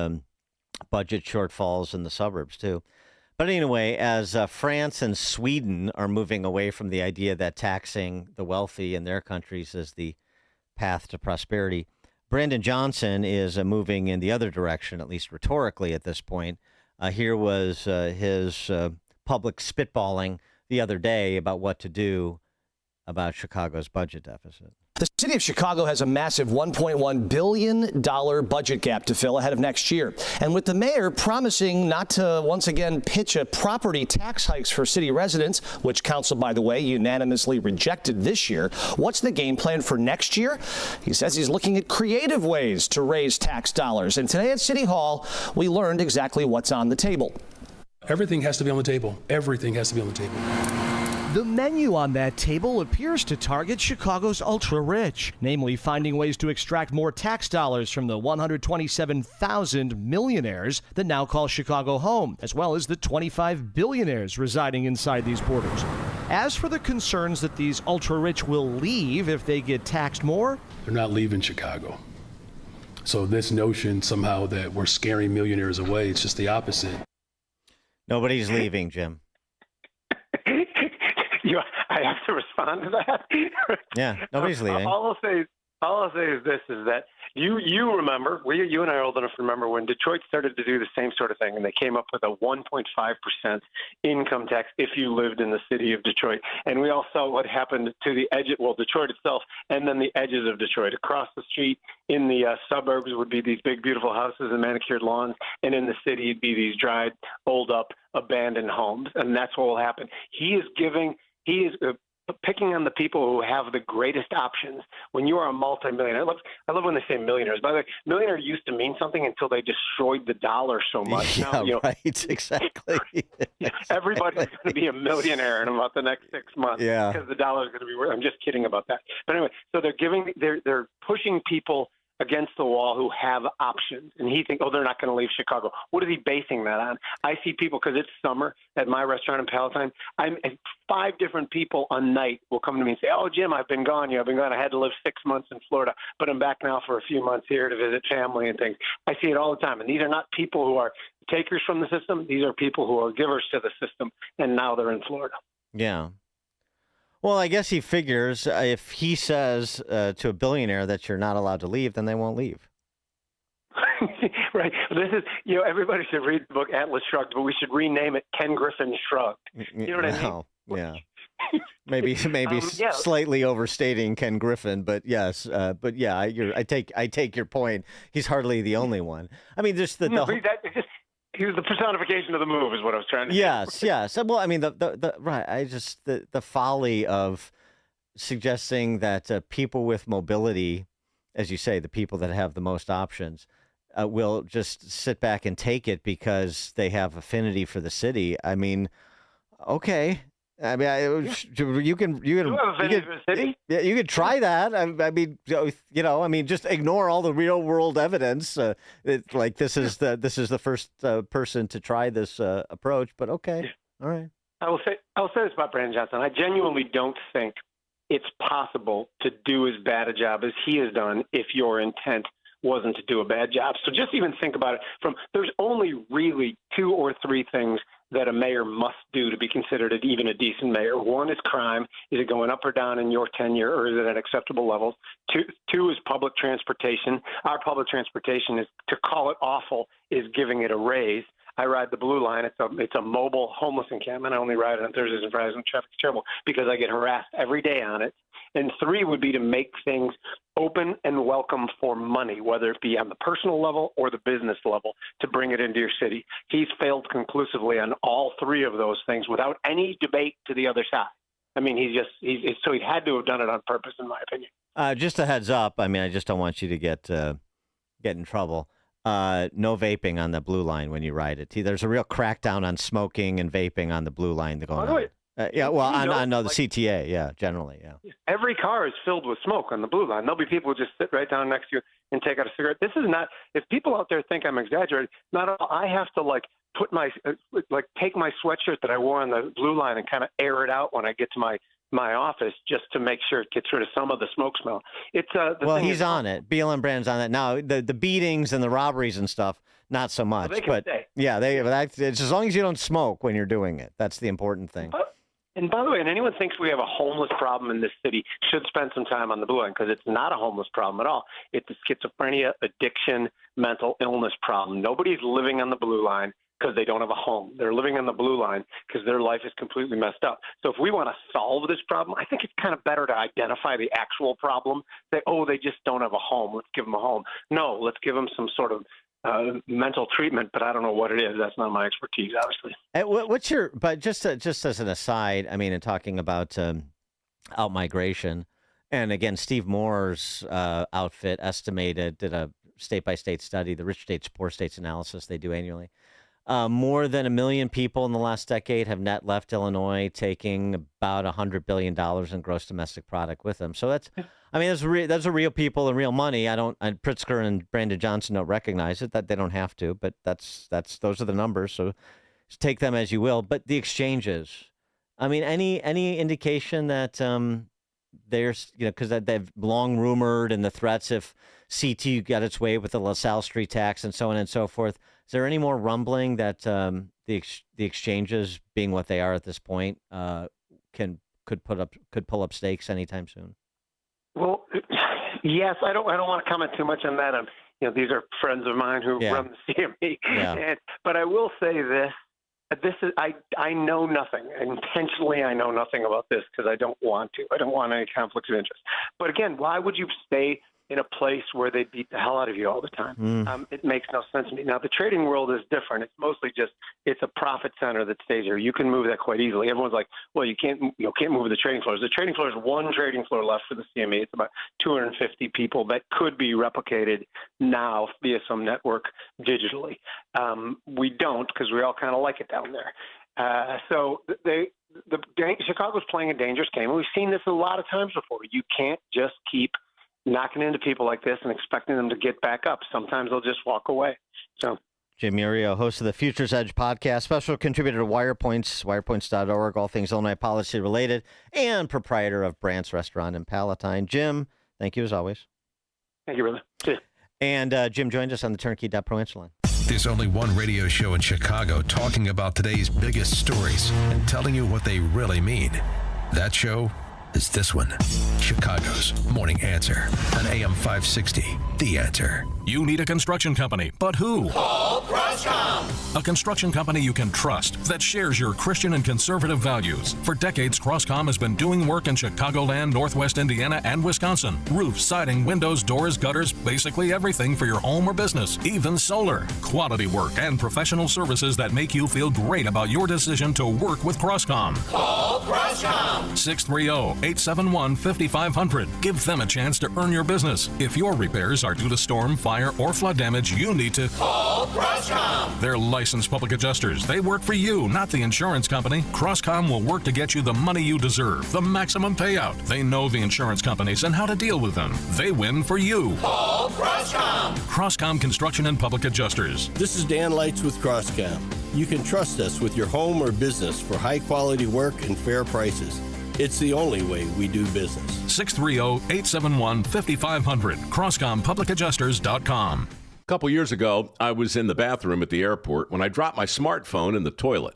budget shortfalls in the suburbs too. But anyway, as France and Sweden are moving away from the idea that taxing the wealthy in their countries is the path to prosperity, Brandon Johnson is moving in the other direction, at least rhetorically at this point. Here was his public spitballing the other day about what to do about Chicago's budget deficit. The city of Chicago has a massive $1.1 billion budget gap to fill ahead of next year. And with the mayor promising not to once again pitch a property tax hikes for city residents, which council, by the way, unanimously rejected this year, what's the game plan for next year? He says he's looking at creative ways to raise tax dollars. And today at City Hall, we learned exactly what's on the table. Everything has to be on the table. Everything has to be on the table. The menu on that table appears to target Chicago's ultra-rich, namely finding ways to extract more tax dollars from the 127,000 millionaires that now call Chicago home, as well as the 25 billionaires residing inside these borders. As for the concerns that these ultra-rich will leave if they get taxed more, they're not leaving Chicago. So this notion somehow that we're scaring millionaires away, it's just the opposite. Nobody's leaving, Jim. I have to respond to that. Yeah, nobody's leaving. All I'll say is this: is that you remember? You and I are old enough to remember when Detroit started to do the same sort of thing, and they came up with a 1.5% income tax if you lived in the city of Detroit. And we all saw what happened to the edge, Detroit itself, and then the edges of Detroit. Across the street in the suburbs would be these big, beautiful houses and manicured lawns, and in the city it'd be these dried, old-up, abandoned homes, and that's what will happen. He is picking on the people who have the greatest options. When you are a multimillionaire, I love when they say millionaires. By the way, millionaire used to mean something until they destroyed the dollar so much. Yeah, now, right, exactly. Everybody's going to be a millionaire in about the next 6 months because the dollar is going to be worth. I'm just kidding about that. But anyway, so they're pushing people against the wall who have options. And he thinks, they're not going to leave Chicago. What is he basing that on? I see people, because it's summer at my restaurant in Palatine, 5 different people a night will come to me and say, Jim, I've been gone. I've been gone. I had to live 6 months in Florida, but I'm back now for a few months here to visit family and things. I see it all the time. And these are not people who are takers from the system. These are people who are givers to the system, and now they're in Florida. Yeah. Well, I guess he figures if he says to a billionaire that you're not allowed to leave, then they won't leave. Right. This is, everybody should read the book Atlas Shrugged, but we should rename it Ken Griffin Shrugged. You know what I mean? Yeah. Maybe slightly overstating Ken Griffin, but yes. But yeah, I take your point. He's hardly the only one. I mean, just he was the personification of the move, is what I was trying to say. Yes. Well, I mean, the folly of suggesting that people with mobility, as you say, the people that have the most options, will just sit back and take it because they have affinity for the city. I mean, okay. I mean, you can have affinity for the city? Yeah, you could try that. I mean, just ignore all the real world evidence. This is the first person to try this approach. But okay, all right. I will say this about Brandon Johnson. I genuinely don't think it's possible to do as bad a job as he has done if your intent wasn't to do a bad job. So just even think about it there's only really 2 or 3 things that a mayor must do to be considered even a decent mayor. One is crime. Is it going up or down in your tenure, or is it at acceptable levels? Two is public transportation. Our public transportation is, to call it awful, is giving it a raise. I ride the Blue Line. It's a mobile homeless encampment. I only ride it on Thursdays and Fridays when traffic's terrible because I get harassed every day on it. And 3 would be to make things open and welcome for money, whether it be on the personal level or the business level, to bring it into your city. He's failed conclusively on all 3 of those things without any debate to the other side. I mean, so he had to have done it on purpose, in my opinion. Just a heads up. I mean, I just don't want you to get in trouble. No vaping on the Blue Line when you ride it. There's a real crackdown on smoking and vaping on the Blue Line going on. Yeah, well, I know the CTA, yeah, generally, yeah. Every car is filled with smoke on the Blue Line. There'll be people who just sit right down next to you and take out a cigarette. This is not, if people out there think I'm exaggerating, not all, I have to take my sweatshirt that I wore on the Blue Line and kind of air it out when I get to my office just to make sure it gets rid of some of the smoke smell. He's on it. BLM Brand's on it. Now, the beatings and the robberies and stuff, not so much. Well, they can stay. Yeah, it's as long as you don't smoke when you're doing it. That's the important thing. And by the way, anyone thinks we have a homeless problem in this city should spend some time on the Blue Line, because it's not a homeless problem at all. It's a schizophrenia, addiction, mental illness problem. Nobody's living on the Blue Line because they don't have a home. They're living on the Blue Line because their life is completely messed up. So if we want to solve this problem, I think it's kind of better to identify the actual problem. Say, they just don't have a home. Let's give them a home. No, let's give them some sort of mental treatment, but I don't know what it is. That's not my expertise, obviously. But just as an aside, I mean, in talking about out-migration, and again, Steve Moore's outfit did a state-by-state study, the Rich States, Poor States analysis they do annually. More than 1 million people in the last decade have net left Illinois, taking about $100 billion in gross domestic product with them. So that's a real people and real money. Pritzker and Brandon Johnson don't recognize it, that they don't have to, but those are the numbers. So take them as you will. But the exchanges, I mean, any indication that there's, because they've long rumored and the threats if CT got its way with the LaSalle Street tax and so on and so forth. Is there any more rumbling that the exchanges, being what they are at this point, could pull up stakes anytime soon? Well, yes. I don't want to comment too much on that. These are friends of mine who run the CME. Yeah. But I will say this. I know nothing. Intentionally, I know nothing about this because I don't want to. I don't want any conflicts of interest. But again, why would you stay in a place where they beat the hell out of you all the time? It makes no sense to me. Now, the trading world is different. It's mostly it's a profit center that stays here. You can move that quite easily. Everyone's like, well, you can't move the trading floors. The trading floor is one trading floor left for the CME. It's about 250 people that could be replicated now via some network digitally. We don't, because we all kind of like it down there. So Chicago's playing a dangerous game, and we've seen this a lot of times before. You can't just keep knocking into people like this and expecting them to get back up. Sometimes they'll just walk away. So, Jim Iuorio, host of the Futures Edge podcast, special contributor to WirePoints, wirepoints.org, all things Illinois policy related, and proprietor of Brandt's Restaurant in Palatine. Jim, thank you as always. Thank you, brother. See you. And Jim joined us on the Turnkey.pro answer line. There's only one radio show in Chicago talking about today's biggest stories and telling you what they really mean. That show is this one, Chicago's Morning Answer on AM 560, The Answer. You need a construction company, but who? Call Croscom. A construction company you can trust that shares your Christian and conservative values. For decades, Croscom has been doing work in Chicagoland, Northwest Indiana, and Wisconsin. Roofs, siding, windows, doors, gutters, basically everything for your home or business, even solar. Quality work and professional services that make you feel great about your decision to work with Croscom. Call Croscom. 630-871-5500. Give them a chance to earn your business. If your repairs are due to storm, fire, or flood damage, you need to call Croscom. They're licensed public adjusters. They work for you, not the insurance company. Croscom will work to get you the money you deserve, the maximum payout. They know the insurance companies and how to deal with them. They win for you. Call Croscom. Croscom Construction and Public Adjusters. This is Dan Lights with Croscom. You can trust us with your home or business for high quality work and fair prices. It's the only way we do business. 630-871-5500. CrossComPublicAdjusters.com. A couple years ago, I was in the bathroom at the airport when I dropped my smartphone in the toilet.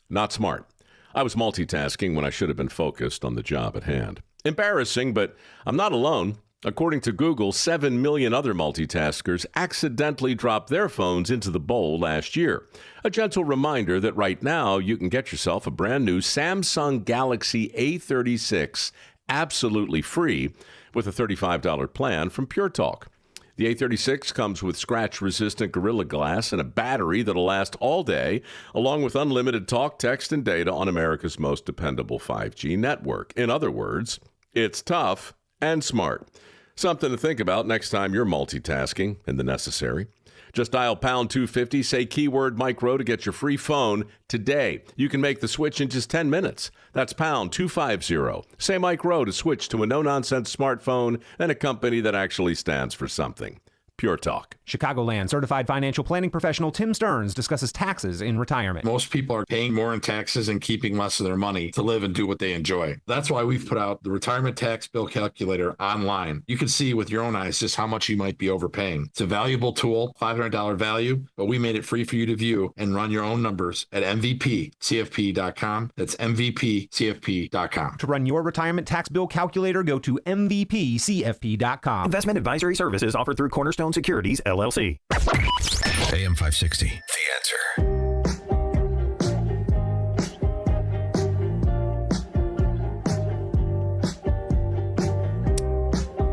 Not smart. I was multitasking when I should have been focused on the job at hand. Embarrassing, but I'm not alone. According to Google, 7 million other multitaskers accidentally dropped their phones into the bowl last year. A gentle reminder that right now you can get yourself a brand new Samsung Galaxy A36 absolutely free with a $35 plan from Pure Talk. The A36 comes with scratch-resistant Gorilla Glass and a battery that'll last all day, along with unlimited talk, text, and data on America's most dependable 5G network. In other words, it's tough and smart. Something to think about next time you're multitasking in the necessary. Just dial pound 250, say keyword Mike Rowe to get your free phone today. You can make the switch in just 10 minutes. That's pound 250. Say Mike Rowe to switch to a no-nonsense smartphone and a company that actually stands for something. Pure Talk. Chicagoland certified financial planning professional Tim Stearns discusses taxes in retirement. Most people are paying more in taxes and keeping less of their money to live and do what they enjoy. That's why we've put out the retirement tax bill calculator online. You can see with your own eyes just how much you might be overpaying. It's a valuable tool, $500 value, but we made it free for you to view and run your own numbers at MVPCFP.com. That's MVPCFP.com. To run your retirement tax bill calculator, go to MVPCFP.com. Investment advisory services offered through Cornerstone Securities, LLC. AM 560, The Answer.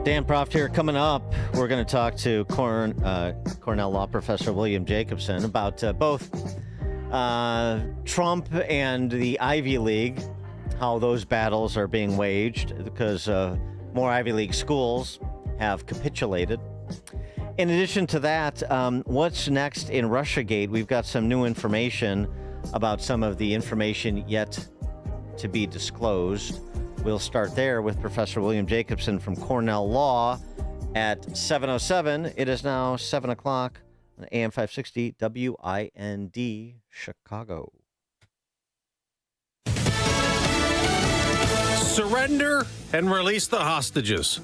Dan Proft here. Coming up, we're going to talk to Cornell Law Professor William Jacobson about both Trump and the Ivy League, how those battles are being waged because more Ivy League schools have capitulated. In addition to that, what's next in Russiagate? We've got some new information about some of the information yet to be disclosed. We'll start there with Professor William Jacobson from Cornell Law at 7:07. It is now 7 o'clock on AM 560 WIND Chicago. Surrender and release the hostages.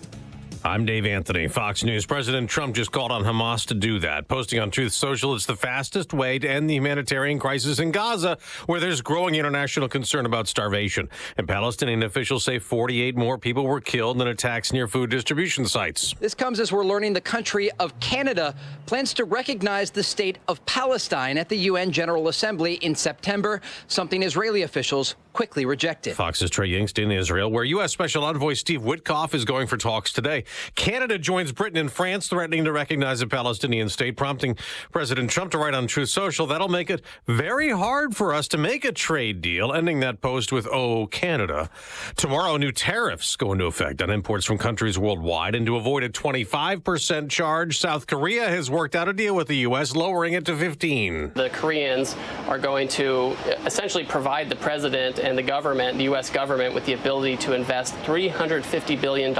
I'm Dave Anthony, Fox News. President Trump just called on Hamas to do that. Posting on Truth Social, it's the fastest way to end the humanitarian crisis in Gaza, where there's growing international concern about starvation. And Palestinian officials say 48 more people were killed in attacks near food distribution sites. This comes as we're learning the country of Canada plans to recognize the state of Palestine at the UN General Assembly in September, something Israeli officials quickly rejected. Fox's Trey Yingst in Israel, where U.S. Special Envoy Steve Witkoff is going for talks today. Canada joins Britain and France threatening to recognize a Palestinian state, prompting President Trump to write on Truth Social, that'll make it very hard for us to make a trade deal, ending that post with, oh, Canada. Tomorrow, new tariffs go into effect on imports from countries worldwide, and to avoid a 25% charge, South Korea has worked out a deal with the U.S., lowering it to 15%. The Koreans are going to essentially provide the president and the government, the U.S. government, with the ability to invest $350 billion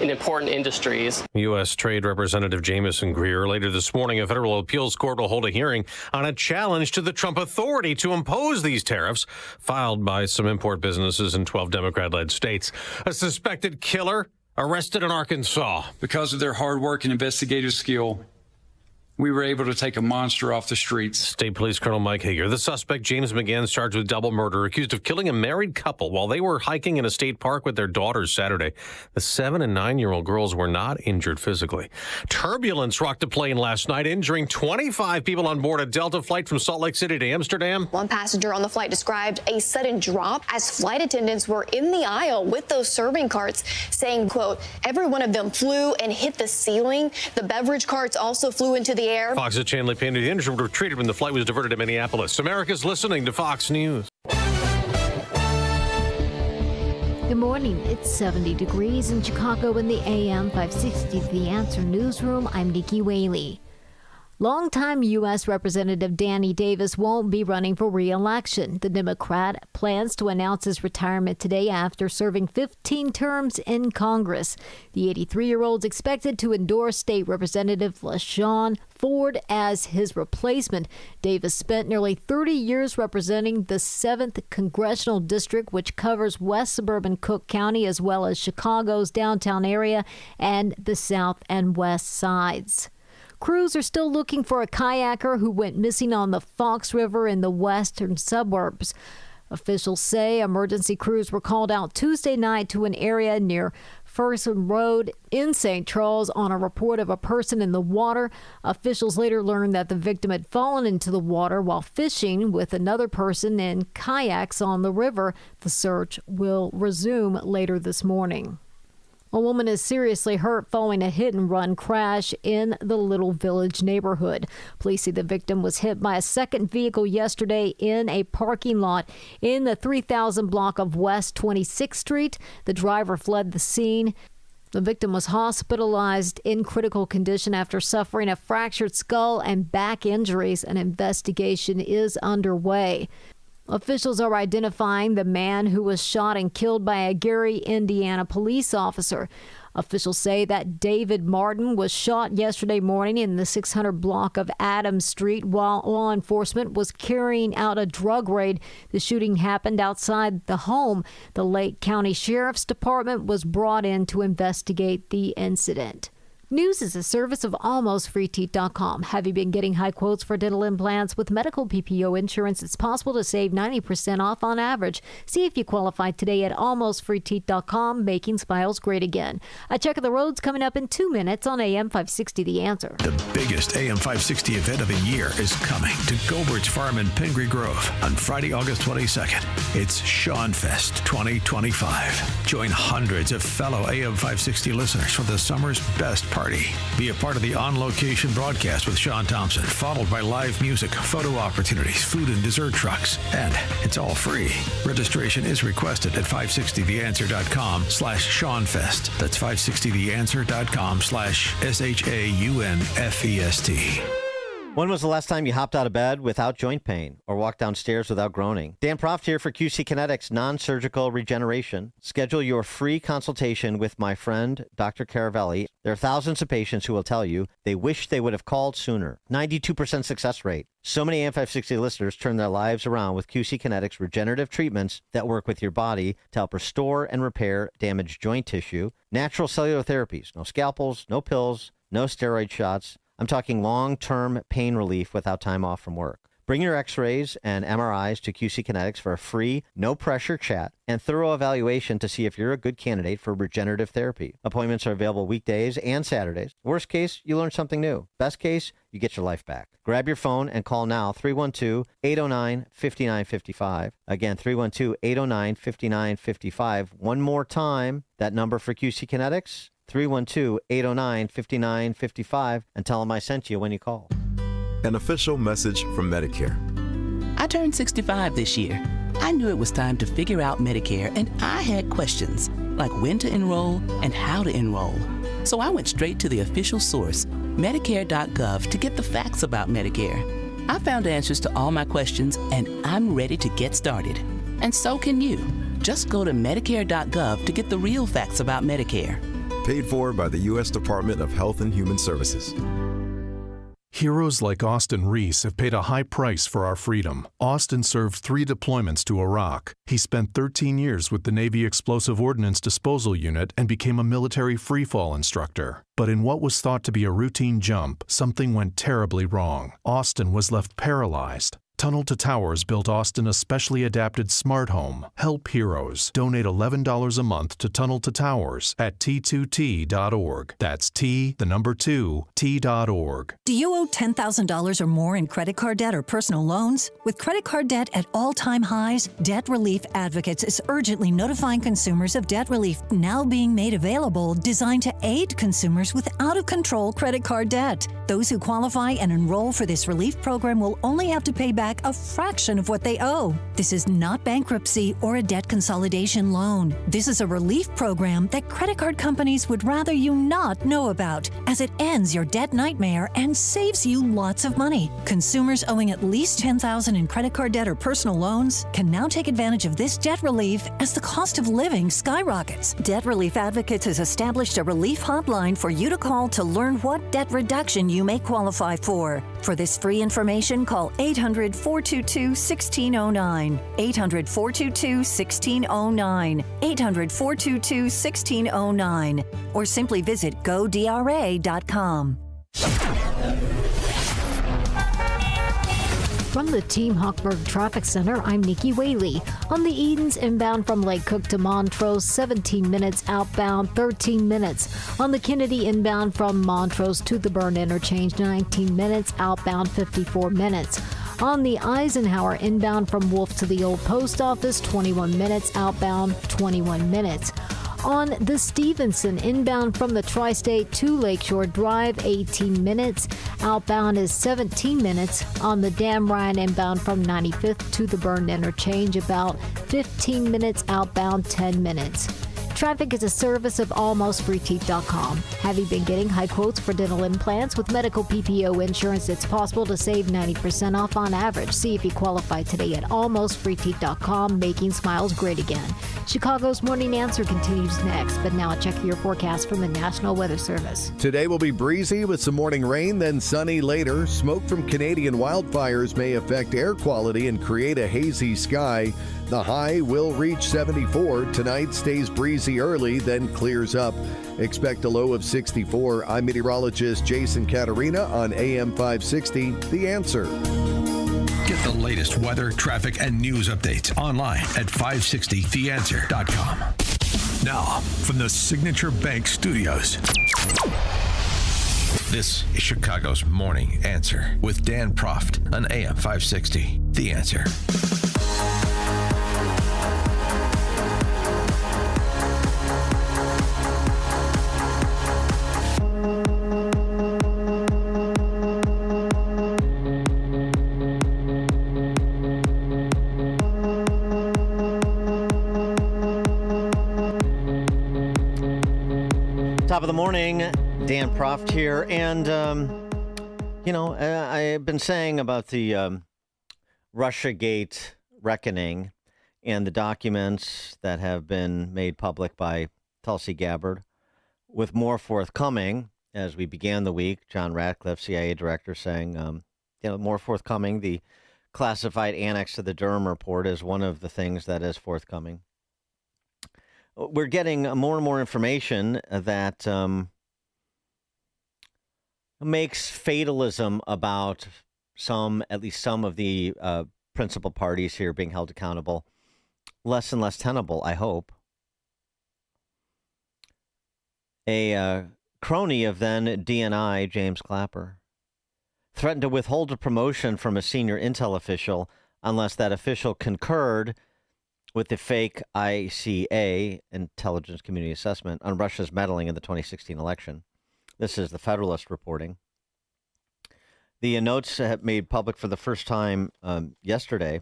in important industries. U.S. Trade Representative Jamieson Greer. Later this morning, a federal appeals court will hold a hearing on a challenge to the Trump authority to impose these tariffs, filed by some import businesses in 12 Democrat-led states. A suspected killer arrested in Arkansas. Because of their hard work and investigative skill, we were able to take a monster off the streets. State Police Colonel Mike Hager. The suspect, James McGann, is charged with double murder, accused of killing a married couple while they were hiking in a state park with their daughters Saturday. The 7- and 9-year-old girls were not injured physically. Turbulence rocked a plane last night, injuring 25 people on board a Delta flight from Salt Lake City to Amsterdam. One passenger on the flight described a sudden drop as flight attendants were in the aisle with those serving carts, saying, quote, every one of them flew and hit the ceiling. The beverage carts also flew into the air. Fox's Chandler Payne. The injured were treated when the flight was diverted to Minneapolis. America's listening to Fox News. Good morning. It's 70 degrees in Chicago in the AM 560 The Answer newsroom. I'm Nikki Whaley. Longtime U.S. Representative Danny Davis won't be running for re-election. The Democrat plans to announce his retirement today after serving 15 terms in Congress. The 83-year-old is expected to endorse State Representative LaShawn Ford as his replacement. Davis spent nearly 30 years representing the 7th Congressional District, which covers west suburban Cook County as well as Chicago's downtown area and the south and west sides. Crews are still looking for a kayaker who went missing on the Fox River in the western suburbs. Officials say emergency crews were called out Tuesday night to an area near Ferguson Road in St. Charles on a report of a person in the water. Officials later learned that the victim had fallen into the water while fishing with another person in kayaks on the river. The search will resume later this morning. A woman is seriously hurt following a hit-and-run crash in the Little Village neighborhood. Police say the victim was hit by a second vehicle yesterday in a parking lot in the 3000 block of West 26th Street. The driver fled the scene. The victim was hospitalized in critical condition after suffering a fractured skull and back injuries. An investigation is underway. Officials are identifying the man who was shot and killed by a Gary, Indiana police officer. Officials say that David Martin was shot yesterday morning in the 600 block of Adams Street while law enforcement was carrying out a drug raid. The shooting happened outside the home. The Lake County Sheriff's Department was brought in to investigate the incident. News is a service of AlmostFreeTeeth.com. Have you been getting high quotes for dental implants? With medical PPO insurance, it's possible to save 90% off on average. See if you qualify today at AlmostFreeTeeth.com, making smiles great again. A check of the roads coming up in 2 minutes on AM 560 The Answer. The biggest AM 560 event of the year is coming to Gobert's Farm in Pingree Grove on Friday, August 22nd. It's Sean Fest 2025. Join hundreds of fellow AM 560 listeners for the summer's best party. Be a part of the on-location broadcast with Sean Thompson, followed by live music, photo opportunities, food and dessert trucks, and it's all free. Registration is requested at 560theanswer.com/SeanFest. That's 560theanswer.com/SHAUNFEST. When was the last time you hopped out of bed without joint pain or walked downstairs without groaning? Dan Proft here for QC Kinetics Non-Surgical Regeneration. Schedule your free consultation with my friend, Dr. Caravelli. There are thousands of patients who will tell you they wish they would have called sooner. 92% success rate. So many AM 560 listeners turn their lives around with QC Kinetics regenerative treatments that work with your body to help restore and repair damaged joint tissue. Natural cellular therapies. No scalpels, no pills, no steroid shots. I'm talking long-term pain relief without time off from work. Bring your x-rays and MRIs to QC Kinetics for a free, no-pressure chat and thorough evaluation to see if you're a good candidate for regenerative therapy. Appointments are available weekdays and Saturdays. Worst case, you learn something new. Best case, you get your life back. Grab your phone and call now, 312-809-5955. Again, 312-809-5955. One more time, that number for QC Kinetics, 312-809-5955, and tell them I sent you when you call. An official message from Medicare. I turned 65 this year. I knew it was time to figure out Medicare, and I had questions, like when to enroll and how to enroll. So I went straight to the official source, Medicare.gov, to get the facts about Medicare. I found answers to all my questions, and I'm ready to get started. And so can you. Just go to Medicare.gov to get the real facts about Medicare. Paid for by the U.S. Department of Health and Human Services. Heroes like Austin Reese have paid a high price for our freedom. Austin served 3 deployments to Iraq. He spent 13 years with the Navy Explosive Ordnance Disposal Unit and became a military freefall instructor. But in what was thought to be a routine jump, something went terribly wrong. Austin was left paralyzed. Tunnel to Towers built Austin a specially adapted smart home. Help heroes. Donate $11 a month to Tunnel to Towers at T2T.org. That's T2T.org. Do you owe $10,000 or more in credit card debt or personal loans? With credit card debt at all-time highs, Debt Relief Advocates is urgently notifying consumers of debt relief now being made available, designed to aid consumers with out-of-control credit card debt. Those who qualify and enroll for this relief program will only have to pay back back a fraction of what they owe. This is not bankruptcy or a debt consolidation loan. This is a relief program that credit card companies would rather you not know about, as it ends your debt nightmare and saves you lots of money. Consumers owing at least $10,000 in credit card debt or personal loans can now take advantage of this debt relief as the cost of living skyrockets. Debt Relief Advocates has established a relief hotline for you to call to learn what debt reduction you may qualify for. For this free information, call 800-422-1609. 800-422-1609. 800-422-1609. Or simply visit godra.com. From the Team Hochberg Traffic Center, I'm Nikki Whaley. On the Edens inbound from Lake Cook to Montrose, 17 minutes outbound, 13 minutes. On the Kennedy inbound from Montrose to the Byrne Interchange, 19 minutes outbound, 54 minutes. On the Eisenhower inbound from Wolf to the Old Post Office, 21 minutes outbound, 21 minutes. On the Stevenson inbound from the Tri-State to Lakeshore Drive, 18 minutes. Outbound is 17 minutes. On the Dan Ryan inbound from 95th to the Byrne Interchange, about 15 minutes. Outbound, 10 minutes. Traffic is a service of almostfreeteeth.com. Have you been getting high quotes for dental implants? With medical PPO insurance, it's possible to save 90% off on average. See if you qualify today at almostfreeteeth.com, making smiles great again. Chicago's Morning Answer continues next, but now check your forecast from the National Weather Service. Today will be breezy with some morning rain, then sunny later. Smoke from Canadian wildfires may affect air quality and create a hazy sky. The high will reach 74. Tonight stays breezy early, then clears up. Expect a low of 64. I'm meteorologist Jason Caterina on AM 560, The Answer. Get the latest weather, traffic, and news updates online at 560theanswer.com. Now, from the Signature Bank Studios, this is Chicago's Morning Answer with Dan Proft on AM 560, The Answer. Top of the morning, Dan Proft here. And, I've been saying about the Russiagate reckoning and the documents that have been made public by Tulsi Gabbard, with more forthcoming as we began the week. John Ratcliffe, CIA director, saying, more forthcoming. The classified annex to the Durham report is one of the things that is forthcoming. We're getting more and more information that makes fatalism about at least some of the principal parties here being held accountable less and less tenable, I hope. A crony of then DNI, James Clapper, threatened to withhold a promotion from a senior intel official unless that official concurred with the fake ICA, Intelligence Community Assessment, on Russia's meddling in the 2016 election. This is the Federalist reporting. The notes have made public for the first time yesterday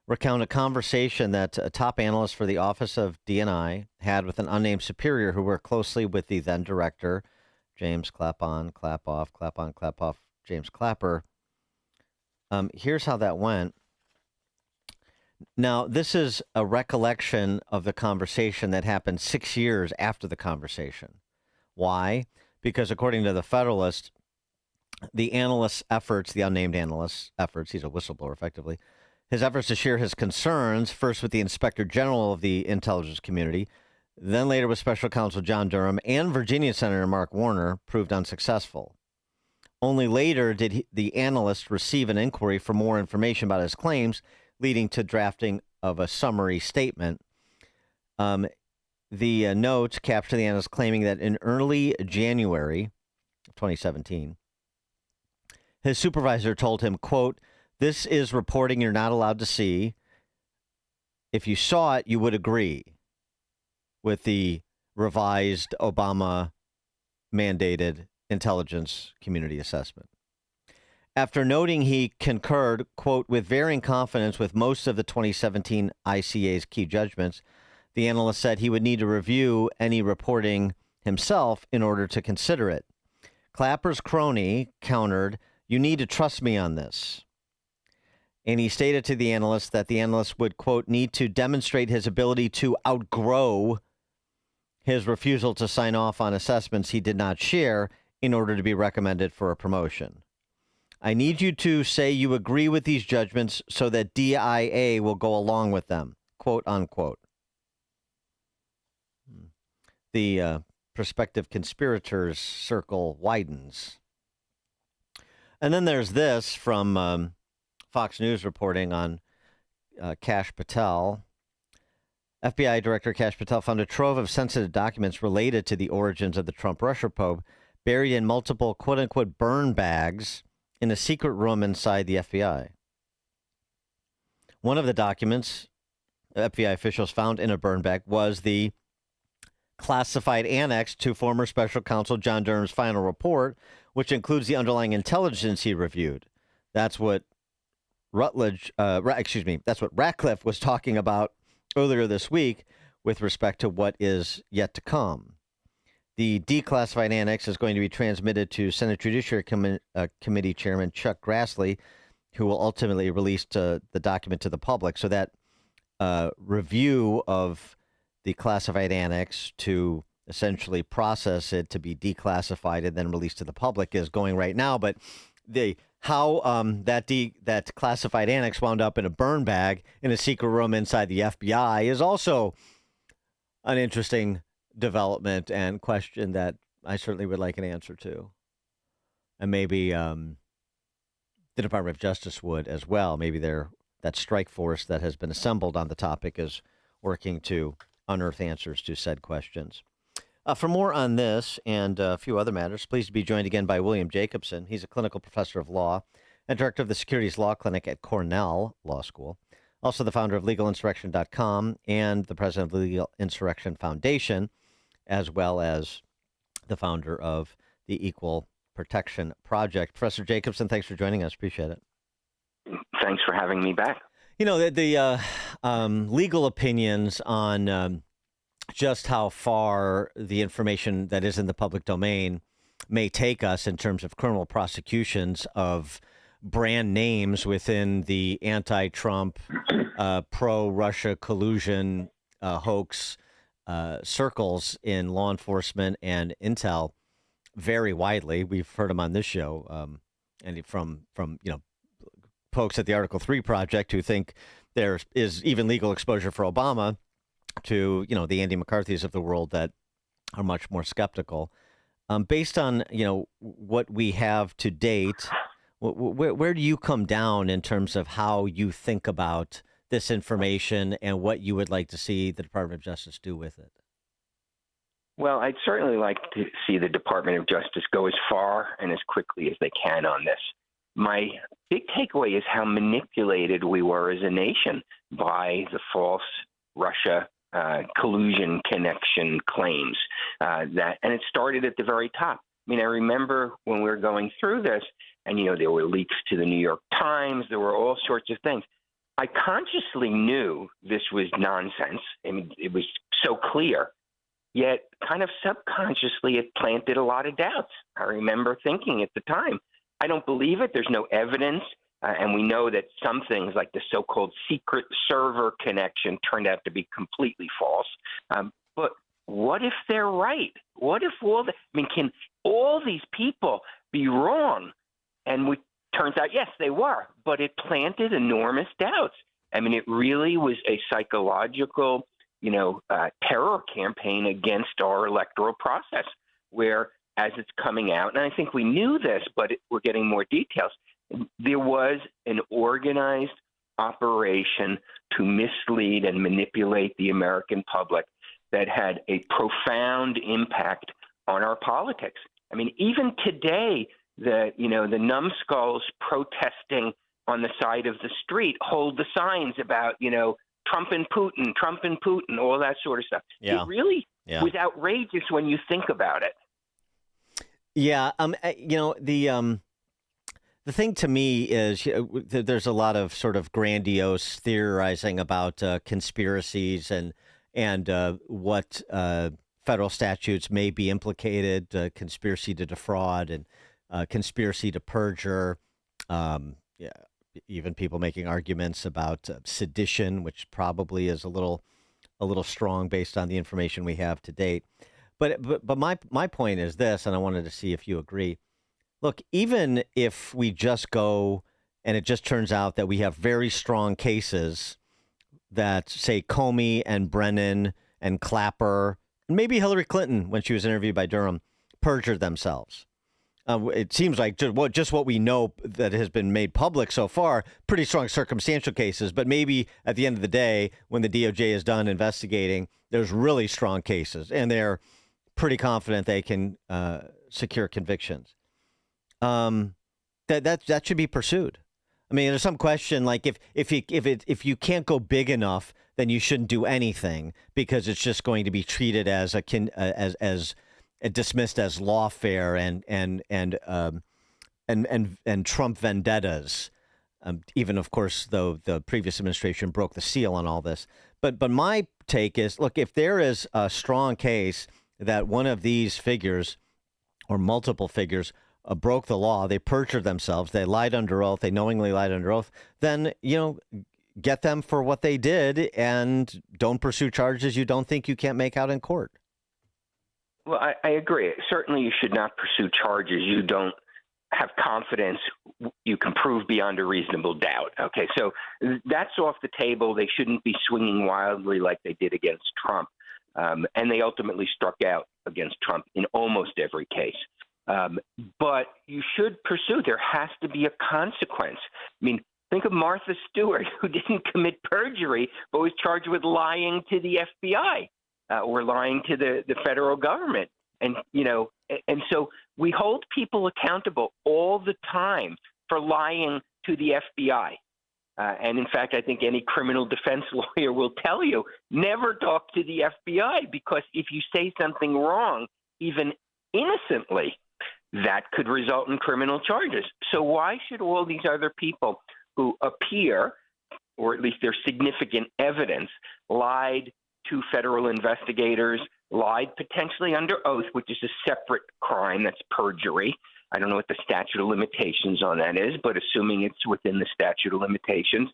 recount a conversation that a top analyst for the Office of DNI had with an unnamed superior who worked closely with the then director, James Clap-on, Clap-off, Clap-on, Clap-off, James Clapper. Here's how that went. Now, this is a recollection of the conversation that happened 6 years after the conversation. Why? Because according to the Federalist, the analyst's efforts, the unnamed analyst's efforts, he's a whistleblower effectively, his efforts to share his concerns, first with the Inspector General of the intelligence community, then later with Special Counsel John Durham and Virginia Senator Mark Warner, proved unsuccessful. Only later did the analyst receive an inquiry for more information about his claims, leading to drafting of a summary statement. The notes capture the analyst claiming that in early January 2017, his supervisor told him, quote, "This is reporting you're not allowed to see. If you saw it, you would agree with the revised Obama-mandated intelligence community assessment." After noting he concurred, quote, with varying confidence with most of the 2017 ICA's key judgments, the analyst said he would need to review any reporting himself in order to consider it. Clapper's crony countered, "You need to trust me on this." And he stated to the analyst that the analyst would, quote, need to demonstrate his ability to outgrow his refusal to sign off on assessments he did not share in order to be recommended for a promotion. "I need you to say you agree with these judgments so that DIA will go along with them," quote unquote. The prospective conspirators circle widens. And then there's this from Fox News reporting on Kash Patel. FBI Director Kash Patel found a trove of sensitive documents related to the origins of the Trump-Russia probe buried in multiple quote-unquote burn bags in a secret room inside the FBI. One of the documents FBI officials found in a burn bag was the classified annex to former special counsel John Durham's final report, which includes the underlying intelligence he reviewed. That's what Ratcliffe was talking about earlier this week with respect to what is yet to come. The declassified annex is going to be transmitted to Senate Judiciary Committee Chairman Chuck Grassley, who will ultimately release the document to the public. So that review of the classified annex to essentially process it to be declassified and then released to the public is going right now. But how that classified annex wound up in a burn bag in a secret room inside the FBI is also an interesting development and question that I certainly would like an answer to. And maybe the Department of Justice would as well. Maybe that strike force that has been assembled on the topic is working to unearth answers to said questions. For more on this and a few other matters, pleased to be joined again by William Jacobson. He's a clinical professor of law and director of the Securities Law Clinic at Cornell Law School. Also the founder of LegalInsurrection.com and the president of the Legal Insurrection Foundation, as well as the founder of the Equal Protection Project. Professor Jacobson, thanks for joining us. Appreciate it. Thanks for having me back. You know, the legal opinions on just how far the information that is in the public domain may take us in terms of criminal prosecutions of brand names within the anti-Trump, pro-Russia collusion hoax circles in law enforcement and intel vary widely. We've heard them on this show, and from folks at the Article 3 Project who think there is even legal exposure for Obama to, the Andy McCarthys of the world that are much more skeptical. Based on, what we have to date, where do you come down in terms of how you think about this information and what you would like to see the Department of Justice do with it? Well, I'd certainly like to see the Department of Justice go as far and as quickly as they can on this. My big takeaway is how manipulated we were as a nation by the false Russia collusion connection claims. And it started at the very top. I mean, I remember when we were going through this, and there were leaks to the New York Times. There were all sorts of things. I consciously knew this was nonsense. I mean, it was so clear. Yet, kind of subconsciously, it planted a lot of doubts. I remember thinking at the time, I don't believe it. There's no evidence. And we know that some things like the so-called secret server connection turned out to be completely false. But what if they're right? What if can all these people be wrong? And it turns out, yes, they were, but it planted enormous doubts. I mean, it really was a psychological, terror campaign against our electoral process, where as it's coming out, and I think we knew this, but we're getting more details, there was an organized operation to mislead and manipulate the American public that had a profound impact on our politics. I mean, even today, the numbskulls protesting on the side of the street hold the signs about, Trump and Putin, all that sort of stuff. Yeah. It really was outrageous when you think about it. Yeah. The thing to me is there's a lot of sort of grandiose theorizing about conspiracies and what federal statutes may be implicated, conspiracy to defraud and conspiracy to perjure. Even people making arguments about sedition, which probably is a little strong based on the information we have to date. But my point is this, and I wanted to see if you agree. Look, even if we just go and it just turns out that we have very strong cases that say Comey and Brennan and Clapper, and maybe Hillary Clinton when she was interviewed by Durham, perjured themselves. It seems like just what we know that has been made public so far, pretty strong circumstantial cases. But maybe at the end of the day, when the DOJ is done investigating, there's really strong cases, and they're pretty confident they can secure convictions. That should be pursued. I mean, there's some question like if you can't go big enough, then you shouldn't do anything because it's just going to be treated as dismissed as lawfare and Trump vendettas. Even of course, though the previous administration broke the seal on all this. But my take is, look, if there is a strong case that one of these figures or multiple figures broke the law, they perjured themselves, they lied under oath, they knowingly lied under oath, then, get them for what they did and don't pursue charges you don't think you can't make out in court. Well, I agree. Certainly you should not pursue charges you don't have confidence you can prove beyond a reasonable doubt. Okay, so that's off the table. They shouldn't be swinging wildly like they did against Trump. And they ultimately struck out against Trump in almost every case. But you should pursue. There has to be a consequence. I mean, think of Martha Stewart, who didn't commit perjury, but was charged with lying to the FBI or lying to the federal government. And so we hold people accountable all the time for lying to the FBI. And in fact, I think any criminal defense lawyer will tell you, never talk to the FBI, because if you say something wrong, even innocently, that could result in criminal charges. So why should all these other people who appear, or at least there's significant evidence, lied to federal investigators, lied potentially under oath, which is a separate crime, that's perjury. I don't know what the statute of limitations on that is, but assuming it's within the statute of limitations,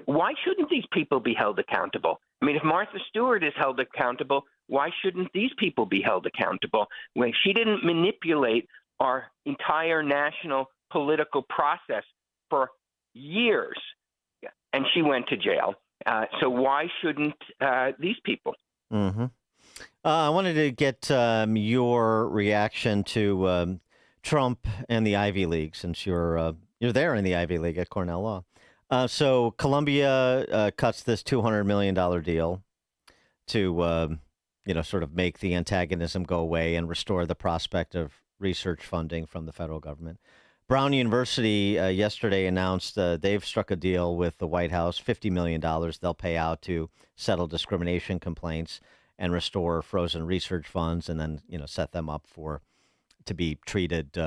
why shouldn't these people be held accountable? I mean, if Martha Stewart is held accountable, why shouldn't these people be held accountable? When she didn't manipulate our entire national political process for years, and she went to jail. So why shouldn't these people? Mm-hmm. I wanted to get your reaction to Trump and the Ivy League, since you're there in the Ivy League at Cornell Law. So Columbia cuts this $200 million deal to, sort of make the antagonism go away and restore the prospect of research funding from the federal government. Brown University yesterday announced they've struck a deal with the White House, $50 million they'll pay out to settle discrimination complaints and restore frozen research funds, and then set them up to be treated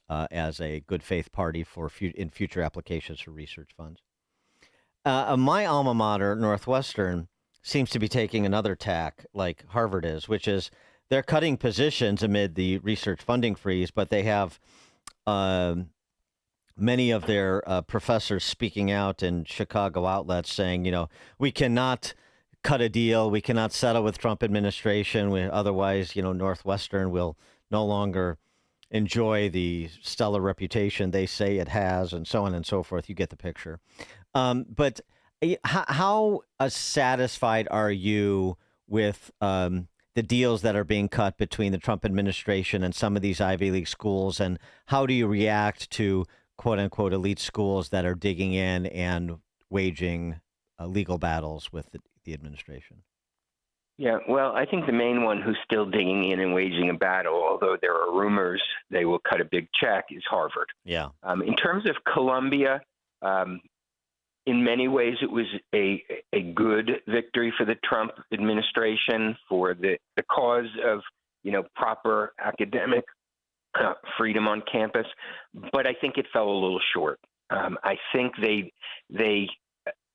as a good faith party in future applications for research funds. My alma mater, Northwestern, seems to be taking another tack like Harvard is, which is they're cutting positions amid the research funding freeze, but they have many of their professors speaking out in Chicago outlets saying, we cannot cut a deal, we cannot settle with Trump administration. Otherwise, Northwestern will no longer enjoy the stellar reputation they say it has, and so on and so forth. You get the picture. But how satisfied are you with the deals that are being cut between the Trump administration and some of these Ivy League schools, and how do you react to quote unquote elite schools that are digging in and waging legal battles with the administration? Yeah, well, I think the main one who's still digging in and waging a battle, although there are rumors they will cut a big check, is Harvard. Yeah. In terms of Columbia, in many ways, it was a good victory for the Trump administration for the cause of, proper academic freedom on campus, but I think it fell a little short. I think they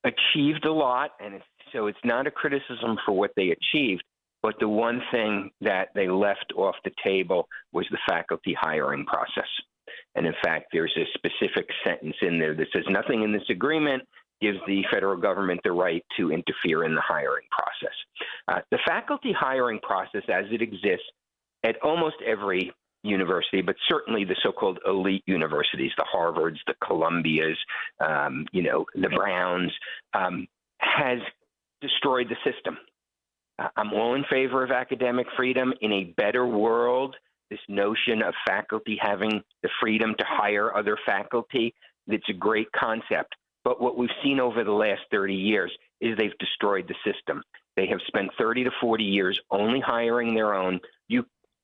achieved a lot, and so it's not a criticism for what they achieved, but the one thing that they left off the table was the faculty hiring process. And in fact, there's a specific sentence in there that says nothing in this agreement gives the federal government the right to interfere in the hiring process. The faculty hiring process as it exists at almost every university, but certainly the so-called elite universities, the Harvards, the Columbias, the Browns, has destroyed the system. I'm all in favor of academic freedom. In a better world, this notion of faculty having the freedom to hire other faculty, it's a great concept. But what we've seen over the last 30 years is they've destroyed the system. They have spent 30 to 40 years only hiring their own.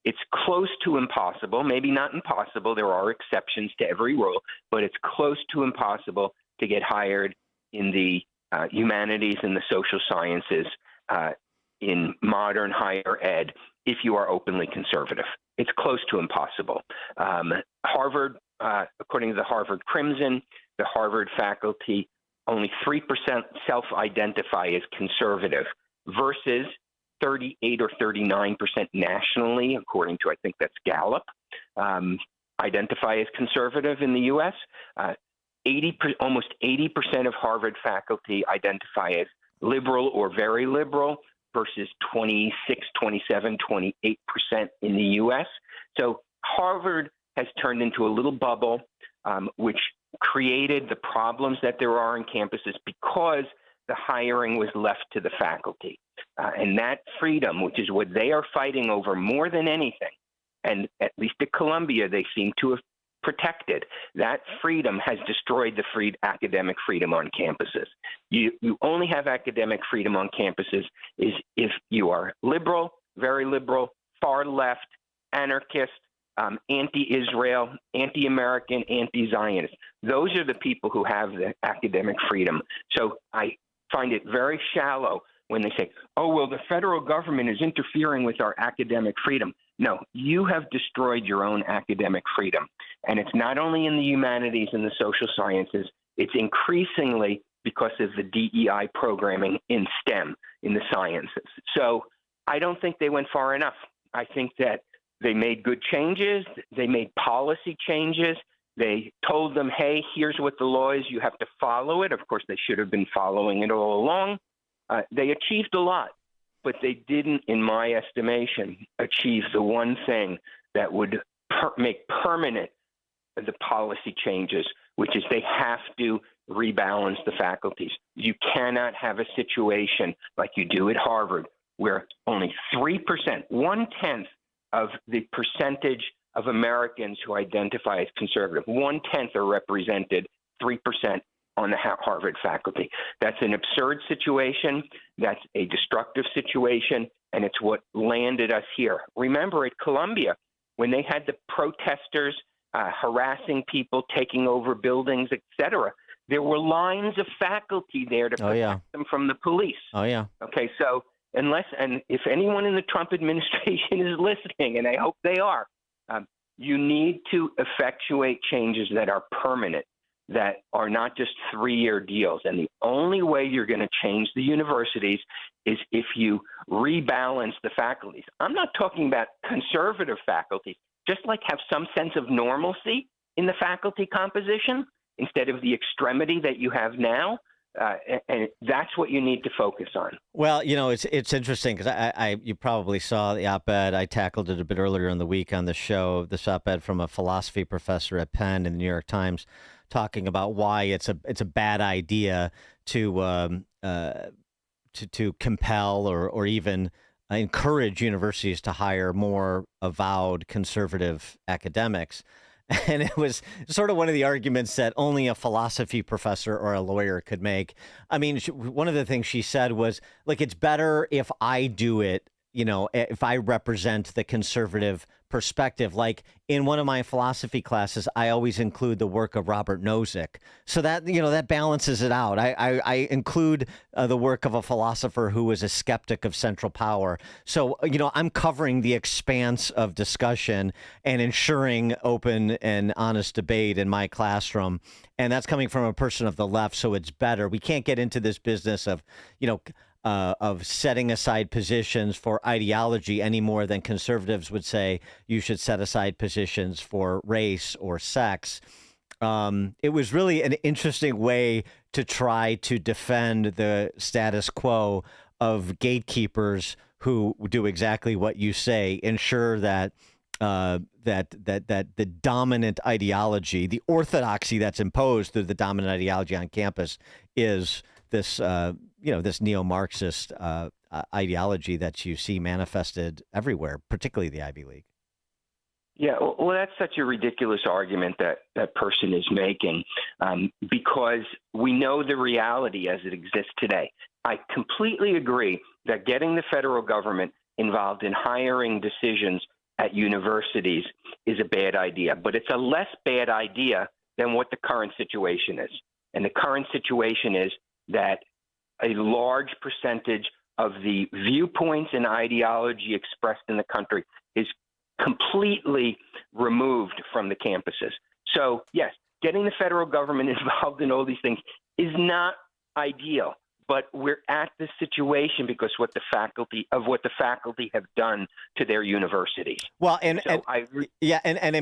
It's close to impossible, maybe not impossible. There are exceptions to every rule, but it's close to impossible to get hired in the humanities and the social sciences in modern higher ed if you are openly conservative. It's close to impossible. Harvard, according to the Harvard Crimson, the Harvard faculty, only 3% self-identify as conservative versus 38 or 39% nationally, according to, I think that's Gallup, identify as conservative in the U.S. Almost 80% of Harvard faculty identify as liberal or very liberal versus 26, 27, 28% in the U.S. So Harvard has turned into a little bubble, which created the problems that there are in campuses because the hiring was left to the faculty. And that freedom, which is what they are fighting over more than anything, and at least at Columbia, they seem to have protected, that freedom has destroyed the academic freedom on campuses. You only have academic freedom on campuses is if you are liberal, very liberal, far left, anarchist, anti-Israel, anti-American, anti-Zionist. Those are the people who have the academic freedom. So I find it very shallow when they say, oh, well, the federal government is interfering with our academic freedom. No, you have destroyed your own academic freedom. And it's not only in the humanities and the social sciences, it's increasingly because of the DEI programming in STEM, in the sciences. So I don't think they went far enough. I think that they made good changes. They made policy changes. They told them, hey, here's what the law is. You have to follow it. Of course, they should have been following it all along. They achieved a lot, but they didn't, in my estimation, achieve the one thing that would make permanent the policy changes, which is they have to rebalance the faculties. You cannot have a situation like you do at Harvard where only 3%, 1/10 of the percentage of Americans who identify as conservative, 1/10 are represented, 3% on the Harvard faculty. That's an absurd situation. That's a destructive situation, and it's what landed us here. Remember at Columbia, when they had the protesters harassing people, taking over buildings, etc., there were lines of faculty there to protect them from the police. Oh, yeah. Okay, so if anyone in the Trump administration is listening, and I hope they are, you need to effectuate changes that are permanent, that are not just 3-year deals. And the only way you're going to change the universities is if you rebalance the faculties. I'm not talking about conservative faculties, just like have some sense of normalcy in the faculty composition instead of the extremity that you have now. And that's what you need to focus on. Well, it's interesting because you probably saw the op-ed. I tackled it a bit earlier in the week on the show, this op-ed from a philosophy professor at Penn in the New York Times, talking about why it's a bad idea to compel or even encourage universities to hire more avowed conservative academics. And it was sort of one of the arguments that only a philosophy professor or a lawyer could make. I mean, one of the things she said was, like, it's better if I do it, if I represent the conservative perspective. Like in one of my philosophy classes, I always include the work of Robert Nozick. So that, that balances it out. I include the work of a philosopher who was a skeptic of central power. So, I'm covering the expanse of discussion and ensuring open and honest debate in my classroom. And that's coming from a person of the left, so it's better. We can't get into this business of, of setting aside positions for ideology any more than conservatives would say you should set aside positions for race or sex. It was really an interesting way to try to defend the status quo of gatekeepers who do exactly what you say, ensure that that the dominant ideology, the orthodoxy that's imposed through the dominant ideology on campus is this, this neo-Marxist ideology that you see manifested everywhere, particularly the Ivy League. Yeah, well, that's such a ridiculous argument that person is making because we know the reality as it exists today. I completely agree that getting the federal government involved in hiring decisions at universities is a bad idea, but it's a less bad idea than what the current situation is. And the current situation is that a large percentage of the viewpoints and ideology expressed in the country is completely removed from the campuses. So, yes, getting the federal government involved in all these things is not ideal. But we're at this situation because what the faculty have done to their universities. Well, and I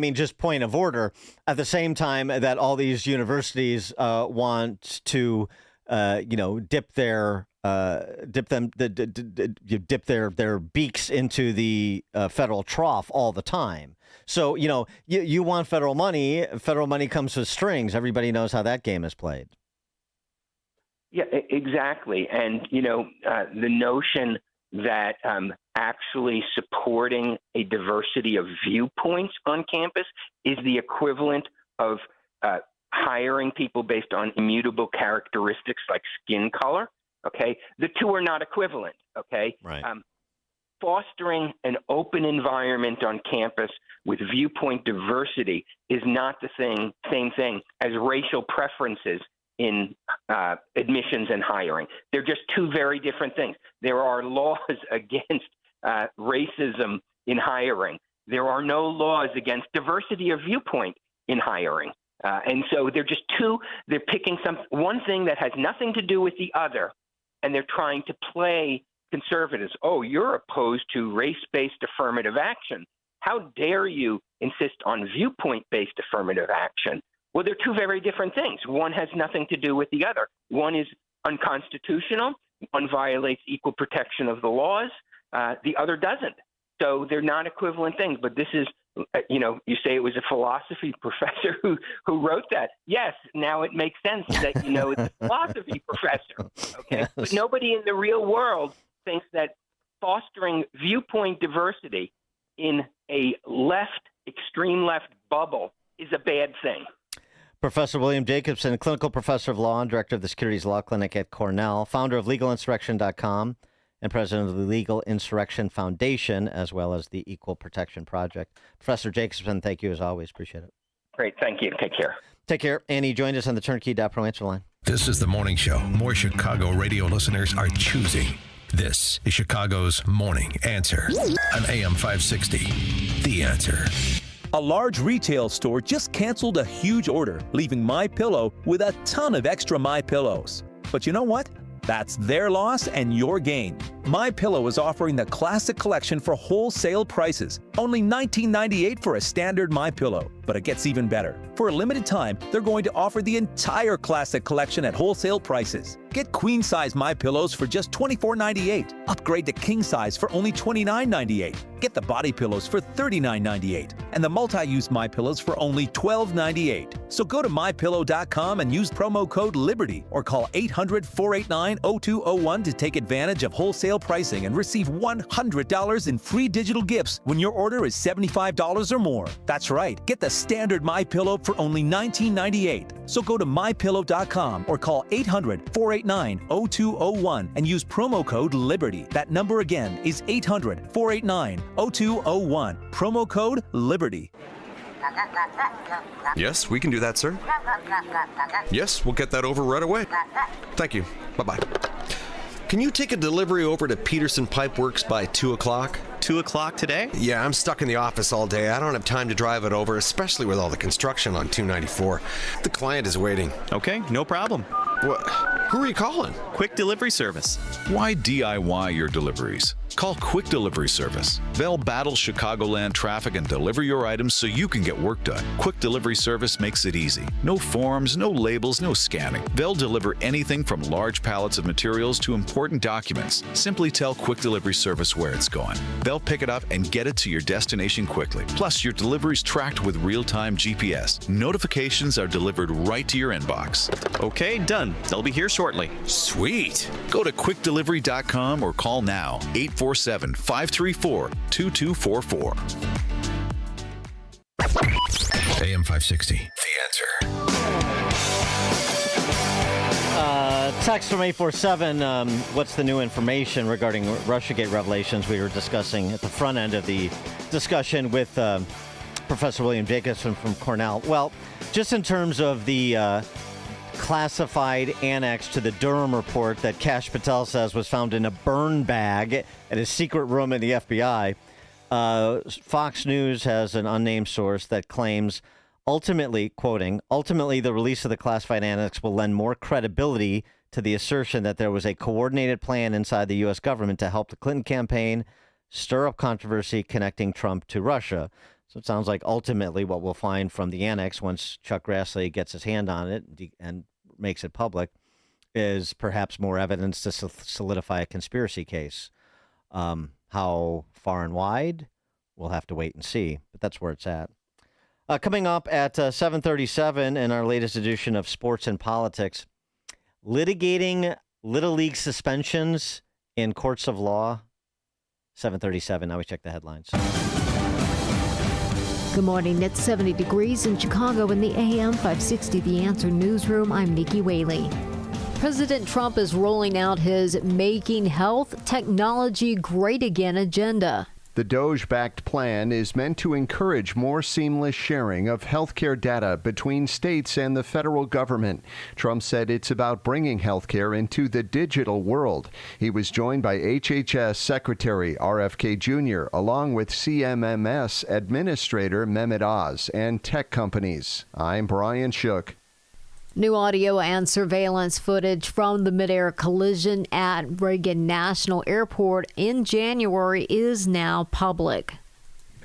mean, just point of order. At the same time that all these universities want to, dip their beaks into the federal trough all the time. So you want federal money. Federal money comes with strings. Everybody knows how that game is played. Yeah, exactly. And, the notion that actually supporting a diversity of viewpoints on campus is the equivalent of hiring people based on immutable characteristics like skin color. Okay. The two are not equivalent. Okay. Right. Fostering an open environment on campus with viewpoint diversity is not the same thing as racial preferences in admissions and hiring. They're just two very different things. There are laws against racism in hiring. There are no laws against diversity of viewpoint in hiring. And so they're just they're picking one thing that has nothing to do with the other, and they're trying to play conservatives. Oh, you're opposed to race-based affirmative action. How dare you insist on viewpoint-based affirmative action? Well, they're two very different things. One has nothing to do with the other. One is unconstitutional. One violates equal protection of the laws. The other doesn't. So they're not equivalent things. But this is, you say it was a philosophy professor who wrote that. Yes, now it makes sense that, it's a philosophy professor. Okay, yes. But nobody in the real world thinks that fostering viewpoint diversity in a extreme left bubble is a bad thing. Professor William Jacobson, clinical professor of law and director of the Securities Law Clinic at Cornell, founder of LegalInsurrection.com, and president of the Legal Insurrection Foundation, as well as the Equal Protection Project. Professor Jacobson, thank you as always. Appreciate it. Great. Thank you. Take care. Take care. And he joined us on the Turnkey.Pro answer line. This is the morning show more Chicago radio listeners are choosing. This is Chicago's Morning Answer on AM 560. The Answer. A large retail store just canceled a huge order, leaving MyPillow with a ton of extra MyPillows. But you know what? That's their loss and your gain. MyPillow is offering the Classic Collection for wholesale prices. Only $19.98 for a standard MyPillow. But it gets even better. For a limited time, they're going to offer the entire Classic Collection at wholesale prices. Get queen-size MyPillows for just $24.98. Upgrade to king-size for only $29.98. Get the body pillows for $39.98. And the multi-use MyPillows for only $12.98. So go to MyPillow.com and use promo code LIBERTY or call 800-489-0201 to take advantage of wholesale pricing and receive $100 in free digital gifts when your order is $75 or more. That's right. Get the standard MyPillow for only $19.98. So go to MyPillow.com or call 800-489-0201 and use promo code LIBERTY. That number again is 800-489-0201. Promo code LIBERTY. Yes, we can do that, sir. Yes, we'll get that over right away. Thank you. Bye-bye. Can you take a delivery over to Peterson Pipe Works by 2 o'clock? 2 o'clock today? Yeah, I'm stuck in the office all day. I don't have time to drive it over, especially with all the construction on 294. The client is waiting. Okay, no problem. What? Who are you calling? Quick Delivery Service. Why DIY your deliveries? Call Quick Delivery Service. They'll battle Chicagoland traffic and deliver your items so you can get work done. Quick Delivery Service makes it easy. No forms, no labels, no scanning. They'll deliver anything from large pallets of materials to important documents. Simply tell Quick Delivery Service where it's going. They'll pick it up and get it to your destination quickly. Plus, your delivery's tracked with real-time GPS. Notifications are delivered right to your inbox. Okay, done. They'll be here shortly. Sweet. Go to quickdelivery.com or call now 847-534-2244. AM 560, The Answer. Text from 847, what's the new information regarding Russiagate revelations we were discussing at the front end of the discussion with Professor William Jacobson from Cornell? Well, just in terms of the classified annex to the Durham report that Kash Patel says was found in a burn bag at his secret room in the FBI, Fox News has an unnamed source that claims, ultimately, quoting, ultimately the release of the classified annex will lend more credibility to the assertion that there was a coordinated plan inside the U.S. government to help the Clinton campaign stir up controversy connecting Trump to Russia. So it sounds like ultimately what we'll find from the annex once Chuck Grassley gets his hand on it and makes it public is perhaps more evidence to solidify a conspiracy case. How far and wide, we'll have to wait and see, but that's where it's at. Coming up at 7:37 in our latest edition of Sports and Politics, litigating Little League suspensions in courts of law. 7:37. Now we check the headlines. Good morning. It's 70 degrees in Chicago in the AM 560 The Answer newsroom. I'm Nikki Whaley. President Trump is rolling out his Making Health Technology Great Again agenda. The DOGE-backed plan is meant to encourage more seamless sharing of healthcare data between states and the federal government. Trump said it's about bringing healthcare into the digital world. He was joined by HHS Secretary RFK Jr., along with CMMS Administrator Mehmet Oz, and tech companies. I'm Brian Shook. New audio and surveillance footage from the midair collision at Reagan National Airport in January is now public.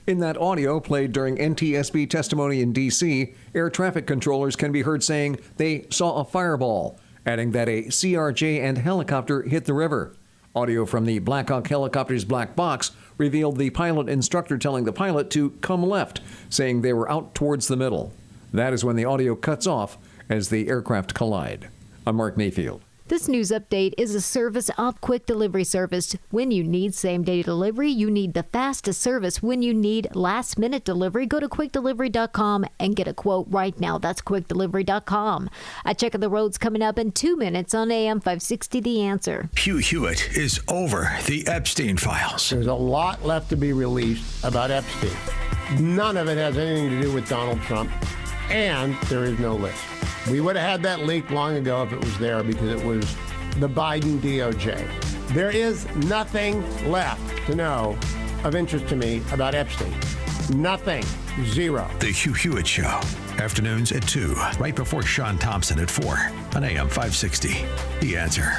In that audio played during NTSB testimony in D.C., air traffic controllers can be heard saying they saw a fireball, adding that a CRJ and helicopter hit the river. Audio from the Black Hawk helicopter's black box revealed the pilot instructor telling the pilot to come left, saying they were out towards the middle. That is when the audio cuts off as the aircraft collide. I'm Mark Mayfield. This news update is a service of Quick Delivery Service. When you need same-day delivery, you need the fastest service. When you need last-minute delivery, go to quickdelivery.com and get a quote right now. That's quickdelivery.com. A check of the roads coming up in 2 minutes on AM 560 The Answer. Hugh Hewitt is over the Epstein files. There's a lot left to be released about Epstein. None of it has anything to do with Donald Trump, and there is no list. We would have had that leak long ago if it was there because it was the Biden DOJ. There is nothing left to know of interest to me about Epstein. Nothing. Zero. The Hugh Hewitt Show. Afternoons at 2, right before Sean Thompson at 4 on AM 560. The Answer.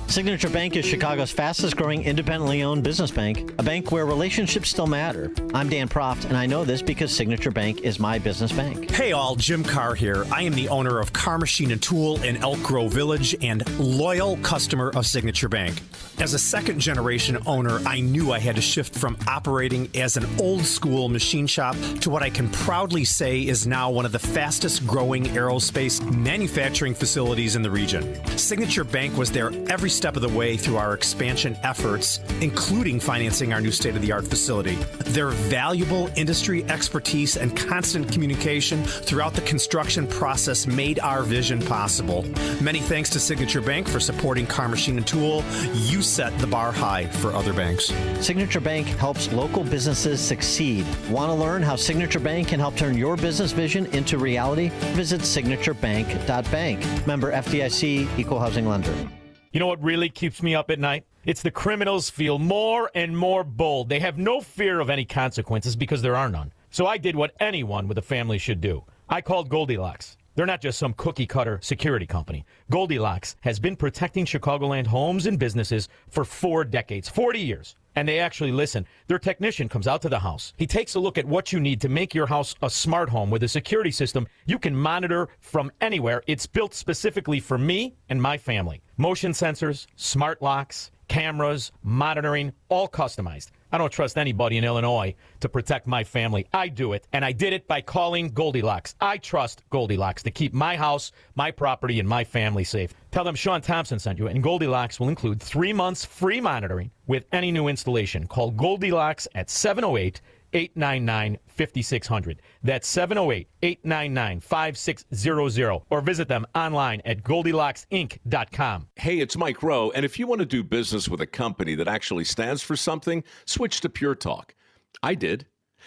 Signature Bank is Chicago's fastest growing independently owned business bank, a bank where relationships still matter. I'm Dan Proft, and I know this because Signature Bank is my business bank. Hey all, Jim Carr here. I am the owner of Carr Machine and Tool in Elk Grove Village and loyal customer of Signature Bank. As a second generation owner, I knew I had to shift from operating as an old school machine shop to what I can proudly say is now one of the fastest growing aerospace manufacturing facilities in the region. Signature Bank was there every step of the way through our expansion efforts, including financing our new state-of-the-art facility. Their valuable industry expertise and constant communication throughout the construction process made our vision possible. Many thanks to Signature Bank for supporting Car Machine and Tool. You set the bar high for other banks. Signature Bank helps local businesses succeed. Want to learn how Signature Bank can help turn your business vision into reality? Visit signaturebank.bank. Member FDIC, Equal Housing Lender. You know what really keeps me up at night? It's the criminals feel more and more bold. They have no fear of any consequences because there are none. So I did what anyone with a family should do. I called Goldilocks. They're not just some cookie-cutter security company. Goldilocks has been protecting Chicagoland homes and businesses for 4 decades, 40 years. And they actually listen. Their technician comes out to the house. He takes a look at what you need to make your house a smart home with a security system you can monitor from anywhere. It's built specifically for me and my family. Motion sensors, smart locks, cameras, monitoring, all customized. I don't trust anybody in Illinois to protect my family. I do it, and I did it by calling Goldilocks. I trust Goldilocks to keep my house, my property, and my family safe. Tell them Sean Thompson sent you, and Goldilocks will include 3 months free monitoring with any new installation. Call Goldilocks at 708-899-5600. That's 708-899-5600. Or visit them online at GoldilocksInc.com. Hey, it's Mike Rowe, and if you want to do business with a company that actually stands for something, switch to Pure Talk. I did.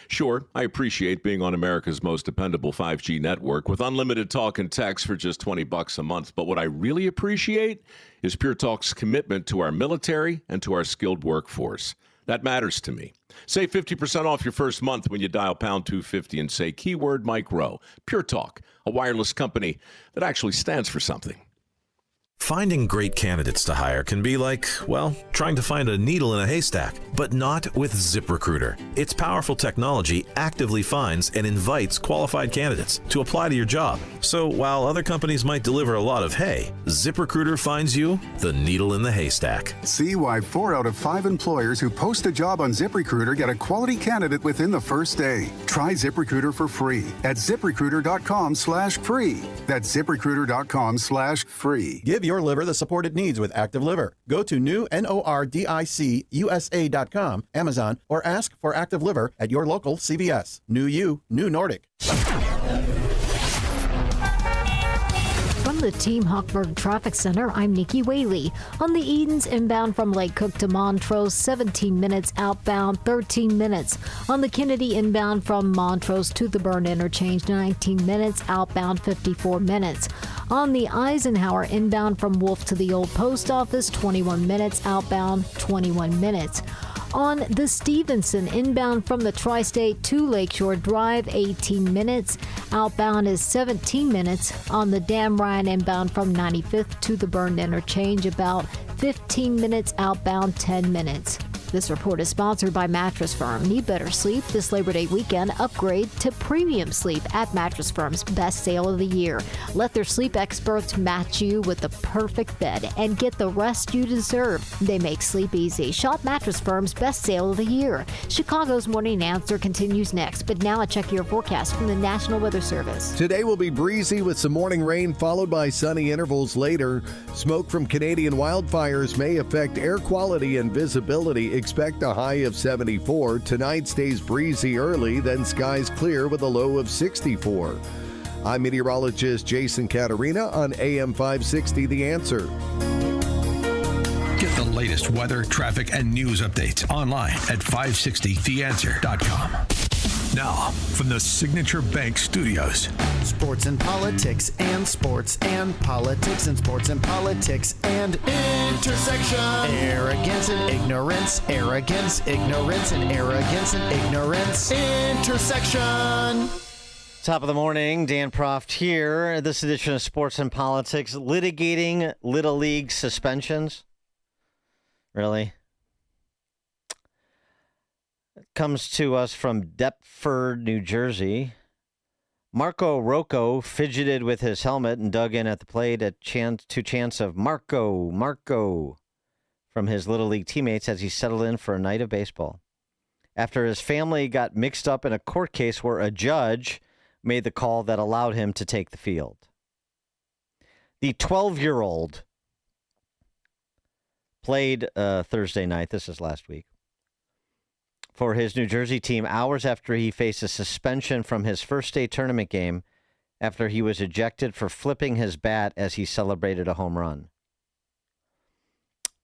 Sure, I appreciate being on America's most dependable 5G network with unlimited talk and text for just $20 a month. But what I really appreciate is Pure Talk's commitment to our military and to our skilled workforce. That matters to me. Save 50% off your first month when you dial pound 250 and say keyword Mike Rowe. Pure Talk, a wireless company that actually stands for something. Finding great candidates to hire can be like, well, trying to find a needle in a haystack, but not with ZipRecruiter. Its powerful technology actively finds and invites qualified candidates to apply to your job. So while other companies might deliver a lot of hay, ZipRecruiter finds you the needle in the haystack. See why 4 out of 5 employers who post a job on ZipRecruiter get a quality candidate within the first day. Try ZipRecruiter for free at ZipRecruiter.com/free. That's ZipRecruiter.com/free. Give your liver the support it needs with Active Liver. Go to NORDICUSA.com, Amazon, or ask for Active Liver at your local CVS. New you, new Nordic. From the Team Hochberg Traffic Center, I'm Nikki Whaley. On the Edens inbound from Lake Cook to Montrose, 17 minutes outbound, 13 minutes. On the Kennedy inbound from Montrose to the Byrne Interchange, 19 minutes outbound, 54 minutes. On the Eisenhower inbound from Wolf to the Old Post Office, 21 minutes outbound, 21 minutes. On the Stevenson inbound from the Tri-State to Lakeshore Drive, 18 minutes. Outbound is 17 minutes. On the Dan Ryan inbound from 95th to the Byrne Interchange, about 15 minutes. Outbound, 10 minutes. This report is sponsored by Mattress Firm. Need better sleep this Labor Day weekend? Upgrade to premium sleep at Mattress Firm's best sale of the year. Let their sleep experts match you with the perfect bed and get the rest you deserve. They make sleep easy. Shop Mattress Firm's best sale of the year. Chicago's Morning Answer continues next, but now a check your forecast from the National Weather Service. Today will be breezy with some morning rain followed by sunny intervals later. Smoke from Canadian wildfires may affect air quality and visibility. Expect a high of 74. Tonight stays breezy early, then skies clear with a low of 64. I'm meteorologist Jason Caterina on AM 560 The Answer. Get the latest weather, traffic, and news updates online at 560theanswer.com. Now, from the Signature Bank Studios. Sports and politics and sports and politics and sports and politics and intersection. Arrogance and ignorance, arrogance, ignorance, and arrogance and ignorance. Intersection. Top of the morning, Dan Proft here. This edition of Sports and Politics, litigating Little League suspensions. Really? It comes to us from Deptford, New Jersey. Marco Rocco fidgeted with his helmet and dug in at the plate to chants of Marco from his Little League teammates as he settled in for a night of baseball. After his family got mixed up in a court case where a judge made the call that allowed him to take the field. The 12-year-old played Thursday night. This is last week. For his New Jersey team, hours after he faced a suspension from his first state tournament game after he was ejected for flipping his bat as he celebrated a home run.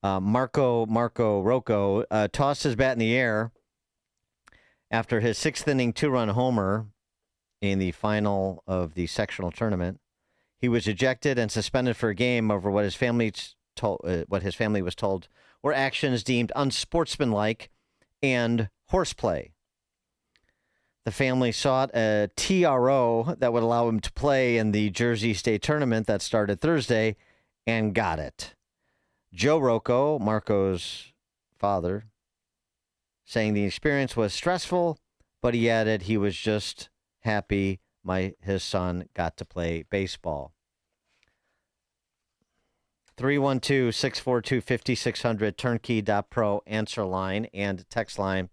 Marco Rocco tossed his bat in the air after his sixth inning two-run homer in the final of the sectional tournament. He was ejected and suspended for a game over what his family was told were actions deemed unsportsmanlike and horseplay. The family sought a TRO that would allow him to play in the Jersey State tournament that started Thursday and got it. Joe Rocco, Marco's father, saying the experience was stressful, but he added he was just happy his son got to play baseball. 312-642-5600, turnkey.pro answer line and text line.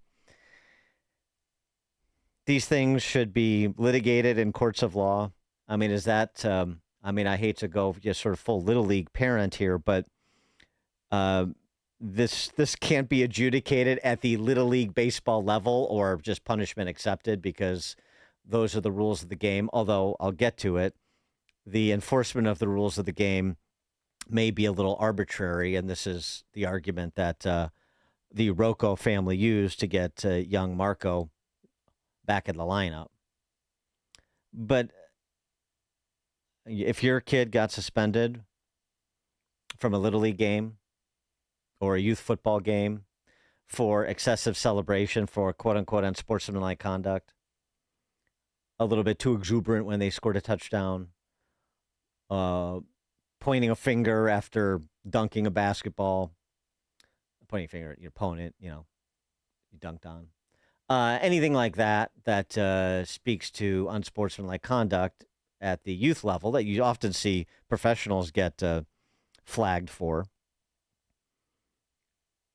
These things should be litigated in courts of law. I mean, is that, I hate to go just sort of full Little League parent here, but this can't be adjudicated at the Little League baseball level or just punishment accepted because those are the rules of the game. Although I'll get to it. The enforcement of the rules of the game may be a little arbitrary, and this is the argument that the Rocco family used to get young Marco back in the lineup. But if your kid got suspended from a Little League game or a youth football game for excessive celebration for quote-unquote unsportsmanlike conduct, a little bit too exuberant when they scored a touchdown, pointing a finger after dunking a basketball, pointing a finger at your opponent, you dunked on. Anything like that speaks to unsportsmanlike conduct at the youth level that you often see professionals get flagged for.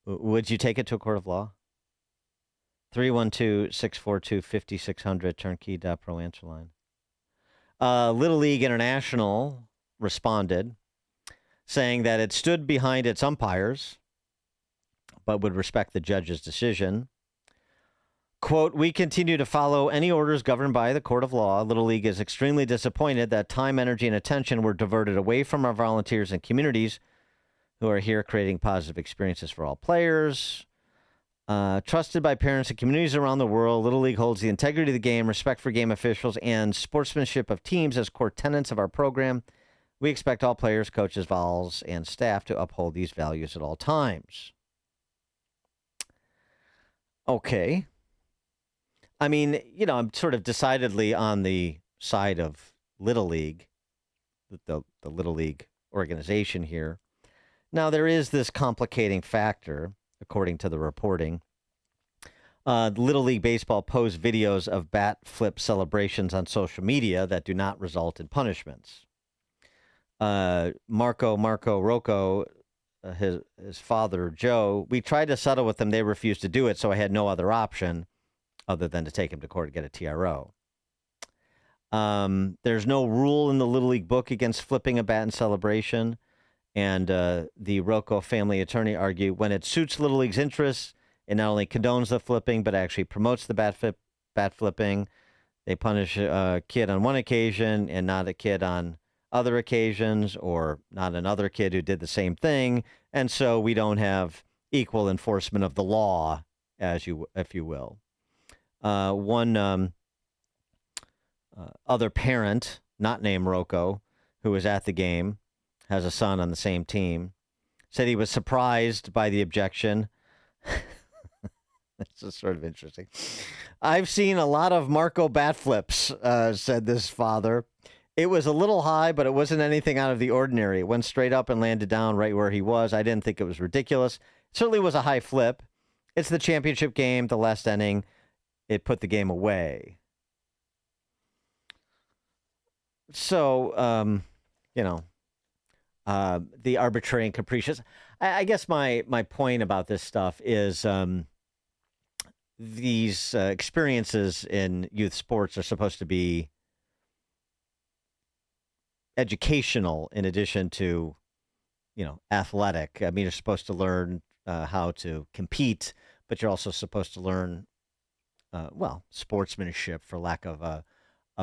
Would you take it to a court of law? 312-642-5600, turnkey.pro answer line. Little League International responded, saying that it stood behind its umpires, but would respect the judge's decision. Quote, "We continue to follow any orders governed by the court of law. Little League is extremely disappointed that time, energy, and attention were diverted away from our volunteers and communities who are here creating positive experiences for all players. Trusted by parents and communities around the world, Little League holds the integrity of the game, respect for game officials, and sportsmanship of teams as core tenets of our program. We expect all players, coaches, vols, and staff to uphold these values at all times." Okay. I mean, I'm sort of decidedly on the side of Little League, the Little League organization here. Now, there is this complicating factor, according to the reporting. Little League Baseball posts videos of bat flip celebrations on social media that do not result in punishments. Marco Rocco, his father, Joe, we tried to settle with them. They refused to do it, so I had no other option other than to take him to court and get a TRO. There's no rule in the Little League book against flipping a bat in celebration. And the Rocco family attorney argued when it suits Little League's interests, it not only condones the flipping, but actually promotes the bat flipping. They punish a kid on one occasion and not a kid on other occasions, or not another kid who did the same thing. And so we don't have equal enforcement of the law, if you will. One other parent, not named Rocco, who was at the game, has a son on the same team, said he was surprised by the objection. This is sort of interesting. "I've seen a lot of Marco bat flips," said this father. "It was a little high, but it wasn't anything out of the ordinary. It went straight up and landed down right where he was. I didn't think it was ridiculous. It certainly was a high flip. It's the championship game, the last inning. It put the game away." So, the arbitrary and capricious. I guess my point about this stuff is these experiences in youth sports are supposed to be educational in addition to, athletic. I mean, you're supposed to learn how to compete, but you're also supposed to learn, sportsmanship, for lack of a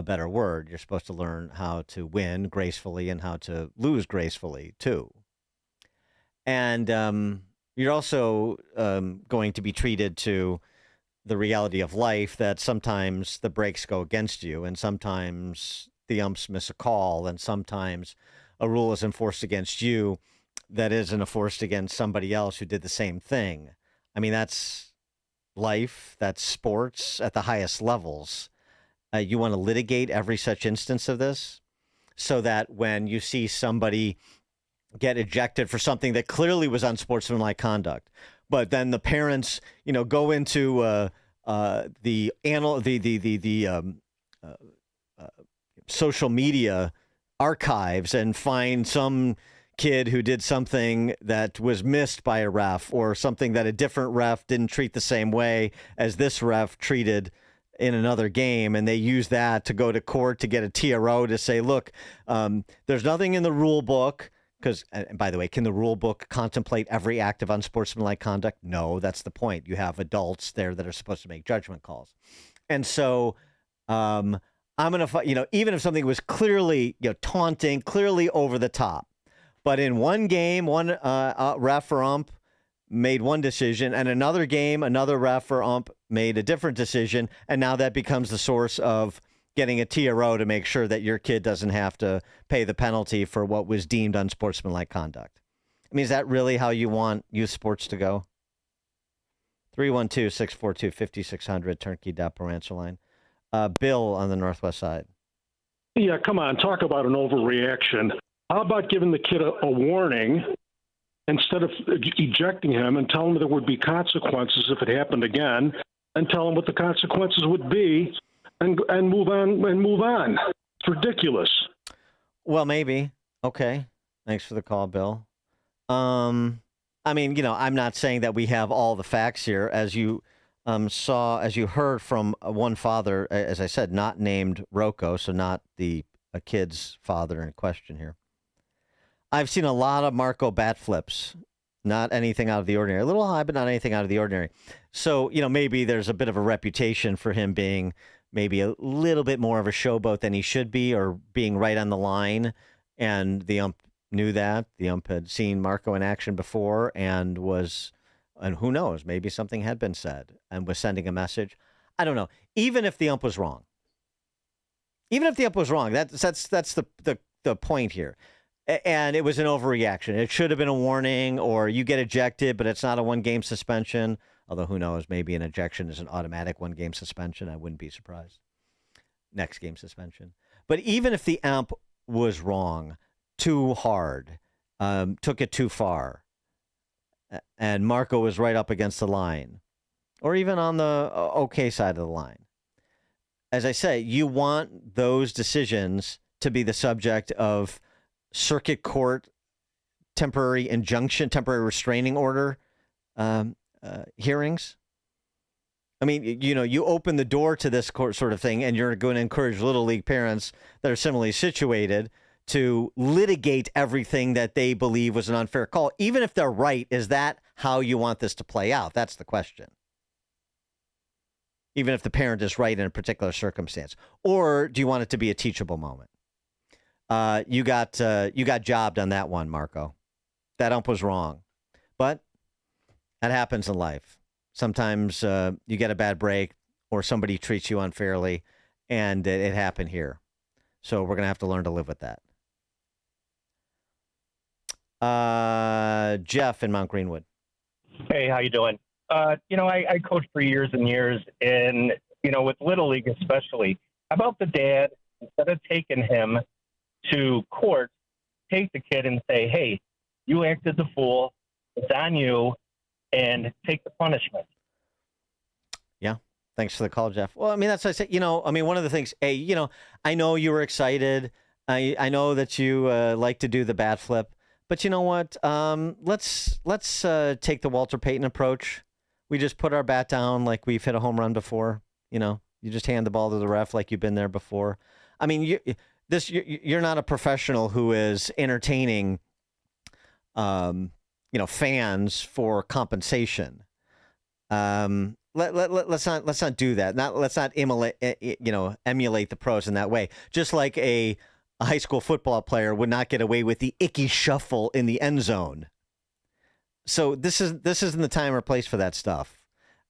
better word. You're supposed to learn how to win gracefully and how to lose gracefully, too. And you're also going to be treated to the reality of life that sometimes the breaks go against you, and sometimes the umps miss a call, and sometimes a rule is enforced against you that isn't enforced against somebody else who did the same thing. I mean, that's life, that's sports at the highest levels. You want to litigate every such instance of this so that when you see somebody get ejected for something that clearly was unsportsmanlike conduct, but then the parents, go into the social media archives and find some kid who did something that was missed by a ref, or something that a different ref didn't treat the same way as this ref treated in another game, and they use that to go to court to get a TRO to say, look, there's nothing in the rule book. Because, by the way, can the rule book contemplate every act of unsportsmanlike conduct? No, that's the point. You have adults there that are supposed to make judgment calls. And so I'm going to, even if something was clearly, taunting, clearly over the top, but in one game, one ref or ump made one decision, and another game, another ref or ump made a different decision, and now that becomes the source of getting a TRO to make sure that your kid doesn't have to pay the penalty for what was deemed unsportsmanlike conduct. I mean, is that really how you want youth sports to go? 312-642-5600, turnkey.pro answer line. Bill on the Northwest Side. Yeah, come on, talk about an overreaction. How about giving the kid a warning instead of ejecting him, and tell him there would be consequences if it happened again, and tell him what the consequences would be, and move on. It's ridiculous. Well, maybe. Okay. Thanks for the call, Bill. I mean, I'm not saying that we have all the facts here. As you heard from one father, as I said, not named Rocco, so not the kid's father in question here. I've seen a lot of Marco bat flips, not anything out of the ordinary. A little high, but not anything out of the ordinary. So, maybe there's a bit of a reputation for him being maybe a little bit more of a showboat than he should be, or being right on the line. And the ump knew that. The ump had seen Marco in action before and who knows, maybe something had been said and was sending a message. I don't know. Even if the ump was wrong, that's the point here. And it was an overreaction. It should have been a warning, or you get ejected, but it's not a one-game suspension. Although, who knows, maybe an ejection is an automatic one-game suspension. I wouldn't be surprised. Next game suspension. But even if the ump was wrong, too hard, took it too far, and Marco was right up against the line, or even on the okay side of the line, as I say, you want those decisions to be the subject of circuit court temporary injunction, temporary restraining order hearings. I mean, you open the door to this sort of thing, and you're going to encourage Little League parents that are similarly situated to litigate everything that they believe was an unfair call. Even if they're right, is that how you want this to play out? That's the question. Even if the parent is right in a particular circumstance. Or do you want it to be a teachable moment? You got jobbed on that one, Marco. That ump was wrong. But that happens in life. Sometimes you get a bad break, or somebody treats you unfairly, and it happened here. So we're going to have to learn to live with that. Jeff in Mount Greenwood. Hey, how you doing? I coached for years and years, and, with Little League especially, how about the dad, instead of taking him to court, take the kid and say, hey, you acted the fool, it's on you, and take the punishment. Yeah. Thanks for the call, Jeff. Well, I mean, that's what I say. One of the things, I know you were excited. I know that you like to do the bat flip, but you know what? Let's take the Walter Payton approach. We just put our bat down like we've hit a home run before. You just hand the ball to the ref like you've been there before. I mean, you're not a professional who is entertaining fans for compensation. Let's not do that. Let's not emulate the pros in that way. Just like a high school football player would not get away with the icky shuffle in the end zone. So this isn't the time or place for that stuff.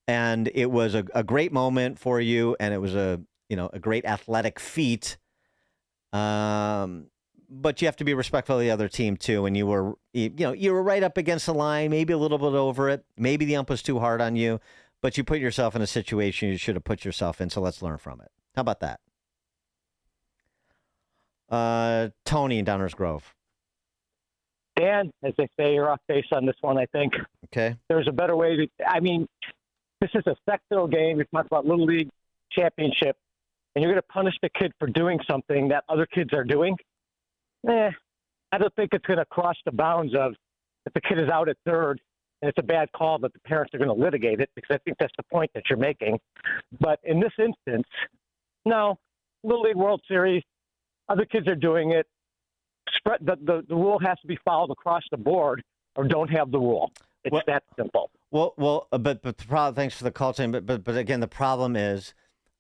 And it was a great moment for you, and it was a great athletic feat. But you have to be respectful of the other team too. And you were right up against the line, maybe a little bit over it. Maybe the ump was too hard on you, but you put yourself in a situation you should have put yourself in. So let's learn from it. How about that? Tony in Downers Grove. Dan, as they say, you're off base on this one, I think. Okay. There's a better way to, this is a sectoral game. You're talking about Little League championship, and you're going to punish the kid for doing something that other kids are doing. I don't think it's going to cross the bounds of if the kid is out at third and it's a bad call that the parents are going to litigate it, because I think that's the point that you're making. But in this instance, no, Little League World Series, other kids are doing it. The rule has to be followed across the board, or don't have the rule. It's that simple. Well, but the problem. Thanks for the call, Tim. But again, the problem is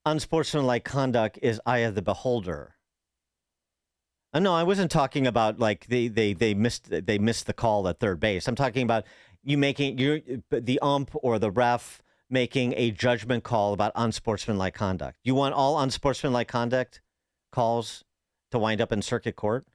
unsportsmanlike conduct is eye of the beholder. No, I wasn't talking about like they missed the call at third base. I'm talking about the ump or the ref making a judgment call about unsportsmanlike conduct. You want all unsportsmanlike conduct calls to wind up in circuit court?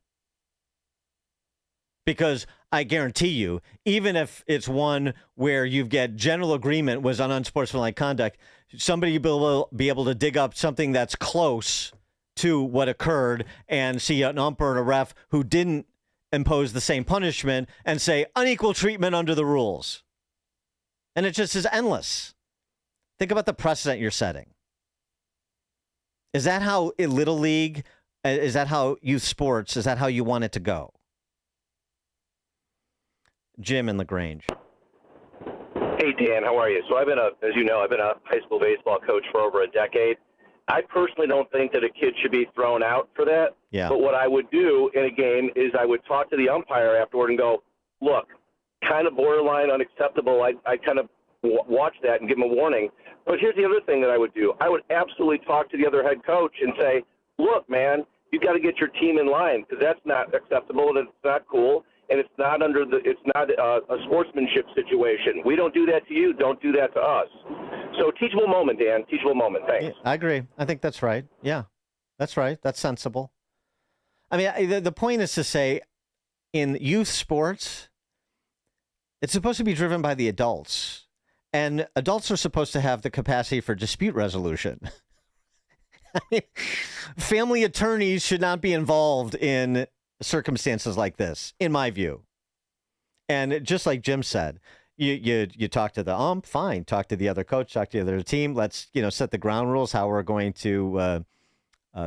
Because I guarantee you, even if it's one where you get general agreement was on unsportsmanlike conduct, somebody will be able to dig up something that's close to what occurred and see an umpire and a ref who didn't impose the same punishment and say unequal treatment under the rules. And it just is endless. Think about the precedent you're setting. Is that how in Little League, is that how youth sports, is that how you want it to go? Jim in LaGrange. Hey, Dan, how are you? So I've been a high school baseball coach for over a decade. I personally don't think that a kid should be thrown out for that. Yeah. But what I would do in a game is I would talk to the umpire afterward and go, look, kind of borderline unacceptable. I kind of watch that and give him a warning. But here's the other thing that I would do. I would absolutely talk to the other head coach and say, look, man, you got to get your team in line, because that's not acceptable and it's not cool. And it's not a sportsmanship situation. We don't do that to you. Don't do that to us. So teachable moment, Dan. Teachable moment. Thanks. Yeah, I agree. I think that's right. Yeah, that's right. That's sensible. I mean, the point is to say in youth sports, it's supposed to be driven by the adults. And adults are supposed to have the capacity for dispute resolution. I mean, family attorneys should not be involved in circumstances like this, in my view. And just like Jim said, you talk to the ump, fine. Talk to the other coach, talk to the other team. Let's set the ground rules, how we're going to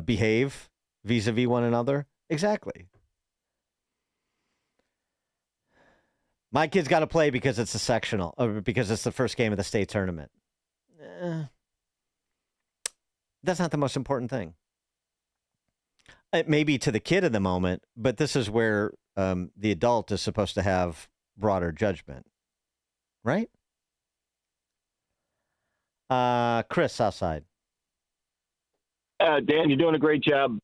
behave vis-a-vis one another. Exactly. My kid's got to play because it's a sectional, or because it's the first game of the state tournament. That's not the most important thing. It may be to the kid in the moment, but this is where the adult is supposed to have broader judgment, right? Chris, outside. Dan, you're doing a great job.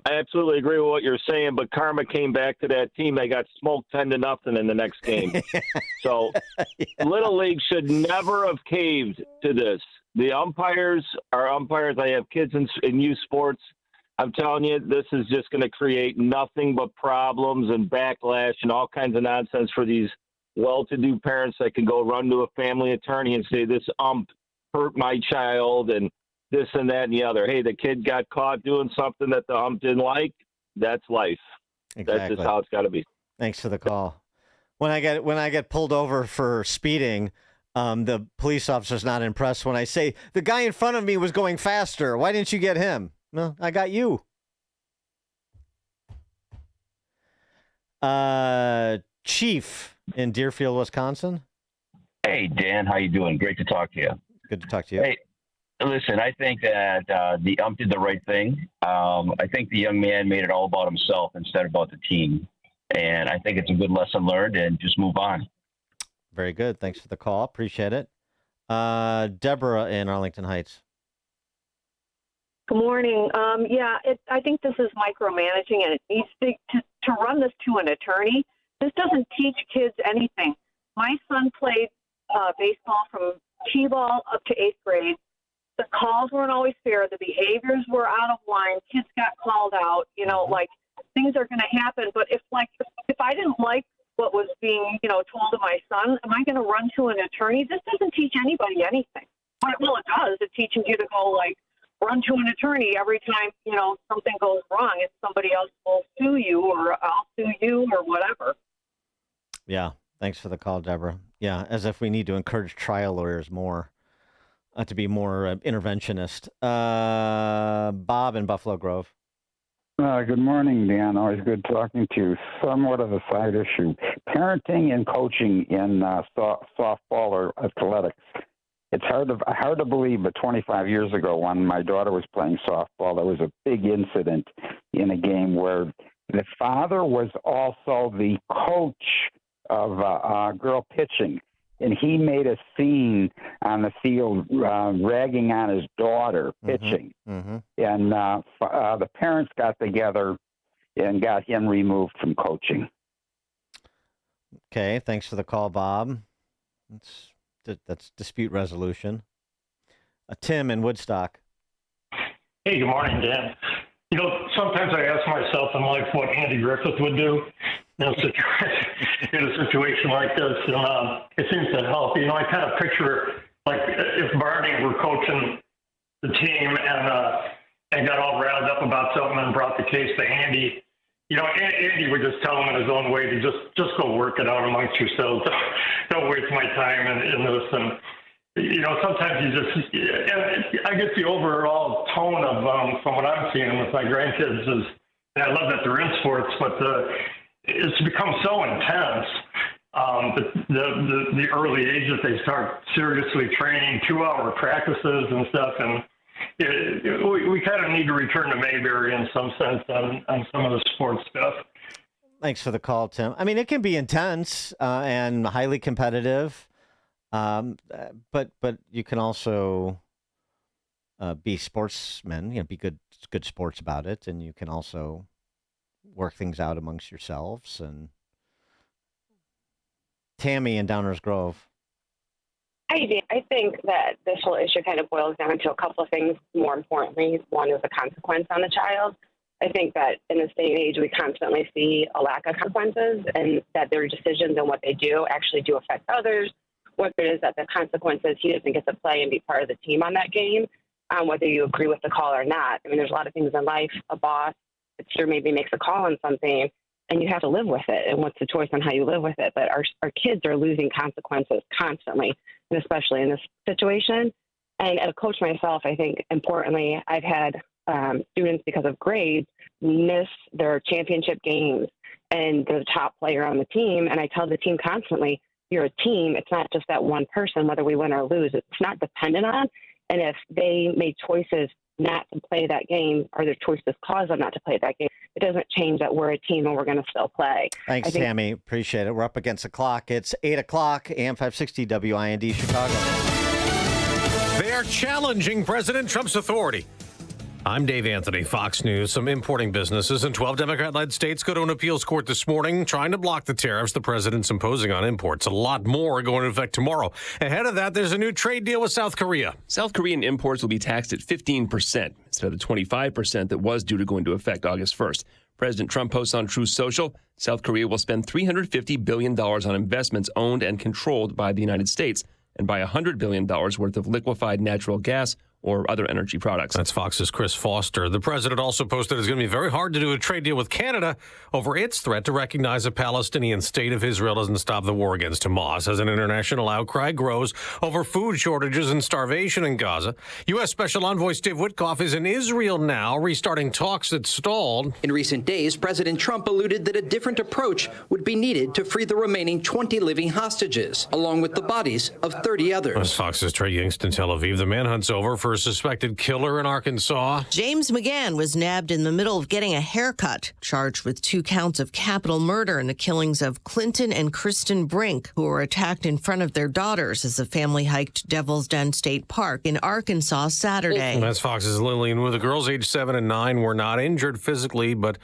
I absolutely agree with what you're saying, but karma came back to that team. They got smoked 10-0 in the next game. So Little League should never have caved to this. The umpires are umpires. I have kids in youth sports. I'm telling you, this is just going to create nothing but problems and backlash and all kinds of nonsense for these well-to-do parents that can go run to a family attorney and say, this ump hurt my child and this and that and the other. Hey, the kid got caught doing something that the ump didn't like. That's life. Exactly. That's just how it's got to be. Thanks for the call. When I get pulled over for speeding, the police officer's not impressed when I say, the guy in front of me was going faster. Why didn't you get him? No, I got you. Chief in Deerfield, Wisconsin. Hey, Dan, how you doing? Great to talk to you. Good to talk to you. Hey, listen, I think that the ump did the right thing. I think the young man made it all about himself instead of about the team. And I think it's a good lesson learned, and just move on. Very good. Thanks for the call. Appreciate it. Deborah in Arlington Heights. Good morning. I think this is micromanaging, and it needs to run this to an attorney. This doesn't teach kids anything. My son played baseball from T-ball up to 8th grade. The calls weren't always fair. The behaviors were out of line. Kids got called out. Like things are going to happen. But if I didn't like what was being, told to my son, am I going to run to an attorney? This doesn't teach anybody anything. Well, it does. It teaches you to go run to an attorney every time, something goes wrong, and somebody else will sue you, or I'll sue you, or whatever. Yeah. Thanks for the call, Deborah. Yeah. As if we need to encourage trial lawyers more to be more interventionist. Bob in Buffalo Grove. Good morning, Dan. Always good talking to you. Somewhat of a side issue. Parenting and coaching in softball or athletics. It's hard to believe, but 25 years ago when my daughter was playing softball, there was a big incident in a game where the father was also the coach of girl pitching, and he made a scene on the field ragging on his daughter pitching. Mm-hmm. And the parents got together and got him removed from coaching. Okay, thanks for the call, Bob. That's dispute resolution. Tim in Woodstock. Hey, good morning, Dan. Sometimes I ask myself in life what Andy Griffith would do in a situation like this, and it seems to help. I kind of picture if Barney were coaching the team and got all riled up about something and brought the case to Andy. Andy would just tell him in his own way to just go work it out amongst yourselves. Don't waste my time in this. And, sometimes I guess the overall tone of, from what I'm seeing with my grandkids is, and I love that they're in sports, but it's become so intense. The early age that they start seriously training, 2-hour practices and stuff, and we kind of need to return to Mayberry in some sense on some of the sports stuff. Thanks for the call, Tim. I mean, it can be intense and highly competitive, but you can also be sportsmen. Be good sports about it, and you can also work things out amongst yourselves. And Tammy in Downers Grove. I think that this whole issue kind of boils down to a couple of things. More importantly, one is the consequence on the child. I think that in this day and age, we constantly see a lack of consequences, and that their decisions and what they do actually do affect others. What it is that the consequences, he doesn't get to play and be part of the team on that game, whether you agree with the call or not. I mean, there's a lot of things in life. A boss, a teacher maybe makes a call on something, and you have to live with it. And what's the choice on how you live with it? But our kids are losing consequences constantly, and especially in this situation. And as a coach myself, I think importantly, I've had students, because of grades, miss their championship games, and they're the top player on the team. And I tell the team constantly, you're a team. It's not just that one person, whether we win or lose. It's not dependent on. And if they made choices not to play that game, or their choices caused them not to play that game, it doesn't change that we're a team and we're going to still play. Thanks, Tammy. Appreciate it. We're up against the clock. It's 8 o'clock, AM 560 WIND Chicago. They are challenging President Trump's authority. I'm Dave Anthony, Fox News. Some importing businesses in 12 Democrat-led states go to an appeals court this morning trying to block the tariffs the president's imposing on imports. A lot more going into effect tomorrow. Ahead of that, there's a new trade deal with South Korea. South Korean imports will be taxed at 15% instead of the 25% that was due to go into effect August 1st. President Trump posts on Truth Social, South Korea will spend $350 billion on investments owned and controlled by the United States, and buy $100 billion worth of liquefied natural gas or other energy products. That's Fox's Chris Foster. The president also posted it's going to be very hard to do a trade deal with Canada over its threat to recognize a Palestinian state if Israel doesn't stop the war against Hamas, as an international outcry grows over food shortages and starvation in Gaza. U.S. Special Envoy Steve Witkoff is in Israel now, restarting talks that stalled. In recent days, President Trump alluded that a different approach would be needed to free the remaining 20 living hostages, along with the bodies of 30 others. That's Fox's Trey Yingst in Tel Aviv. The manhunt's over for for a suspected killer in Arkansas. James McGann was nabbed in the middle of getting a haircut, charged with 2 counts of capital murder in the killings of Clinton and Kristen Brink, who were attacked in front of their daughters as the family hiked Devil's Den State Park in Arkansas Saturday. That's Fox's Lillian Wu. The girls aged 7 and 9 were not injured physically, but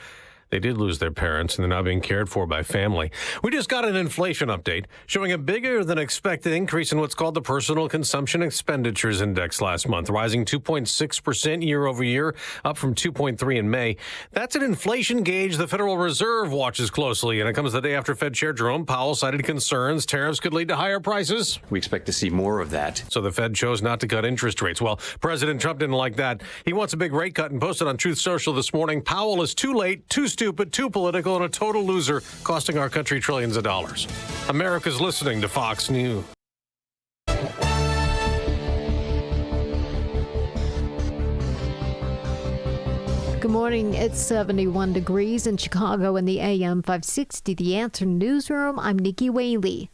they did lose their parents, and they're now being cared for by family. We just got an inflation update showing a bigger than expected increase in what's called the Personal Consumption Expenditures Index last month, rising 2.6% year over year, up from 2.3 in May. That's an inflation gauge the Federal Reserve watches closely, and it comes the day after Fed Chair Jerome Powell cited concerns tariffs could lead to higher prices. We expect to see more of that. So the Fed chose not to cut interest rates. Well, President Trump didn't like that. He wants a big rate cut and posted on Truth Social this morning, Powell is too late, too stupid, too political, and a total loser, costing our country trillions of dollars. America's listening to Fox News. Good morning. It's 71 degrees in Chicago in the AM 560. The Answer Newsroom. I'm Nikki Whaley.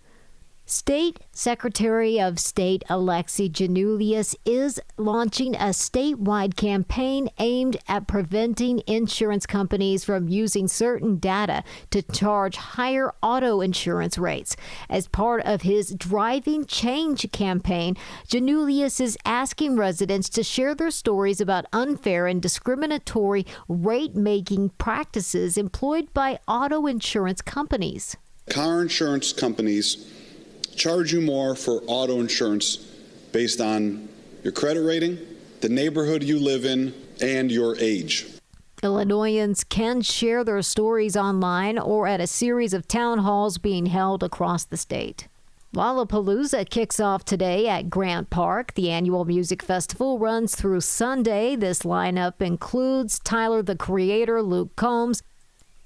State Secretary of State Alexi Giannoulias is launching a statewide campaign aimed at preventing insurance companies from using certain data to charge higher auto insurance rates. As part of his Driving Change campaign, Giannoulias is asking residents to share their stories about unfair and discriminatory rate-making practices employed by auto insurance companies. Car insurance companies charge you more for auto insurance based on your credit rating, the neighborhood you live in, and your age. Illinoisans can share their stories online or at a series of town halls being held across the state. Lollapalooza kicks off today at Grant Park. The annual music festival runs through Sunday. This lineup includes Tyler, the Creator, Luke Combs,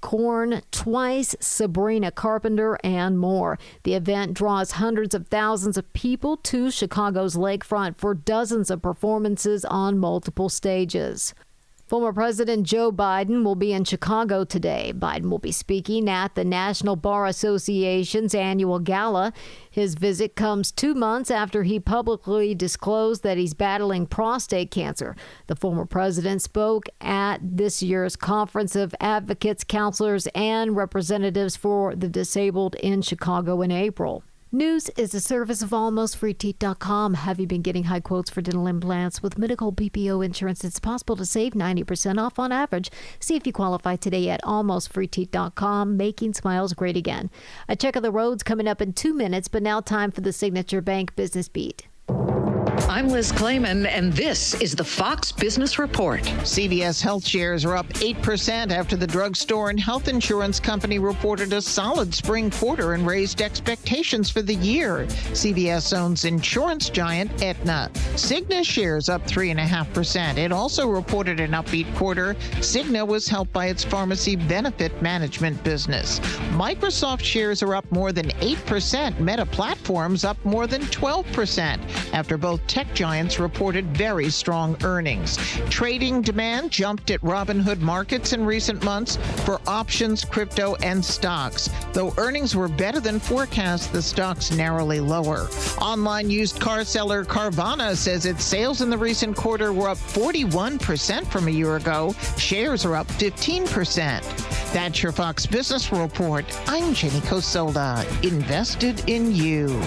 Korn, Twice, Sabrina Carpenter, and more. The event draws hundreds of thousands of people to Chicago's lakefront for dozens of performances on multiple stages. Former President Joe Biden will be in Chicago today. Biden will be speaking at the National Bar Association's annual gala. His visit comes 2 months after he publicly disclosed that he's battling prostate cancer. The former president spoke at this year's Conference of Advocates, Counselors, and Representatives for the Disabled in Chicago in April. News is a service of AlmostFreeTeeth.com. Have you been getting high quotes for dental implants? With Medical BPO insurance, it's possible to save 90% off on average. See if you qualify today at AlmostFreeTeeth.com. Making smiles great again. A check of the roads coming up in 2 minutes, but now time for the Signature Bank Business Beat. I'm Liz Clayman, and this is the Fox Business Report. CVS Health shares are up 8% after the drugstore and health insurance company reported a solid spring quarter and raised expectations for the year. CVS owns insurance giant Aetna. Cigna shares up 3.5%. It also reported an upbeat quarter. Cigna was helped by its pharmacy benefit management business. Microsoft shares are up more than 8%. Meta Platforms up more than 12% after both tech giants reported very strong earnings. Trading demand jumped at Robinhood Markets in recent months for options, crypto, and stocks. Though earnings were better than forecast, the stocks narrowly lower. Online used car seller Carvana says its sales in the recent quarter were up 41% from a year ago. Shares are up 15%. That's your Fox Business Report. I'm Jenny Cosolda. Invested in you.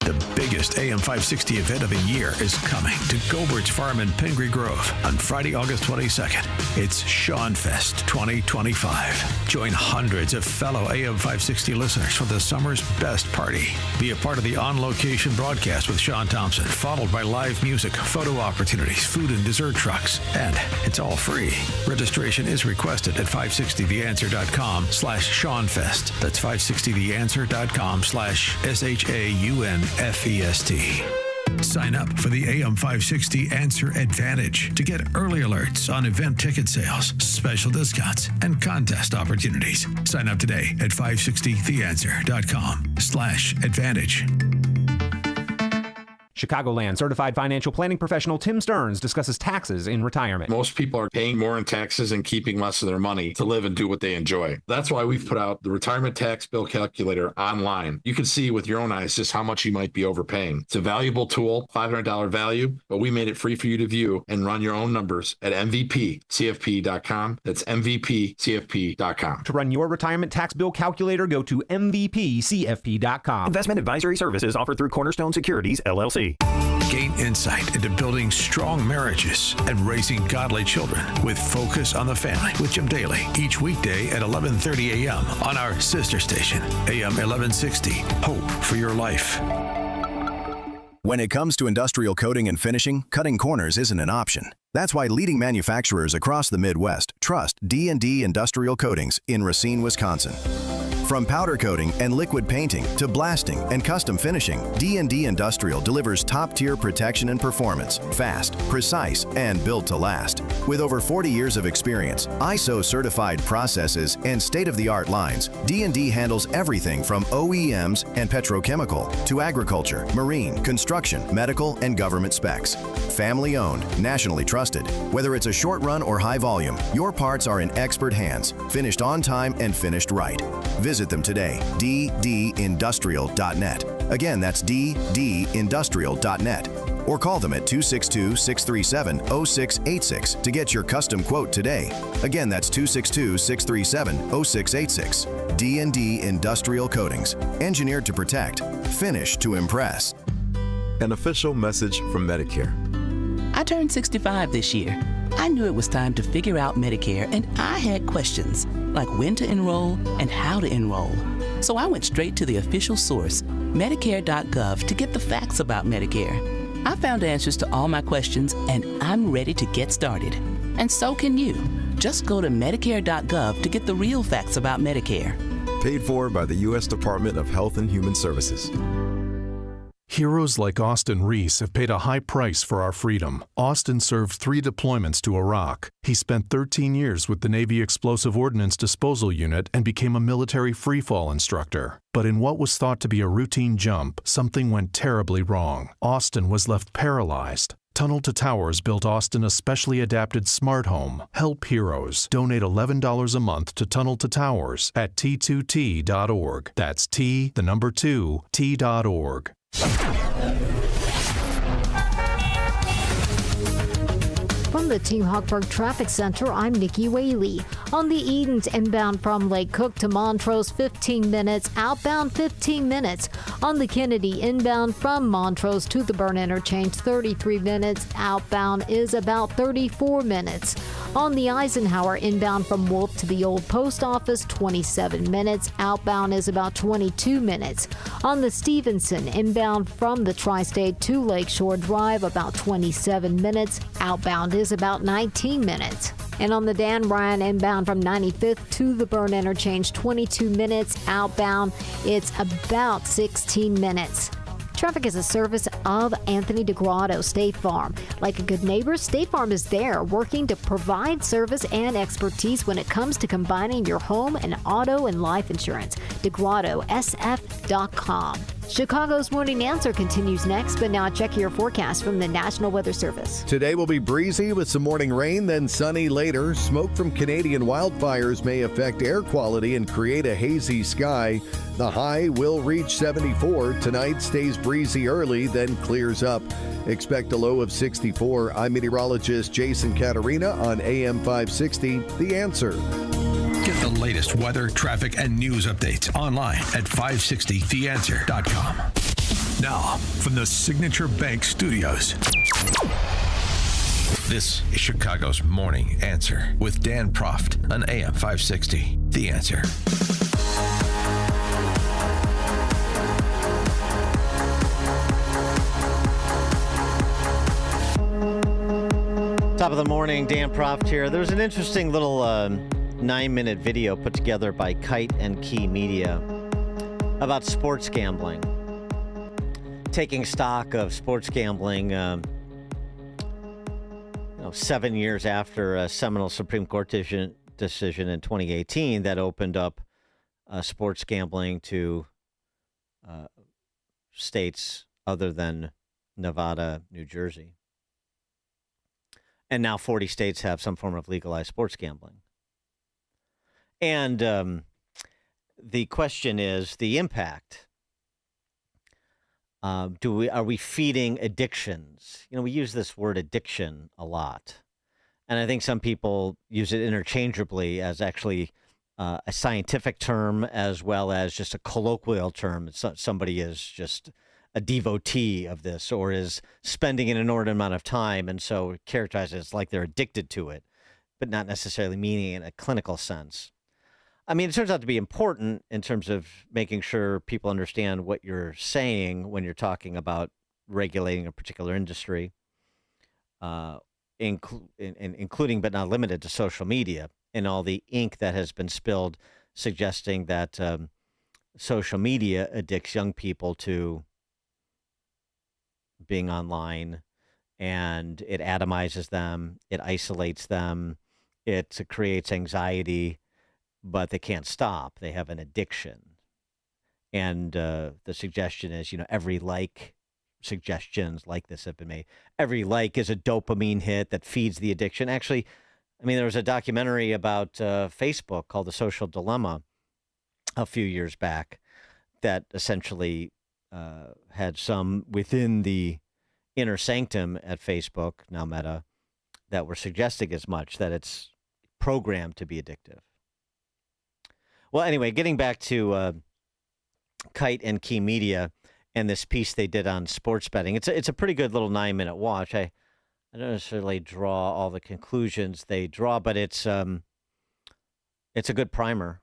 The biggest AM 560 event of the year is coming to Gobert's Farm in Pingree Grove on Friday, August 22nd. It's Sean Fest 2025. Join hundreds of fellow AM 560 listeners for the summer's best party. Be a part of the on-location broadcast with Sean Thompson, followed by live music, photo opportunities, food and dessert trucks, and it's all free. Registration is requested at 560theanswer.com/SeanFest. That's 560theanswer.com/SHAUNFEST. Sign up for the AM 560 Answer Advantage to get early alerts on event ticket sales, special discounts, and contest opportunities. Sign up today at 560theanswer.com/advantage. Chicagoland certified financial planning professional Tim Stearns discusses taxes in retirement. Most people are paying more in taxes and keeping less of their money to live and do what they enjoy. That's why we've put out the Retirement Tax Bill Calculator online. You can see with your own eyes just how much you might be overpaying. It's a valuable tool, $500 value, but we made it free for you to view and run your own numbers at MVPCFP.com. That's MVPCFP.com. To run your retirement tax bill calculator, go to MVPCFP.com. Investment advisory services offered through Cornerstone Securities, LLC. Gain insight into building strong marriages and raising godly children with Focus on the Family with Jim Daly each weekday at 11:30 a.m. on our sister station, AM 1160. Hope for your life. When it comes to industrial coating and finishing, cutting corners isn't an option. That's why leading manufacturers across the Midwest trust D&D Industrial Coatings in Racine, Wisconsin. From powder coating and liquid painting to blasting and custom finishing, D&D Industrial delivers top-tier protection and performance, fast, precise, and built to last. With over 40 years of experience, ISO-certified processes, and state-of-the-art lines, D&D handles everything from OEMs and petrochemical to agriculture, marine, construction, medical, and government specs. Family-owned, nationally trusted. Whether it's a short run or high volume, your parts are in expert hands, finished on time and finished right. Visit them today, ddindustrial.net. Again, that's ddindustrial.net. Or call them at 262-637-0686 to get your custom quote today. Again, that's 262-637-0686. D&D Industrial Coatings. Engineered to protect. Finished to impress. An official message from Medicare. I turned 65 this year. I knew it was time to figure out Medicare, and I had questions, like when to enroll and how to enroll. So I went straight to the official source, Medicare.gov, to get the facts about Medicare. I found answers to all my questions, and I'm ready to get started. And so can you. Just go to Medicare.gov to get the real facts about Medicare. Paid for by the U.S. Department of Health and Human Services. Heroes like Austin Reese have paid a high price for our freedom. Austin served 3 deployments to Iraq. He spent 13 years with the Navy Explosive Ordnance Disposal Unit and became a military freefall instructor. But in what was thought to be a routine jump, something went terribly wrong. Austin was left paralyzed. Tunnel to Towers built Austin a specially adapted smart home. Help heroes. Donate $11 a month to Tunnel to Towers at T2T.org. That's T2T.org. From the Team Hochberg Traffic Center, I'm Nikki Whaley. On the Edens inbound from Lake Cook to Montrose, 15 minutes. Outbound, 15 minutes. On the Kennedy inbound from Montrose to the Burn Interchange, 33 minutes. Outbound is about 34 minutes. On the Eisenhower inbound from Wolf to the Old Post Office, 27 minutes. Outbound is about 22 minutes. On the Stevenson inbound from the Tri-State to Lakeshore Drive, about 27 minutes. Outbound is about 19 minutes. And on the Dan Ryan inbound from 95th to the Burn Interchange, 22 minutes. Outbound, it's about 16 minutes. Traffic is a service of Anthony DeGrotto State Farm. Like a good neighbor, State Farm is there working to provide service and expertise when it comes to combining your home and auto and life insurance. DeGrottosF.com. Chicago's Morning Answer continues next, but now check your forecast from the National Weather Service. Today will be breezy with some morning rain, then sunny later. Smoke from Canadian wildfires may affect air quality and create a hazy sky. The high will reach 74. Tonight stays breezy early, then clears up. Expect a low of 64. I'm meteorologist Jason Caterina on AM 560. The Answer. Get the latest weather, traffic, and news updates online at 560theanswer.com. Now, from the Signature Bank Studios, this is Chicago's Morning Answer with Dan Proft on AM 560. The Answer. Top of the morning, Dan Proft here. There's an interesting little 9-minute video put together by Kite and Key Media about sports gambling. Taking stock of sports gambling 7 years after a seminal Supreme Court decision in 2018 that opened up sports gambling to states other than Nevada, New Jersey. And now 40 states have some form of legalized sports gambling. And the question is the impact. Are we feeding addictions? We use this word addiction a lot. And I think some people use it interchangeably as actually a scientific term as well as just a colloquial term. Somebody is just a devotee of this or is spending an inordinate amount of time, and so characterized as like they're addicted to it, but not necessarily meaning in a clinical sense. I mean, it turns out to be important in terms of making sure people understand what you're saying when you're talking about regulating a particular industry, including but not limited to social media and all the ink that has been spilled suggesting that social media addicts young people to being online, and it atomizes them, it isolates them, it creates anxiety, but they can't stop. They have an addiction. And the suggestion is, every suggestions like this have been made. Every like is a dopamine hit that feeds the addiction. Actually, there was a documentary about Facebook called The Social Dilemma a few years back that essentially had some within the inner sanctum at Facebook, now Meta, that were suggesting as much, that it's programmed to be addictive. Well, anyway, getting back to Kite and Key Media and this piece they did on sports betting, it's a pretty good little 9-minute watch. I don't necessarily draw all the conclusions they draw, but it's a good primer.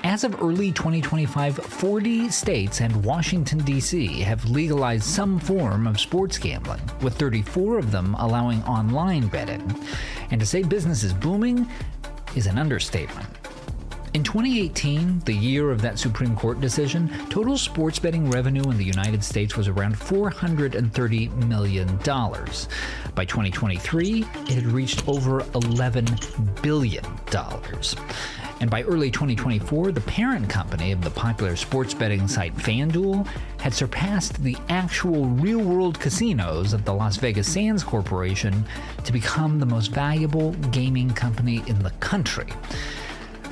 As of early 2025, 40 states and Washington, D.C. have legalized some form of sports gambling, with 34 of them allowing online betting. And to say business is booming is an understatement. In 2018, the year of that Supreme Court decision, total sports betting revenue in the United States was around $430 million. By 2023, it had reached over $11 billion. And by early 2024, the parent company of the popular sports betting site FanDuel had surpassed the actual real-world casinos of the Las Vegas Sands Corporation to become the most valuable gaming company in the country.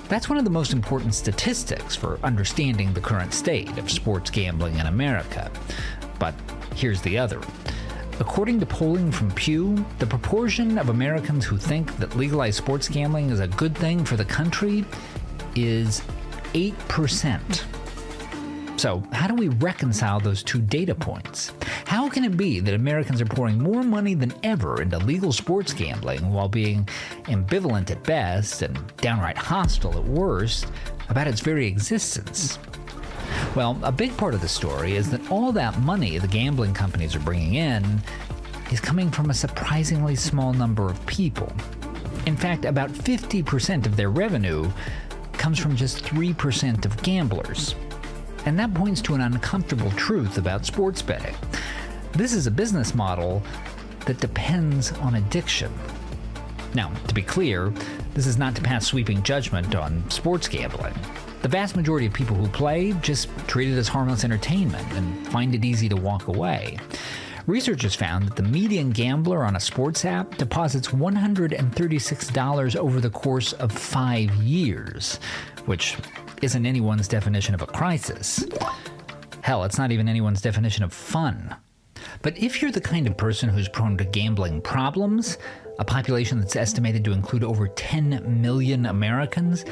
That's one of the most important statistics for understanding the current state of sports gambling in America. But here's the other. According to polling from Pew, the proportion of Americans who think that legalized sports gambling is a good thing for the country is 8%. So how do we reconcile those two data points? How can it be that Americans are pouring more money than ever into legal sports gambling while being ambivalent at best and downright hostile at worst about its very existence? Well, a big part of the story is that all that money the gambling companies are bringing in is coming from a surprisingly small number of people. In fact, about 50% of their revenue comes from just 3% of gamblers. And that points to an uncomfortable truth about sports betting. This is a business model that depends on addiction. Now, to be clear, this is not to pass sweeping judgment on sports gambling. The vast majority of people who play just treat it as harmless entertainment and find it easy to walk away. Researchers found that the median gambler on a sports app deposits $136 over the course of 5 years, which isn't anyone's definition of a crisis. Hell, it's not even anyone's definition of fun. But if you're the kind of person who's prone to gambling problems, a population that's estimated to include over 10 million Americans,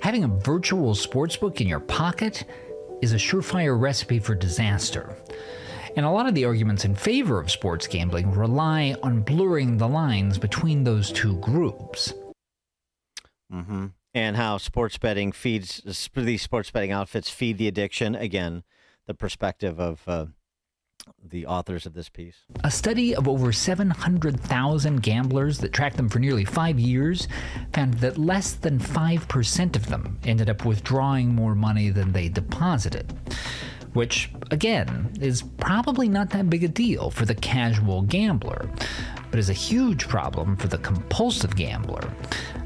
having a virtual sportsbook in your pocket is a surefire recipe for disaster. And a lot of the arguments in favor of sports gambling rely on blurring the lines between those two groups. Mm-hmm. And how sports betting feeds, these sports betting outfits feed the addiction. Again, the perspective of the authors of this piece. A study of over 700,000 gamblers that tracked them for nearly 5 years found that less than 5% of them ended up withdrawing more money than they deposited, which, again, is probably not that big a deal for the casual gambler, but is a huge problem for the compulsive gambler,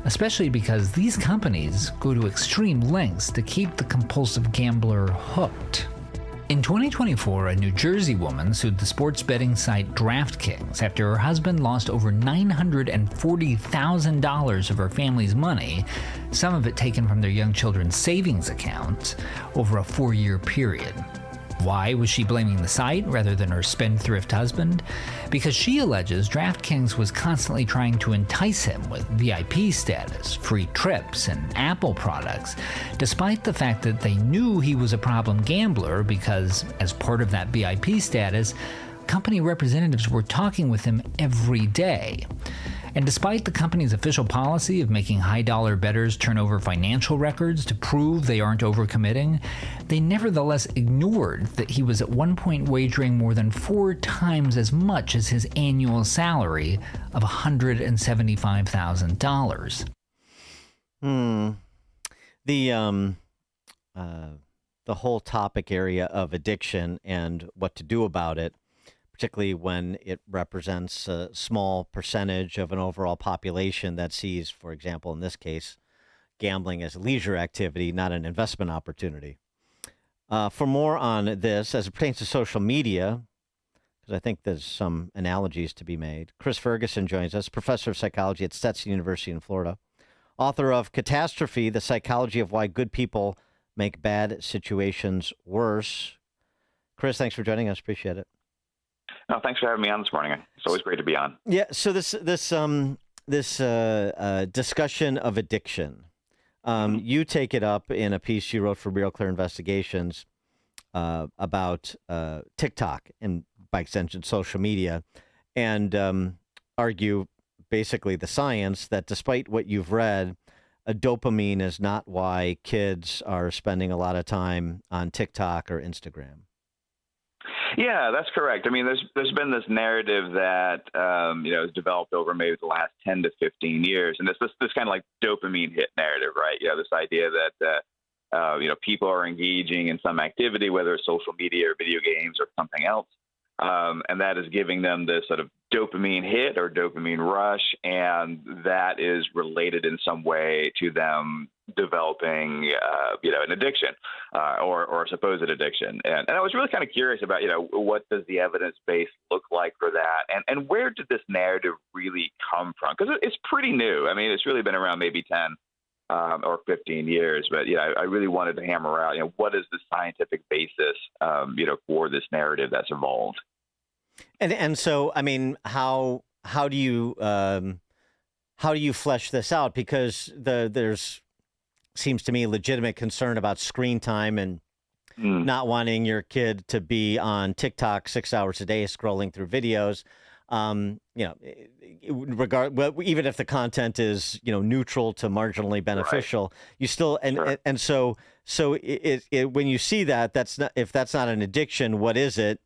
especially because these companies go to extreme lengths to keep the compulsive gambler hooked. In 2024, a New Jersey woman sued the sports betting site DraftKings after her husband lost over $940,000 of her family's money, some of it taken from their young children's savings accounts, over a 4-year period. Why was she blaming the site rather than her spendthrift husband? Because she alleges DraftKings was constantly trying to entice him with VIP status, free trips, and Apple products, despite the fact that they knew he was a problem gambler because, as part of that VIP status, company representatives were talking with him every day. And despite the company's official policy of making high-dollar bettors turn over financial records to prove they aren't overcommitting, they nevertheless ignored that he was at one point wagering more than 4 times as much as his annual salary of $175,000. The whole topic area of addiction and what to do about it, particularly when it represents a small percentage of an overall population that sees, for example, in this case, gambling as a leisure activity, not an investment opportunity. For more on this, as it pertains to social media, because I think there's some analogies to be made, Chris Ferguson joins us, professor of psychology at Stetson University in Florida, author of Catastrophe, The Psychology of Why Good People Make Bad Situations Worse. Chris, thanks for joining us. Appreciate it. No, thanks for having me on this morning. It's always great to be on. Yeah. So this discussion of addiction, you take it up in a piece you wrote for Real Clear Investigations about TikTok and, by extension, social media, and argue basically the science that despite what you've read, dopamine is not why kids are spending a lot of time on TikTok or Instagram. Yeah, that's correct. I mean, there's been this narrative that has developed over maybe the last 10 to 15 years, and this kind of like dopamine hit narrative, right? This idea that people are engaging in some activity, whether it's social media or video games or something else, and that is giving them this sort of dopamine hit or dopamine rush, and that is related in some way to them developing, an addiction or a supposed addiction. And I was really kind of curious about, what does the evidence base look like for that? And where did this narrative really come from? Because it's pretty new. I mean, it's really been around maybe 10 or 15 years. But, I really wanted to hammer out, what is the scientific basis, for this narrative that's evolved? And so, I mean, how do you flesh this out? Because there's seems to me legitimate concern about screen time and not wanting your kid to be on TikTok 6 hours a day scrolling through videos. Even if the content is neutral to marginally beneficial, right. You still and so when you see that, if that's not an addiction, what is it?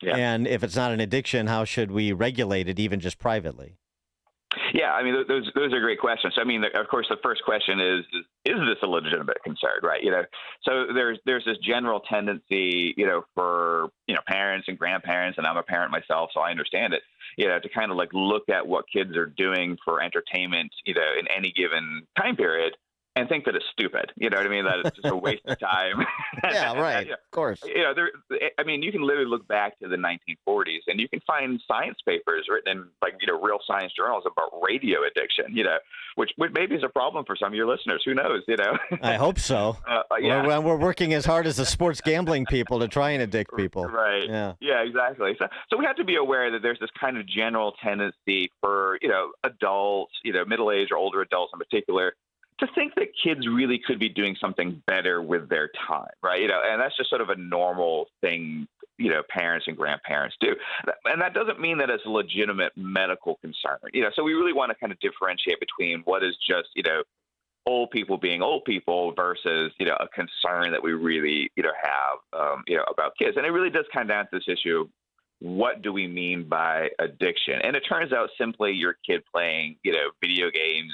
Yeah. And if it's not an addiction, how should we regulate it, even just privately? Yeah, I mean, those are great questions. I mean, of course, the first question is this a legitimate concern, right? So there's this general tendency, for, parents and grandparents, and I'm a parent myself, so I understand it, to kind of like look at what kids are doing for entertainment, in any given time period and think that it's stupid. You know what I mean? That it's just a waste of time. Yeah, right. Of course. You can literally look back to the 1940s and you can find science papers written in real science journals about radio addiction, which maybe is a problem for some of your listeners. Who knows, I hope so. Yeah. We're working as hard as the sports gambling people to try and addict people. Right. Yeah, exactly. So we have to be aware that there's this kind of general tendency for, adults, middle-aged or older adults in particular, to think that kids really could be doing something better with their time, right? And that's just sort of a normal thing, parents and grandparents do. And that doesn't mean that it's a legitimate medical concern, so we really want to kind of differentiate between what is just, old people being old people versus, a concern that we really, have, about kids. And it really does come down to this issue of what do we mean by addiction? And it turns out simply your kid playing, video games,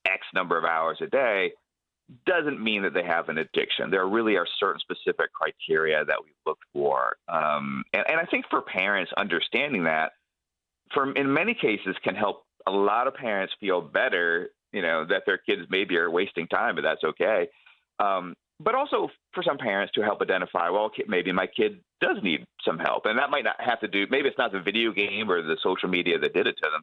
X number of hours a day doesn't mean that they have an addiction. There really are certain specific criteria that we look for. And I think for parents, understanding that in many cases can help a lot of parents feel better, that their kids maybe are wasting time, but that's okay. but also for some parents to help identify, well, maybe my kid does need some help. And that might not have to do, maybe it's not the video game or the social media that did it to them,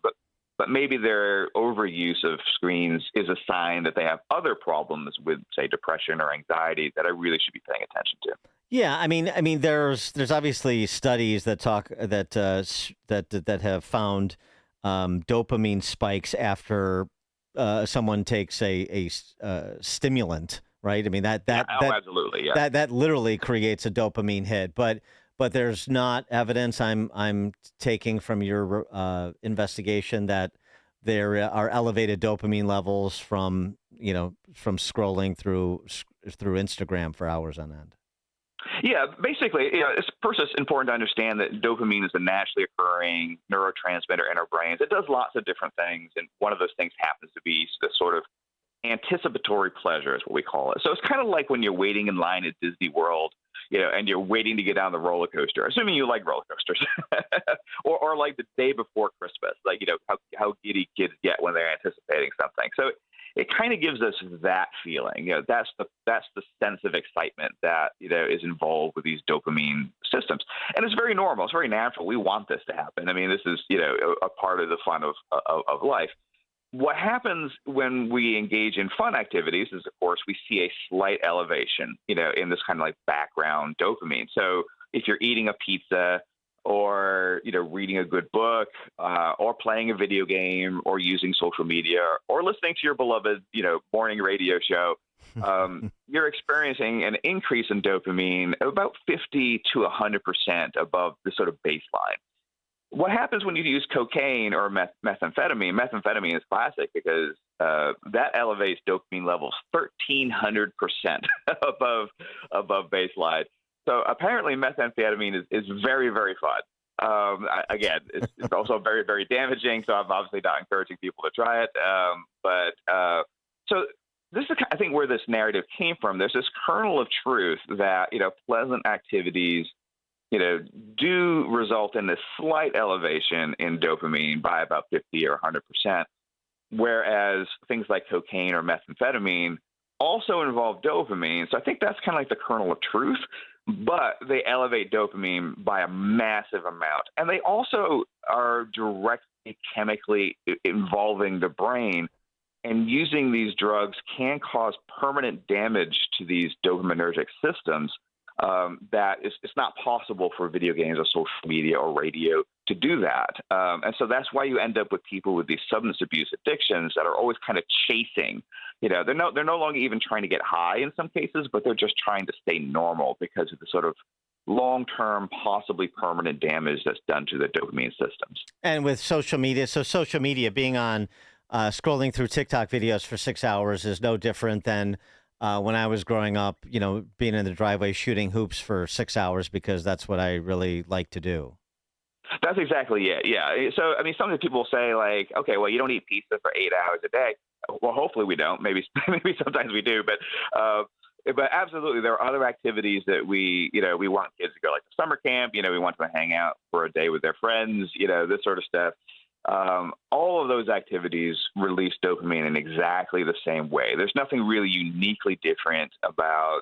but maybe their overuse of screens is a sign that they have other problems with, say, depression or anxiety that I really should be paying attention to. Yeah, I mean, there's obviously studies that talk that have found dopamine spikes after someone takes a stimulant, right? I mean that absolutely, yeah. That literally creates a dopamine hit, but there's not evidence I'm taking from your investigation that there are elevated dopamine levels from scrolling through Instagram for hours on end. Yeah, basically, first it's important to understand that dopamine is a naturally occurring neurotransmitter in our brains. It does lots of different things, and one of those things happens to be the sort of anticipatory pleasure is what we call it. So it's kind of like when you're waiting in line at Disney World, and you're waiting to get down the roller coaster, assuming you like roller coasters, or like the day before Christmas, like, how giddy kids get when they're anticipating something. So it kind of gives us that feeling. That's the sense of excitement that is involved with these dopamine systems, and it's very normal. It's very natural. We want this to happen. I mean, this is a part of the fun of life. What happens when we engage in fun activities is, of course, we see a slight elevation, in this kind of like background dopamine. So if you're eating a pizza, or reading a good book, or playing a video game, or using social media, or listening to your beloved morning radio show, you're experiencing an increase in dopamine of about 50 to 100% above the sort of baseline. What happens when you use cocaine or methamphetamine? Methamphetamine is classic because that elevates dopamine levels 1,300% above baseline. So apparently methamphetamine is very, very fun. Again, it's also very, very damaging, so I'm obviously not encouraging people to try it. So this is, I think, where this narrative came from. There's this kernel of truth that, pleasant activities, do result in this slight elevation in dopamine by about 50 or 100%, whereas things like cocaine or methamphetamine also involve dopamine. So I think that's kind of like the kernel of truth, but they elevate dopamine by a massive amount. And they also are directly chemically involving the brain, and using these drugs can cause permanent damage to these dopaminergic systems. That it's not possible for video games or social media or radio to do that. And so that's why you end up with people with these substance abuse addictions that are always kind of chasing. They're no longer even trying to get high in some cases, but they're just trying to stay normal because of the sort of long-term, possibly permanent damage that's done to the dopamine systems. And with social media, being on scrolling through TikTok videos for 6 hours is no different than when I was growing up, being in the driveway shooting hoops for 6 hours because that's what I really like to do. That's exactly it. Yeah. So, I mean, some people say like, okay, well, you don't eat pizza for 8 hours a day. Well, hopefully we don't. Maybe sometimes we do, but absolutely there are other activities that we want kids to go, like the summer camp. We want them to hang out for a day with their friends. This sort of stuff. All of those activities release dopamine in exactly the same way. There's nothing really uniquely different about,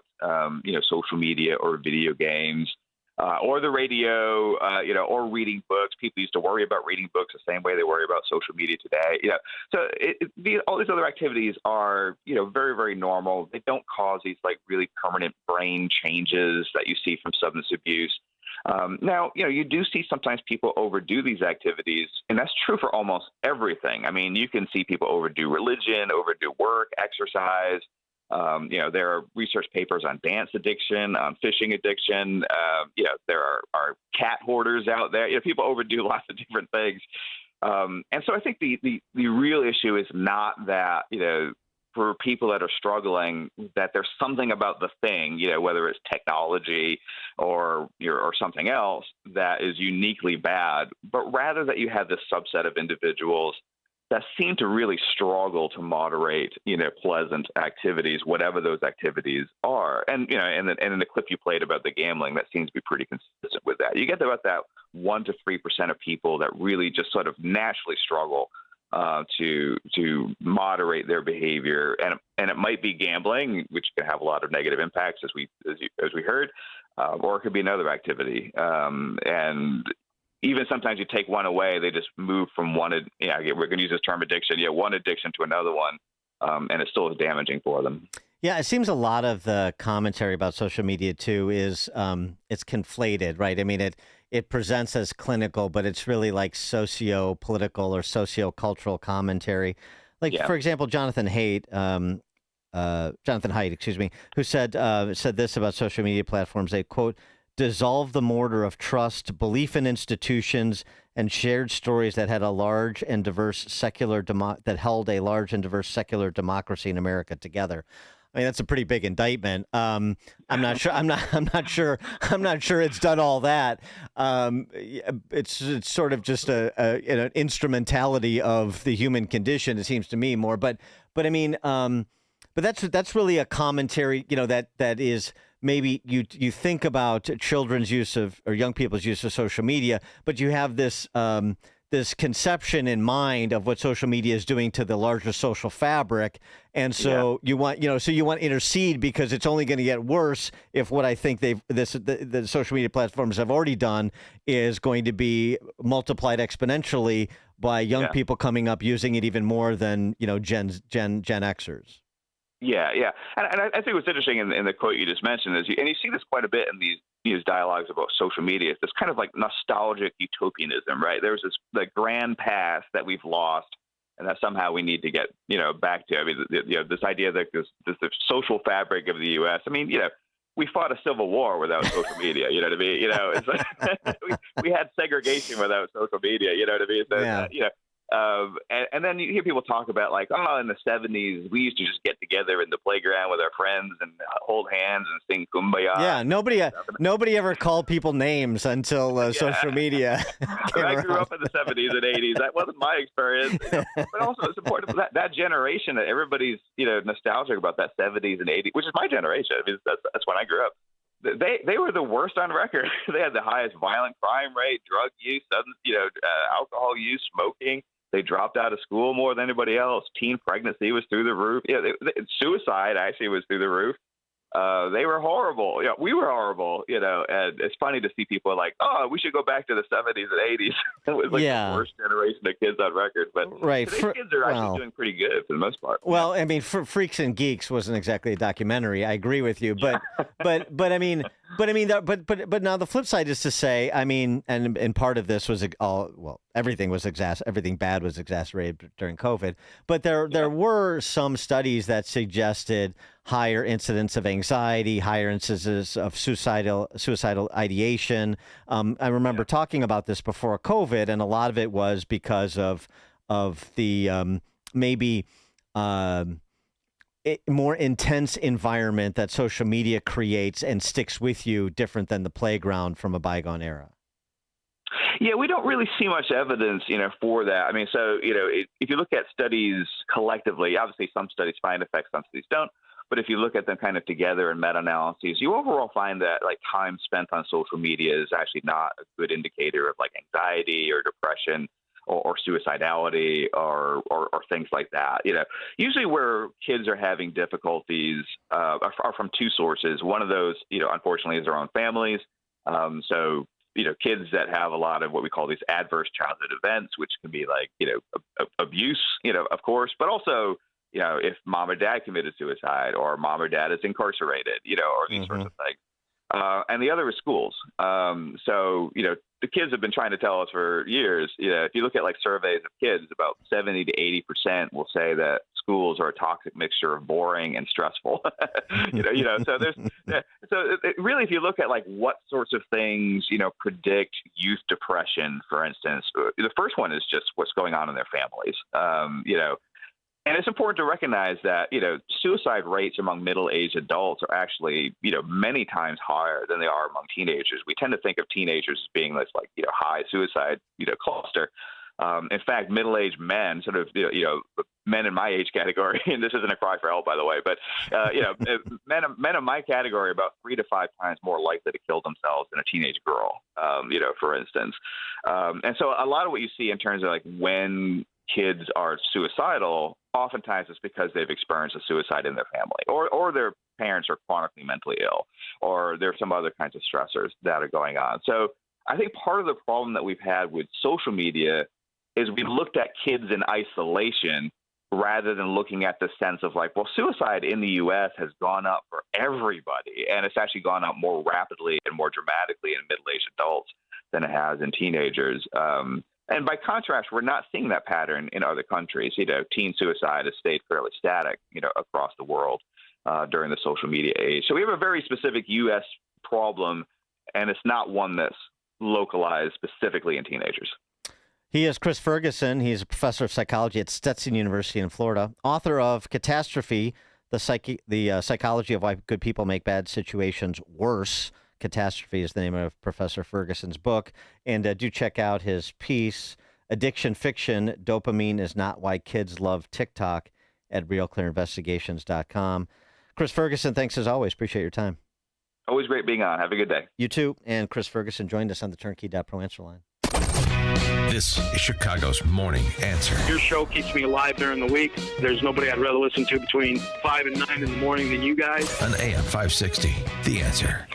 social media or video games, or the radio, or reading books. People used to worry about reading books the same way they worry about social media today. So all these other activities are, very, very normal. They don't cause these like really permanent brain changes that you see from substance abuse. Now, you do see sometimes people overdo these activities, and that's true for almost everything. I mean, you can see people overdo religion, overdo work, exercise. There are research papers on dance addiction, on fishing addiction. There are cat hoarders out there. People overdo lots of different things. And so I think the real issue is not that, for people that are struggling, that there's something about the thing, whether it's technology or something else that is uniquely bad, but rather that you have this subset of individuals that seem to really struggle to moderate, pleasant activities, whatever those activities are. And, and in the clip you played about the gambling, that seems to be pretty consistent with that. You get about that 1 to 3% of people that really just sort of naturally struggle to moderate their behavior, and it might be gambling, which can have a lot of negative impacts, as we heard, or it could be another activity. And even sometimes you take one away, they just move from one. We're going to use this term addiction. One addiction to another one, and it still is damaging for them. Yeah, it seems a lot of the commentary about social media too is it's conflated, right? I mean, it presents as clinical, but it's really like socio-political or socio-cultural commentary. Like, for example, Jonathan Haidt, who said this about social media platforms. They quote, "Dissolve the mortar of trust, belief in institutions, and shared stories that had a large and diverse held a large and diverse secular democracy in America together." I mean, that's a pretty big indictment. I'm not sure. I'm not sure it's done all that. It's sort of just an instrumentality of the human condition. It seems to me more. But I mean, but that's really a commentary. That is maybe you think about children's use of or young people's use of social media, but you have this this conception in mind of what social media is doing to the larger social fabric. And so you want to intercede because it's only going to get worse if what I think the social media platforms have already done is going to be multiplied exponentially by young people coming up using it even more than, Gen Xers. Yeah. And I think what's interesting in the quote you just mentioned is, and you see this quite a bit in these dialogues about social media, it's this kind of like nostalgic utopianism, right? There's this grand past that we've lost and that somehow we need to get, back to. I mean, this idea that this the social fabric of the U.S. I mean, we fought a civil war without social media. You know what I mean? It's like we had segregation without social media. You know what I mean? So, and then you hear people talk about like, in the 70s, we used to just get together in the playground with our friends and hold hands and sing Kumbaya. Yeah, nobody ever called people names until social media. I grew up in the 70s and 80s. That wasn't my experience. But also it's important that generation that everybody's, nostalgic about that 70s and 80s, which is my generation. I mean, that's when I grew up. They were the worst on record. They had the highest violent crime rate, drug use, alcohol use, smoking. They dropped out of school more than anybody else. Teen pregnancy was through the roof. Suicide actually was through the roof. They were horrible. We were horrible, and it's funny to see people like, we should go back to the 70s and 80s. It was like the worst generation of kids on record. But today's kids are actually doing pretty good for the most part. Well, I mean, Freaks and Geeks wasn't exactly a documentary. I agree with you. But But now the flip side is to say, I mean, and part of this was everything bad was exacerbated during COVID. But there were some studies that suggested higher incidence of anxiety, higher instances of suicidal ideation. I remember talking about this before COVID, and a lot of it was because of the more intense environment that social media creates and sticks with you, different than the playground from a bygone era. Yeah, we don't really see much evidence, for that. I mean, so, if you look at studies collectively, obviously some studies find effects, some studies don't. But if you look at them kind of together in meta-analyses, you overall find that like time spent on social media is actually not a good indicator of like anxiety or depression or suicidality or things like that. Usually where kids are having difficulties are from two sources. One of those, unfortunately, is their own families. So, kids that have a lot of what we call these adverse childhood events, which can be like, abuse, of course, but also, if mom or dad committed suicide or mom or dad is incarcerated, or these sorts of things. And the other is schools. So, the kids have been trying to tell us for years, if you look at like surveys of kids, about 70 to 80% will say that schools are a toxic mixture of boring and stressful. So really, if you look at like what sorts of things, predict youth depression, for instance, the first one is just what's going on in their families. And it's important to recognize that, suicide rates among middle-aged adults are actually, many times higher than they are among teenagers. We tend to think of teenagers as being this like, high suicide, cluster. In fact, middle-aged men, sort of, men in my age category, and this isn't a cry for help, by the way, but, men in my category are about 3 to 5 times more likely to kill themselves than a teenage girl, for instance. And so a lot of what you see in terms of like when kids are suicidal, oftentimes it's because they've experienced a suicide in their family, or their parents are chronically mentally ill, or there's some other kinds of stressors that are going on. So I think part of the problem that we've had with social media is we looked at kids in isolation rather than looking at the sense of like, well, suicide in the U.S. has gone up for everybody, and it's actually gone up more rapidly and more dramatically in middle-aged adults than it has in teenagers. And by contrast, we're not seeing that pattern in other countries. Teen suicide has stayed fairly static, across the world during the social media age. So we have a very specific U.S. problem, and it's not one that's localized specifically in teenagers. He is Chris Ferguson. He's a professor of psychology at Stetson University in Florida, author of Catastrophe, the Psychology of Why Good People Make Bad Situations Worse. Catastrophe is the name of Professor Ferguson's book. And do check out his piece, Addiction Fiction, Dopamine is Not Why Kids Love TikTok, at RealClearInvestigations.com. Chris Ferguson, thanks as always. Appreciate your time. Always great being on. Have a good day. You too. And Chris Ferguson joined us on the Turnkey.Pro answer line. This is Chicago's Morning Answer. Your show keeps me alive during the week. There's nobody I'd rather listen to between 5 and 9 in the morning than you guys. On AM 560, The Answer.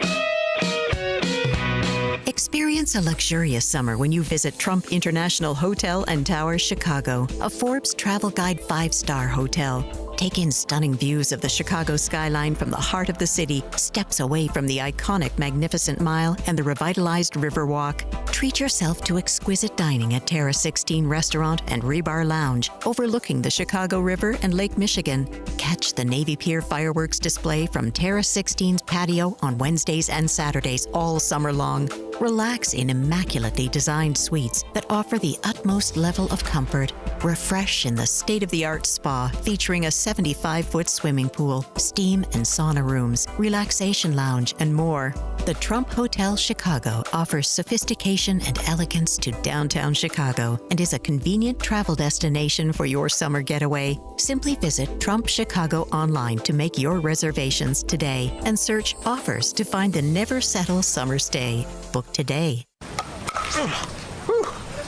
Experience a luxurious summer when you visit Trump International Hotel and Towers, Chicago, a Forbes Travel Guide 5-star hotel. Take in stunning views of the Chicago skyline from the heart of the city, steps away from the iconic Magnificent Mile and the revitalized Riverwalk. Treat yourself to exquisite dining at Terrace 16 Restaurant and Rebar Lounge, overlooking the Chicago River and Lake Michigan. Catch the Navy Pier fireworks display from Terrace 16's patio on Wednesdays and Saturdays all summer long. Relax in immaculately designed suites that offer the utmost level of comfort. Refresh in the state-of-the-art spa featuring a 75-foot swimming pool, steam and sauna rooms, relaxation lounge, and more. The Trump Hotel Chicago offers sophistication and elegance to downtown Chicago and is a convenient travel destination for your summer getaway. Simply visit Trump Chicago online to make your reservations today and search offers to find the never settle summer stay. Book today.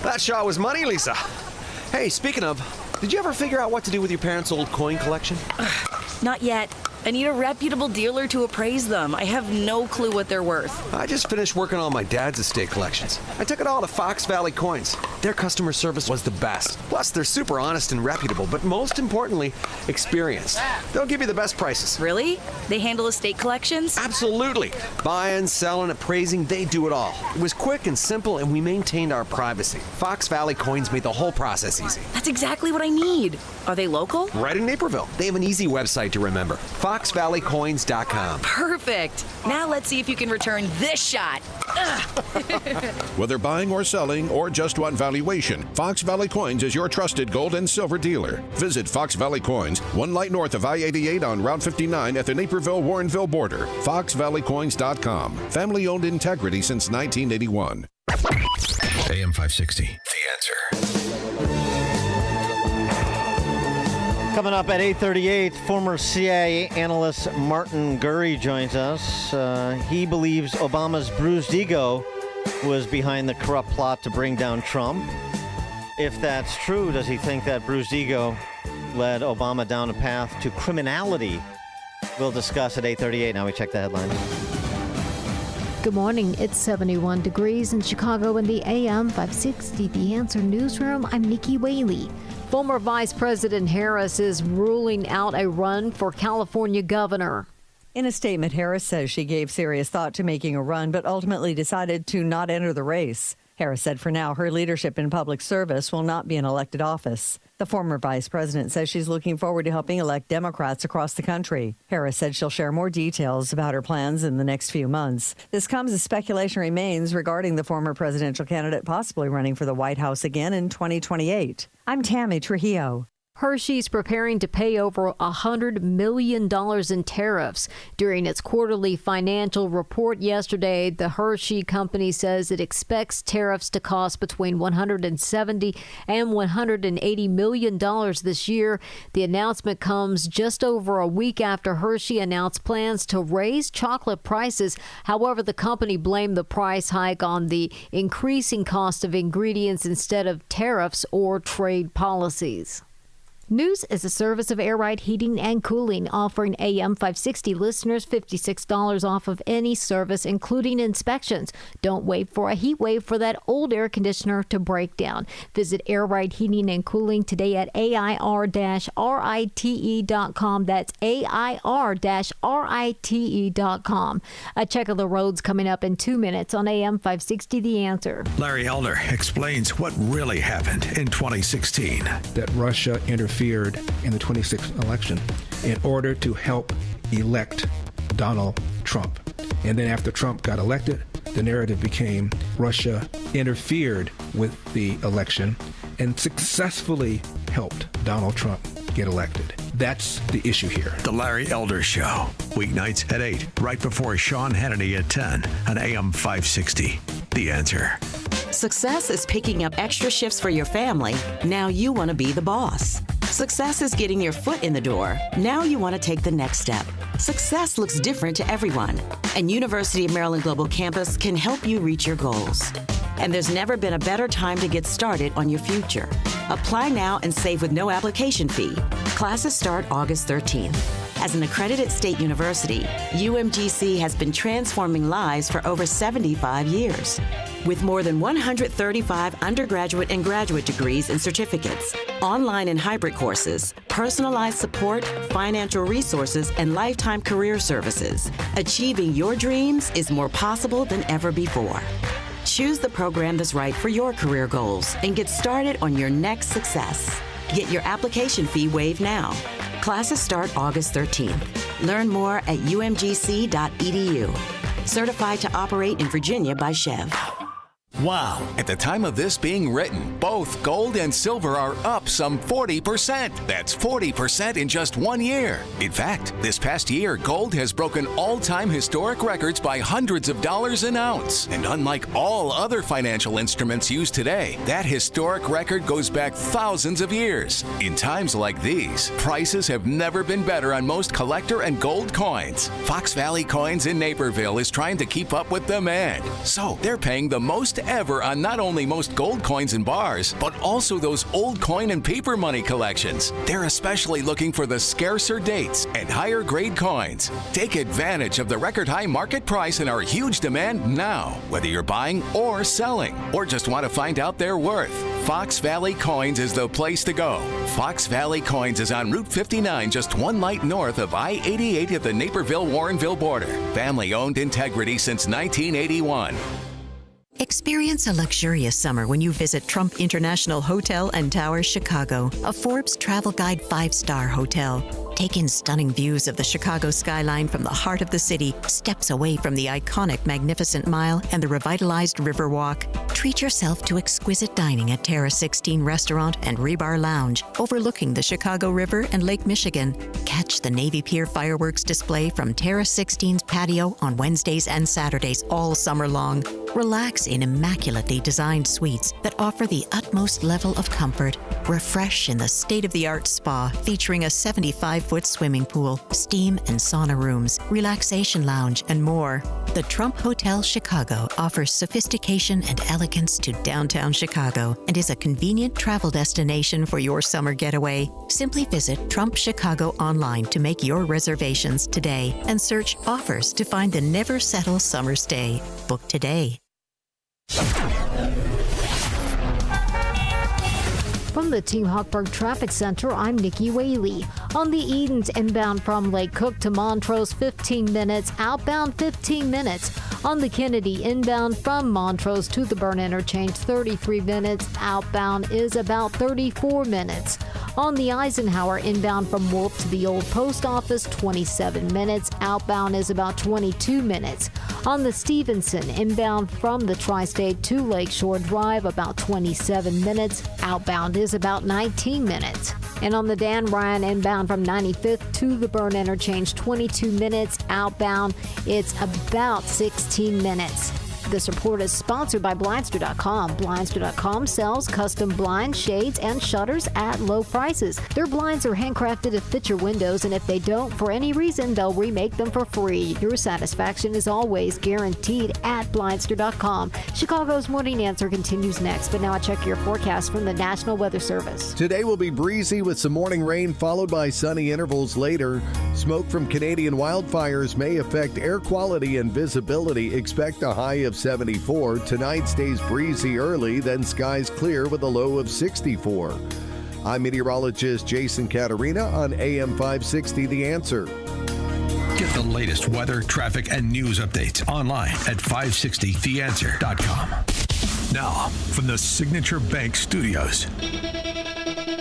That shot was money, Lisa. Hey, speaking of, did you ever figure out what to do with your parents' old coin collection? Not yet. I need a reputable dealer to appraise them. I have no clue what they're worth. I just finished working on my dad's estate collections. I took it all to Fox Valley Coins. Their customer service was the best. Plus, they're super honest and reputable, but most importantly, experienced. They'll give you the best prices. Really? They handle estate collections? Absolutely. Buying, selling, appraising, they do it all. It was quick and simple, and we maintained our privacy. Fox Valley Coins made the whole process easy. That's exactly what I need. Are they local? Right in Naperville. They have an easy website to remember. FoxValleyCoins.com. Perfect. Now let's see if you can return this shot. Whether buying or selling or just want valuation, Fox Valley Coins is your trusted gold and silver dealer. Visit Fox Valley Coins, 1 light north of I-88 on Route 59 at the Naperville-Warrenville border. FoxValleyCoins.com. Family-owned integrity since 1981. AM 560, The Answer. Coming up at 8:38, former CIA analyst Martin Gurry joins us. He believes Obama's bruised ego was behind the corrupt plot to bring down Trump. If that's true, does he think that bruised ego led Obama down a path to criminality? We'll discuss at 8:38. Now we check the headlines. Good morning. It's 71 degrees in Chicago in the AM 560 The Answer newsroom. I'm Nikki Whaley. Former Vice President Harris is ruling out a run for California governor. In a statement, Harris says she gave serious thought to making a run, but ultimately decided to not enter the race. Harris said for now, her leadership in public service will not be an elected office. The former vice president says she's looking forward to helping elect Democrats across the country. Harris said she'll share more details about her plans in the next few months. This comes as speculation remains regarding the former presidential candidate possibly running for the White House again in 2028. I'm Tammy Trujillo. Hershey's preparing to pay over $100 million in tariffs. During its quarterly financial report yesterday, the Hershey company says it expects tariffs to cost between $170 and $180 million this year. The announcement comes just over a week after Hershey announced plans to raise chocolate prices. However, the company blamed the price hike on the increasing cost of ingredients instead of tariffs or trade policies. News is a service of Air Ride Heating and Cooling, offering AM 560 listeners $56 off of any service, including inspections. Don't wait for a heat wave for that old air conditioner to break down. Visit Air Ride Heating and Cooling today at AIR-RITE.com. That's AIR-RITE.com. A check of the roads coming up in 2 minutes on AM 560 The Answer. Larry Elder explains what really happened in 2016. That Russia interfered in the 2016 election in order to help elect Donald Trump. And then after Trump got elected, the narrative became Russia interfered with the election and successfully helped Donald Trump get elected. That's the issue here. The Larry Elder Show, weeknights at 8, right before Sean Hannity at 10 on AM 560. The Answer. Success is picking up extra shifts for your family. Now you want to be the boss. Success is getting your foot in the door. Now you want to take the next step. Success looks different to everyone, and University of Maryland Global Campus can help you reach your goals. And there's never been a better time to get started on your future. Apply now and save with no application fee. Classes start August 13th. As an accredited state university, UMGC has been transforming lives for over 75 years. With more than 135 undergraduate and graduate degrees and certificates, online and hybrid courses, personalized support, financial resources, and lifetime career services, achieving your dreams is more possible than ever before. Choose the program that's right for your career goals and get started on your next success. Get your application fee waived now. Classes start August 13th. Learn more at umgc.edu. Certified to operate in Virginia by Chev. Wow. At the time of this being written, both gold and silver are up some 40%. That's 40% in just 1 year. In fact, this past year, gold has broken all-time historic records by hundreds of dollars an ounce. And unlike all other financial instruments used today, that historic record goes back thousands of years. In times like these, prices have never been better on most collector and gold coins. Fox Valley Coins in Naperville is trying to keep up with demand. So they're paying the most ever on not only most gold coins and bars, but also those old coin and paper money collections. They're especially looking for the scarcer dates and higher grade coins. Take advantage of the record high market price and our huge demand now, whether you're buying or selling, or just want to find out their worth. Fox Valley Coins is the place to go. Fox Valley Coins is on Route 59, just 1 light north of I-88 at the Naperville-Warrenville border. Family owned, integrity since 1981. Experience a luxurious summer when you visit Trump International Hotel and Towers Chicago, a Forbes Travel Guide 5-star hotel. Take in stunning views of the Chicago skyline from the heart of the city, steps away from the iconic Magnificent Mile and the revitalized Riverwalk. Treat yourself to exquisite dining at Terra 16 Restaurant and Rebar Lounge, overlooking the Chicago River and Lake Michigan. Catch the Navy Pier fireworks display from Terra 16's patio on Wednesdays and Saturdays all summer long. Relax in immaculately designed suites that offer the utmost level of comfort. Refresh in the state-of-the-art spa featuring a 75-foot swimming pool, steam and sauna rooms, relaxation lounge, and more. The Trump Hotel Chicago offers sophistication and elegance to downtown Chicago and is a convenient travel destination for your summer getaway. Simply visit Trump Chicago online to make your reservations today and search offers to find the never settle summer stay. Book today. From the Team Hochberg Traffic Center, I'm Nikki Whaley. On the Edens inbound from Lake Cook to Montrose, 15 minutes. Outbound, 15 minutes. On the Kennedy inbound from Montrose to the Burn Interchange, 33 minutes. Outbound is about 34 minutes. On the Eisenhower inbound from Wolf to the Old Post Office, 27 minutes. Outbound is about 22 minutes. On the Stevenson inbound from the Tri-State to Lakeshore Drive, about 27 minutes. Outbound is about 19 minutes. And on the Dan Ryan inbound from 95th to the Byrne Interchange, 22 minutes. Outbound, it's about 16 minutes. This report is sponsored by Blindster.com. Blindster.com sells custom blinds, shades, and shutters at low prices. Their blinds are handcrafted to fit your windows, and if they don't, for any reason, they'll remake them for free. Your satisfaction is always guaranteed at Blindster.com. Chicago's Morning Answer continues next, but now I check your forecast from the National Weather Service. Today will be breezy with some morning rain followed by sunny intervals later. Smoke from Canadian wildfires may affect air quality and visibility. Expect a high of 74. Tonight stays breezy early, then skies clear with a low of 64. I'm meteorologist Jason Caterina on AM 560 The Answer. Get the latest weather, traffic, and news updates online at 560theanswer.com. Now, from the Signature Bank Studios.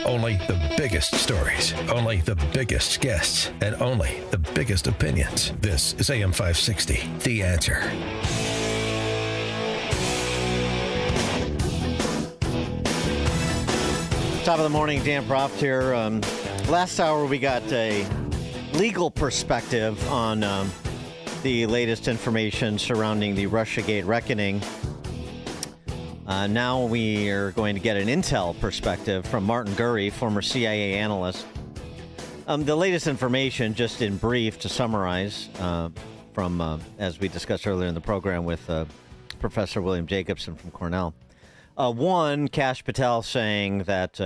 Only the biggest stories, only the biggest guests, and only the biggest opinions. This is AM 560, The Answer. Top of the morning, Dan Proft here. Last hour, we got a legal perspective on the latest information surrounding the Russiagate reckoning. Now we are going to get an intel perspective from Martin Gurry, former CIA analyst. The latest information, just in brief, to summarize, from as we discussed earlier in the program with Professor William Jacobson from Cornell. One, Kash Patel saying that,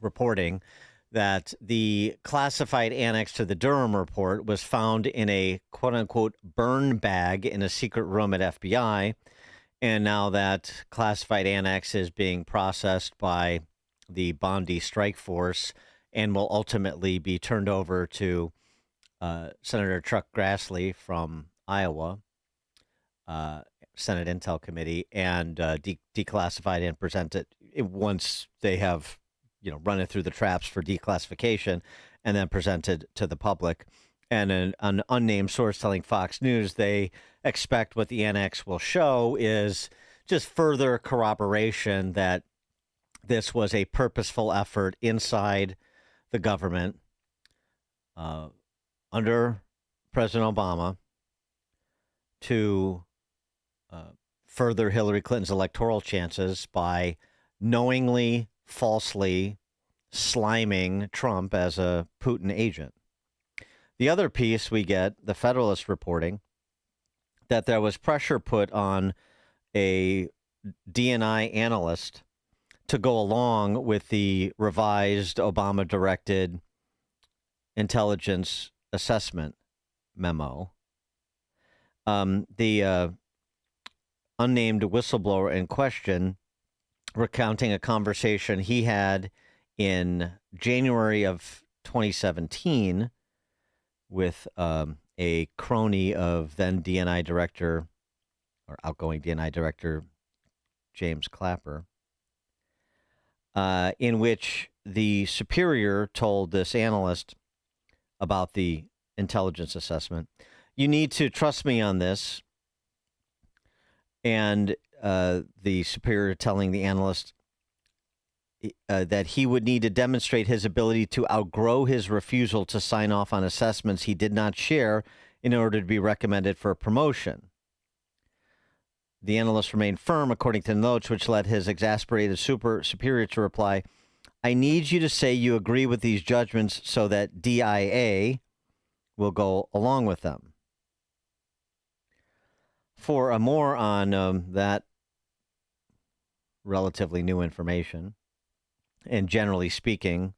reporting that the classified annex to the Durham report was found in a quote-unquote burn bag in a secret room at FBI. And now that classified annex is being processed by the Bondi Strike Force and will ultimately be turned over to Senator Chuck Grassley from Iowa, Senate Intel Committee, and declassified and presented once they have, run it through the traps for declassification and then presented to the public. And an unnamed source telling Fox News they expect what the annex will show is just further corroboration that this was a purposeful effort inside the government under President Obama to further Hillary Clinton's electoral chances by knowingly, falsely sliming Trump as a Putin agent. The other piece we get, the Federalist reporting, that there was pressure put on a DNI analyst to go along with the revised Obama-directed intelligence assessment memo. The unnamed whistleblower in question recounting a conversation he had in January of 2017 with a crony of then DNI director, or outgoing DNI director, James Clapper, in which the superior told this analyst about the intelligence assessment, "You need to trust me on this." And the superior telling the analyst that he would need to demonstrate his ability to outgrow his refusal to sign off on assessments he did not share in order to be recommended for a promotion. The analyst remained firm, according to the notes, which led his exasperated superior to reply, "I need you to say you agree with these judgments so that DIA will go along with them." For more on that relatively new information, and generally speaking,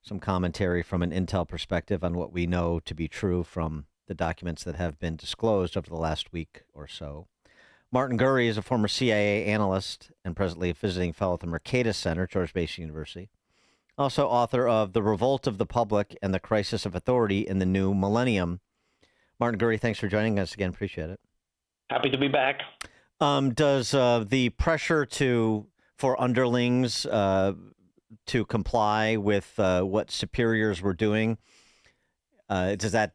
some commentary from an intel perspective on what we know to be true from the documents that have been disclosed over the last week or so. Martin Gurry is a former CIA analyst and presently a visiting fellow at the Mercatus Center, George Mason University. Also author of The Revolt of the Public and the Crisis of Authority in the New Millennium. Martin Gurry, thanks for joining us again. Appreciate it. Happy to be back. Does the pressure for underlings to comply with what superiors were doing, does that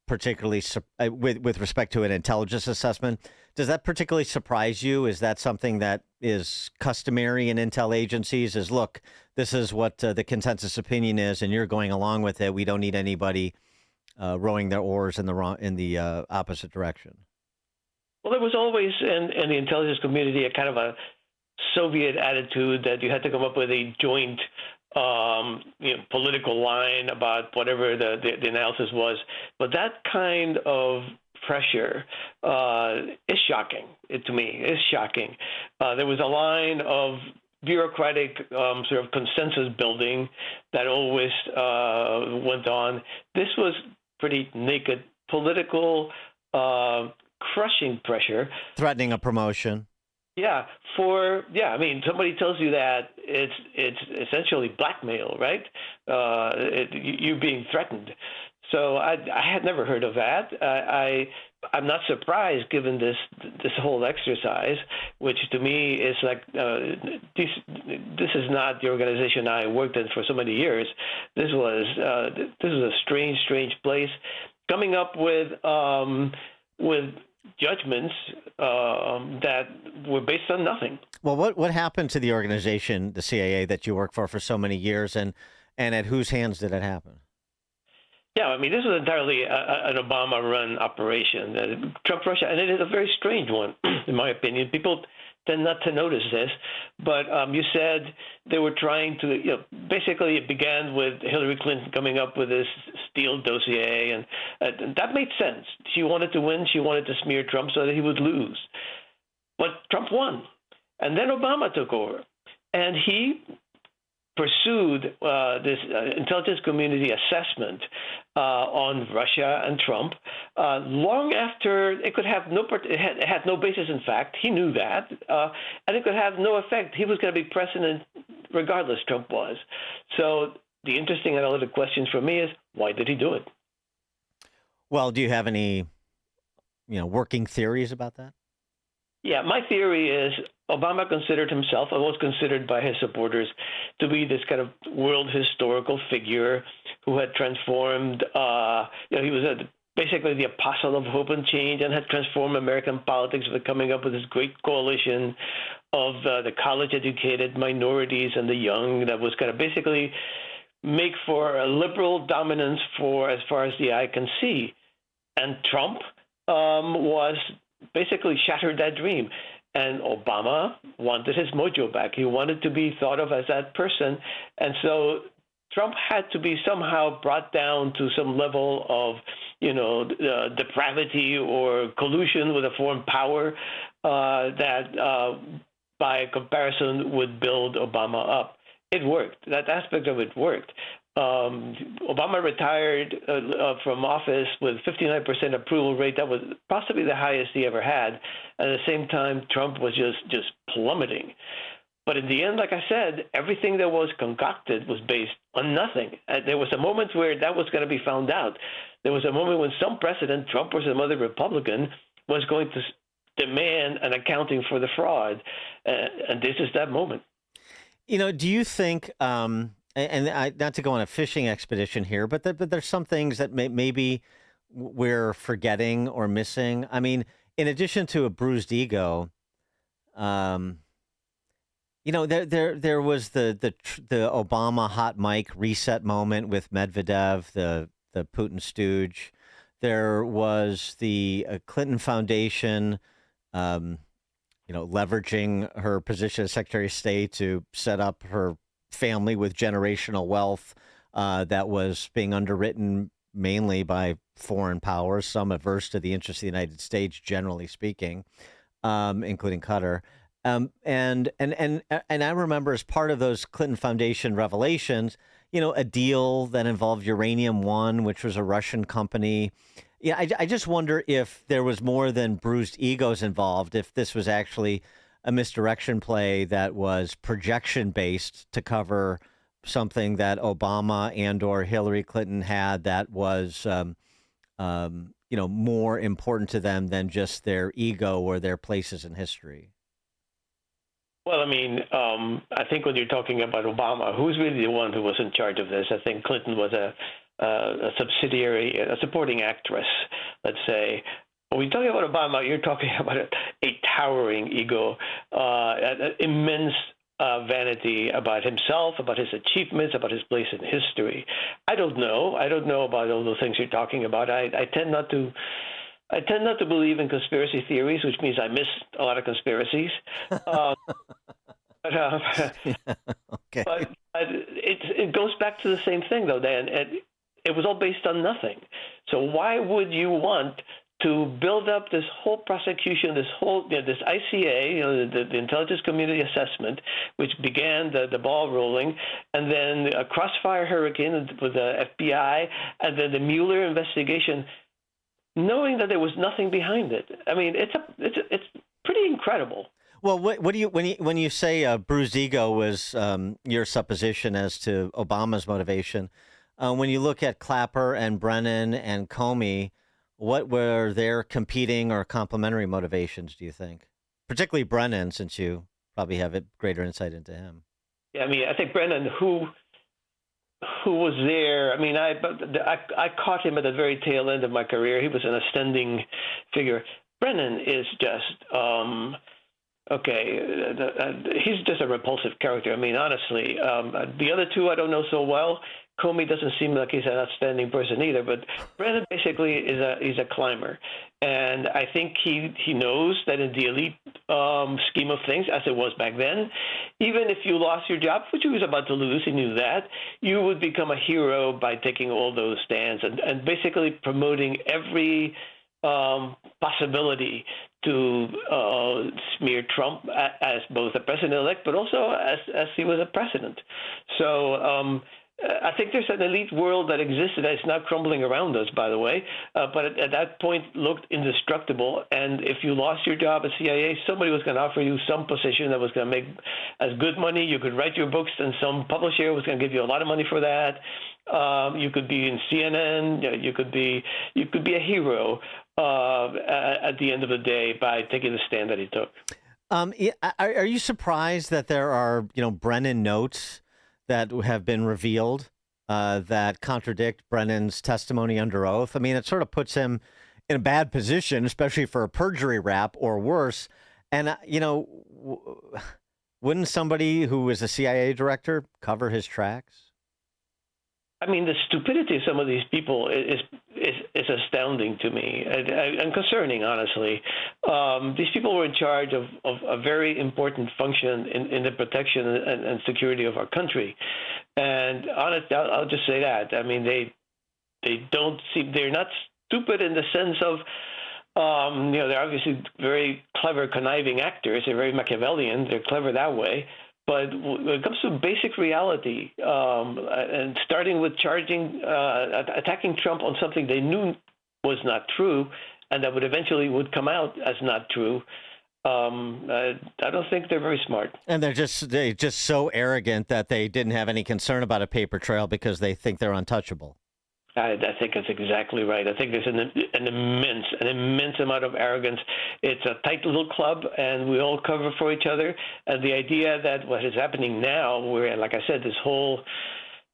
particularly with respect to an intelligence assessment. Does that particularly surprise you? Is that something that is customary in intel agencies? Is, look, this is what the consensus opinion is, and you're going along with it. We don't need anybody rowing their oars in the opposite direction. Well, there was always in the intelligence community a kind of a Soviet attitude that you had to come up with a joint political line about whatever the analysis was. But that kind of pressure is shocking. To me, is shocking. There was a line of bureaucratic sort of consensus building that always went on. This was pretty naked political crushing pressure. Threatening a promotion. Yeah, I mean, somebody tells you that it's essentially blackmail, right? You being threatened. So I had never heard of that. I'm not surprised given this whole exercise, which to me is like this is not the organization I worked in for so many years. This is a strange place. Coming up with judgments that were based on nothing. Well, what happened to the organization, the CIA, that you worked for so many years, and at whose hands did it happen? Yeah, I mean, this was entirely an Obama-run operation. Trump Russia, and it is a very strange one, in my opinion. People tend not to notice this, but you said they were trying to, basically it began with Hillary Clinton coming up with this Steele dossier, and that made sense. She wanted to win. She wanted to smear Trump so that he would lose. But Trump won. And then Obama took over, and he pursued this intelligence community assessment on Russia and Trump long after it could have it had no basis in fact. He knew that, and it could have no effect. He was going to be president regardless. Trump was. So the interesting analytic question for me is, why did he do it? Well, do you have any, working theories about that? Yeah, my theory is Obama considered himself, and was considered by his supporters, to be this kind of world historical figure who had transformed, he was basically the apostle of hope and change, and had transformed American politics by coming up with this great coalition of the college-educated minorities and the young that was going to basically make for a liberal dominance for as far as the eye can see. And Trump was basically shattered that dream. And Obama wanted his mojo back. He wanted to be thought of as that person. And so Trump had to be somehow brought down to some level of, depravity or collusion with a foreign power that, by comparison, would build Obama up. It worked. That aspect of it worked. Obama retired from office with 59% approval rate. That was possibly the highest he ever had. At the same time, Trump was just plummeting. But in the end, like I said, everything that was concocted was based on nothing. There was a moment where that was going to be found out. There was a moment when some president, Trump or some other Republican, was going to demand an accounting for the fraud. And this is that moment. Do you think, and not to go on a fishing expedition here, but there's some things that maybe we're forgetting or missing. I mean, in addition to a bruised ego, there was the Obama hot mic reset moment with Medvedev, the Putin stooge. There was the Clinton Foundation, leveraging her position as Secretary of State to set up her family with generational wealth that was being underwritten mainly by foreign powers, some averse to the interests of the United States, generally speaking, including Qatar. And I remember, as part of those Clinton Foundation revelations, a deal that involved Uranium One, which was a Russian company. Yeah, I just wonder if there was more than bruised egos involved, if this was actually a misdirection play that was projection-based to cover something that Obama and or Hillary Clinton had that was, more important to them than just their ego or their places in history. Well, I mean, I think when you're talking about Obama, who's really the one who was in charge of this? I think Clinton was a a subsidiary, a supporting actress, let's say. When we talking about Obama, you're talking about a towering ego, an immense vanity about himself, about his achievements, about his place in history. I don't know about all those things you're talking about. I tend not to believe in conspiracy theories, which means I miss a lot of conspiracies. Okay. But it goes back to the same thing, though, Dan. It was all based on nothing. So why would you want to build up this whole prosecution, this ICA, the Intelligence Community Assessment, which began the ball rolling, and then a crossfire hurricane with the FBI, and then the Mueller investigation, knowing that there was nothing behind it? I mean, it's pretty incredible. Well, what do you when you say bruised ego was your supposition as to Obama's motivation? When you look at Clapper and Brennan and Comey, what were their competing or complementary motivations, do you think? Particularly Brennan, since you probably have a greater insight into him. Yeah, I mean, I think Brennan, who was there. I mean, I caught him at the very tail end of my career. He was an ascending figure. Brennan is just he's just a repulsive character. I mean, honestly, the other two I don't know so well. Comey doesn't seem like he's an outstanding person either, but Brennan basically is a climber, and I think he knows that in the elite scheme of things, as it was back then, even if you lost your job, which he was about to lose, he knew that, you would become a hero by taking all those stands and basically promoting every possibility to smear Trump as both a president-elect, but also as he was a president. So I think there's an elite world that existed that is now crumbling around us, by the way, but at that point looked indestructible. And if you lost your job at CIA, somebody was going to offer you some position that was going to make as good money. You could write your books, and some publisher was going to give you a lot of money for that. You could be in CNN. You could be a hero at the end of the day by taking the stand that he took. Are you surprised that there are Brennan notes that have been revealed that contradict Brennan's testimony under oath? I mean, it sort of puts him in a bad position, especially for a perjury rap or worse. And, wouldn't somebody who was a CIA director cover his tracks? I mean, the stupidity of some of these people is astounding to me and concerning, honestly. These people were in charge of a very important function in the protection and security of our country. And honestly, I'll just say that. I mean, they're not stupid in the sense of, they're obviously very clever, conniving actors. They're very Machiavellian. They're clever that way. But when it comes to basic reality, and starting with attacking Trump on something they knew was not true, and that would come out as not true, I don't think they're very smart. And they're just so arrogant that they didn't have any concern about a paper trail because they think they're untouchable. I think that's exactly right. I think there's an immense amount of arrogance. It's a tight little club, and we all cover for each other. And the idea that what is happening now, where, like I said, this whole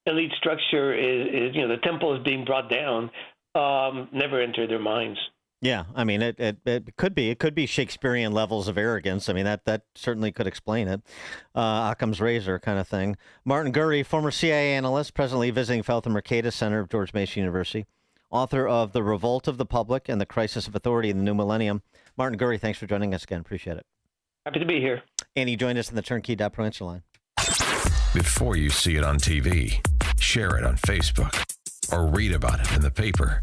elite structure is the temple is being brought down, never entered their minds. Yeah, I mean, it could be Shakespearean levels of arrogance. I mean, that certainly could explain it. Occam's razor kind of thing. Martin Gurry, former CIA analyst, presently visiting fellow at the Mercatus Center of George Mason University, author of The Revolt of the Public and the Crisis of Authority in the New Millennium. Martin Gurry, thanks for joining us again. Appreciate it. Happy to be here. And he joined us in the Turnkey.Pro answer line. Before you see it on TV, share it on Facebook, or read about it in the paper.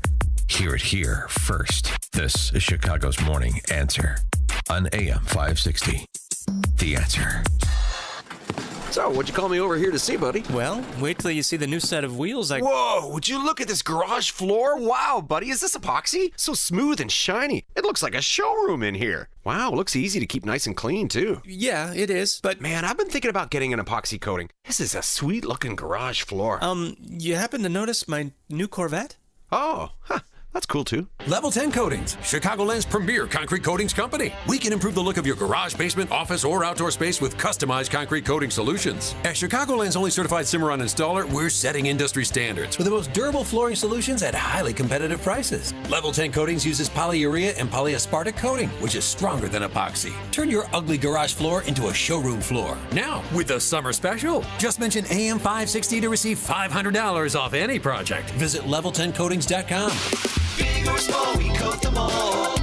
Hear it here first. This is Chicago's Morning Answer on AM 560. The Answer. So, what'd you call me over here to see, buddy? Well, wait till you see the new set of wheels Whoa, would you look at this garage floor? Wow, buddy, is this epoxy? So smooth and shiny. It looks like a showroom in here. Wow, looks easy to keep nice and clean, too. Yeah, it is, but... Man, I've been thinking about getting an epoxy coating. This is a sweet-looking garage floor. You happen to notice my new Corvette? Oh, huh. That's cool, too. Level 10 Coatings, Chicagoland's premier concrete coatings company. We can improve the look of your garage, basement, office, or outdoor space with customized concrete coating solutions. As Chicagoland's only certified Cimarron installer, we're setting industry standards with the most durable flooring solutions at highly competitive prices. Level 10 Coatings uses polyurea and polyaspartic coating, which is stronger than epoxy. Turn your ugly garage floor into a showroom floor. Now, with the summer special, just mention AM560 to receive $500 off any project. Visit level10coatings.com. Big or small, we coat them all.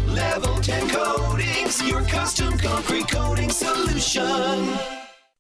Level 10 Coatings, your custom concrete coating solution.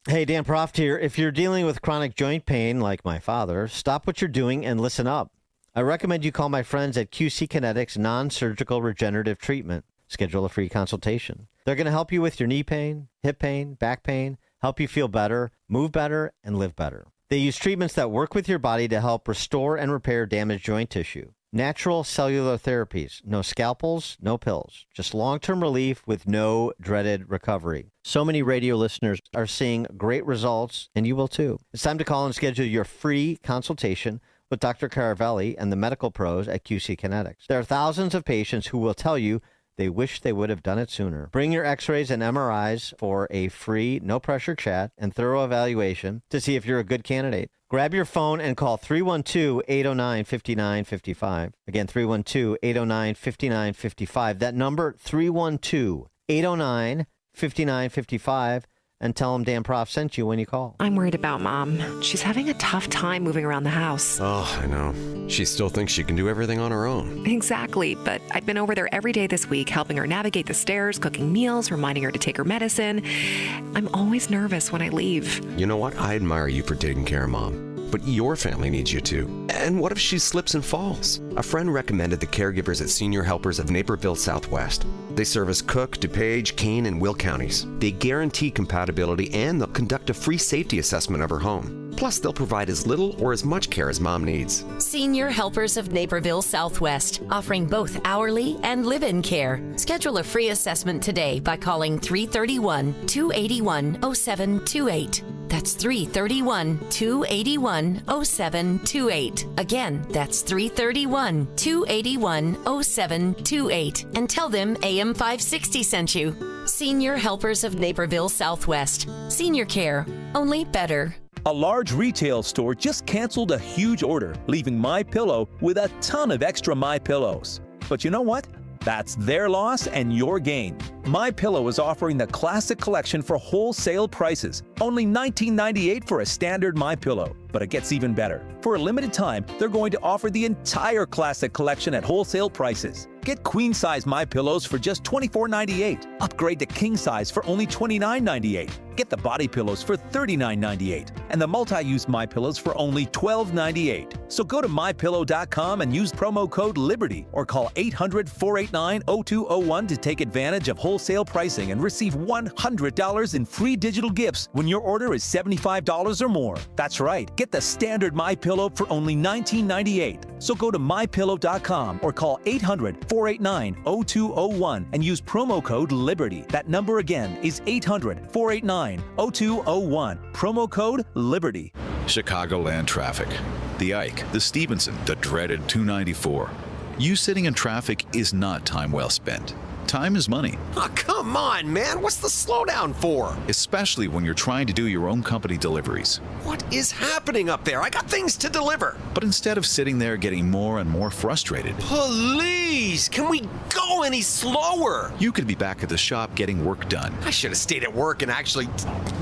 Hey, Dan Proft here. If you're dealing with chronic joint pain like my father, stop what you're doing and listen up. I recommend you call my friends at QC Kinetics Non-Surgical Regenerative Treatment. Schedule a free consultation. They're going to help you with your knee pain, hip pain, back pain, help you feel better, move better, and live better. They use treatments that work with your body to help restore and repair damaged joint tissue. Natural cellular therapies. No scalpels, no pills. Just long-term relief with no dreaded recovery. So many radio listeners are seeing great results, and you will too. It's time to call and schedule your free consultation with Dr. Caravelli and the medical pros at QC Kinetics. There are thousands of patients who will tell you they wish they would have done it sooner. Bring your x-rays and MRIs for a free, no-pressure chat and thorough evaluation to see if you're a good candidate. Grab your phone and call 312-809-5955. Again, 312-809-5955. That number, 312-809-5955. And tell them Dan Proft sent you when you call. I'm worried about Mom. She's having a tough time moving around the house. Oh, I know. She still thinks she can do everything on her own. Exactly, but I've been over there every day this week, helping her navigate the stairs, cooking meals, reminding her to take her medicine. I'm always nervous when I leave. You know what? I admire you for taking care of Mom. But your family needs you too. And what if she slips and falls? A friend recommended the caregivers at Senior Helpers of Naperville Southwest. They service Cook, DuPage, Kane, and Will counties. They guarantee compatibility and they'll conduct a free safety assessment of her home. Plus, they'll provide as little or as much care as Mom needs. Senior Helpers of Naperville Southwest, offering both hourly and live-in care. Schedule a free assessment today by calling 331-281-0728. That's 331-281-0728. Again, that's 331-281-0728. And tell them AM560 sent you. Senior Helpers of Naperville Southwest. Senior care, only better. A large retail store just canceled a huge order, leaving MyPillow with a ton of extra MyPillows. But you know what? That's their loss and your gain. MyPillow is offering the Classic Collection for wholesale prices. Only $19.98 for a standard MyPillow. But it gets even better. For a limited time, they're going to offer the entire Classic Collection at wholesale prices. Get queen-size MyPillows for just $24.98. Upgrade to king-size for only $29.98. Get the body pillows for $39.98. And the multi-use MyPillows for only $12.98. So go to MyPillow.com and use promo code LIBERTY or call 800-489-0201 to take advantage of wholesale pricing and receive $100 in free digital gifts when your order is $75 or more. That's right. Get the standard MyPillow for only $19.98. So go to MyPillow.com or call 800-489-0201 and use promo code LIBERTY. That number again is 800-489-0201. Promo code LIBERTY. Chicagoland traffic. The Ike, the Stevenson, the dreaded 294. You sitting in traffic is not time well spent. Time is money. Oh, come on, man. What's the slowdown for? Especially when you're trying to do your own company deliveries. What is happening up there? I got things to deliver. But instead of sitting there getting more and more frustrated, please, can we go any slower? You could be back at the shop getting work done. I should have stayed at work and actually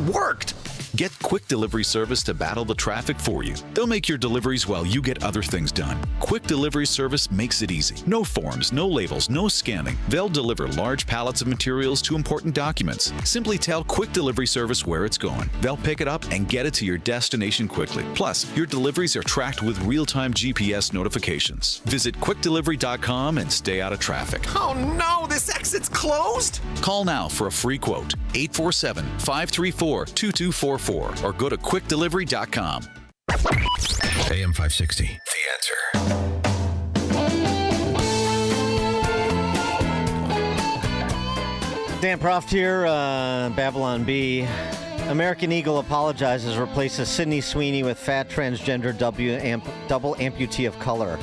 worked. Get quick delivery service to battle the traffic for you. They'll make your deliveries while you get other things done. Quick delivery service makes it easy. No forms, no labels, no scanning. They'll deliver large pallets of materials to important documents. Simply tell Quick Delivery Service where it's going. They'll pick it up and get it to your destination quickly. Plus, your deliveries are tracked with real-time GPS notifications. Visit quickdelivery.com and stay out of traffic. Oh no, this exit's closed? Call now for a free quote. 847-534-2244 or go to quickdelivery.com. AM 560. The Answer. Dan Proft here, Babylon Bee. American Eagle apologizes, replaces Sydney Sweeney with fat transgender double amputee of color.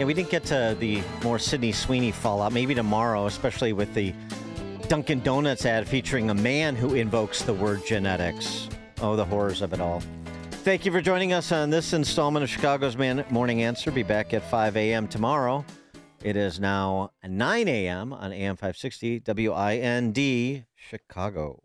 Yeah, we didn't get to the more Sydney Sweeney fallout. Maybe tomorrow, especially with the Dunkin' Donuts ad featuring a man who invokes the word genetics. Oh, the horrors of it all. Thank you for joining us on this installment of Chicago's Morning Answer. Be back at 5 a.m. tomorrow. It is now 9 a.m. on AM 560 WIND Chicago.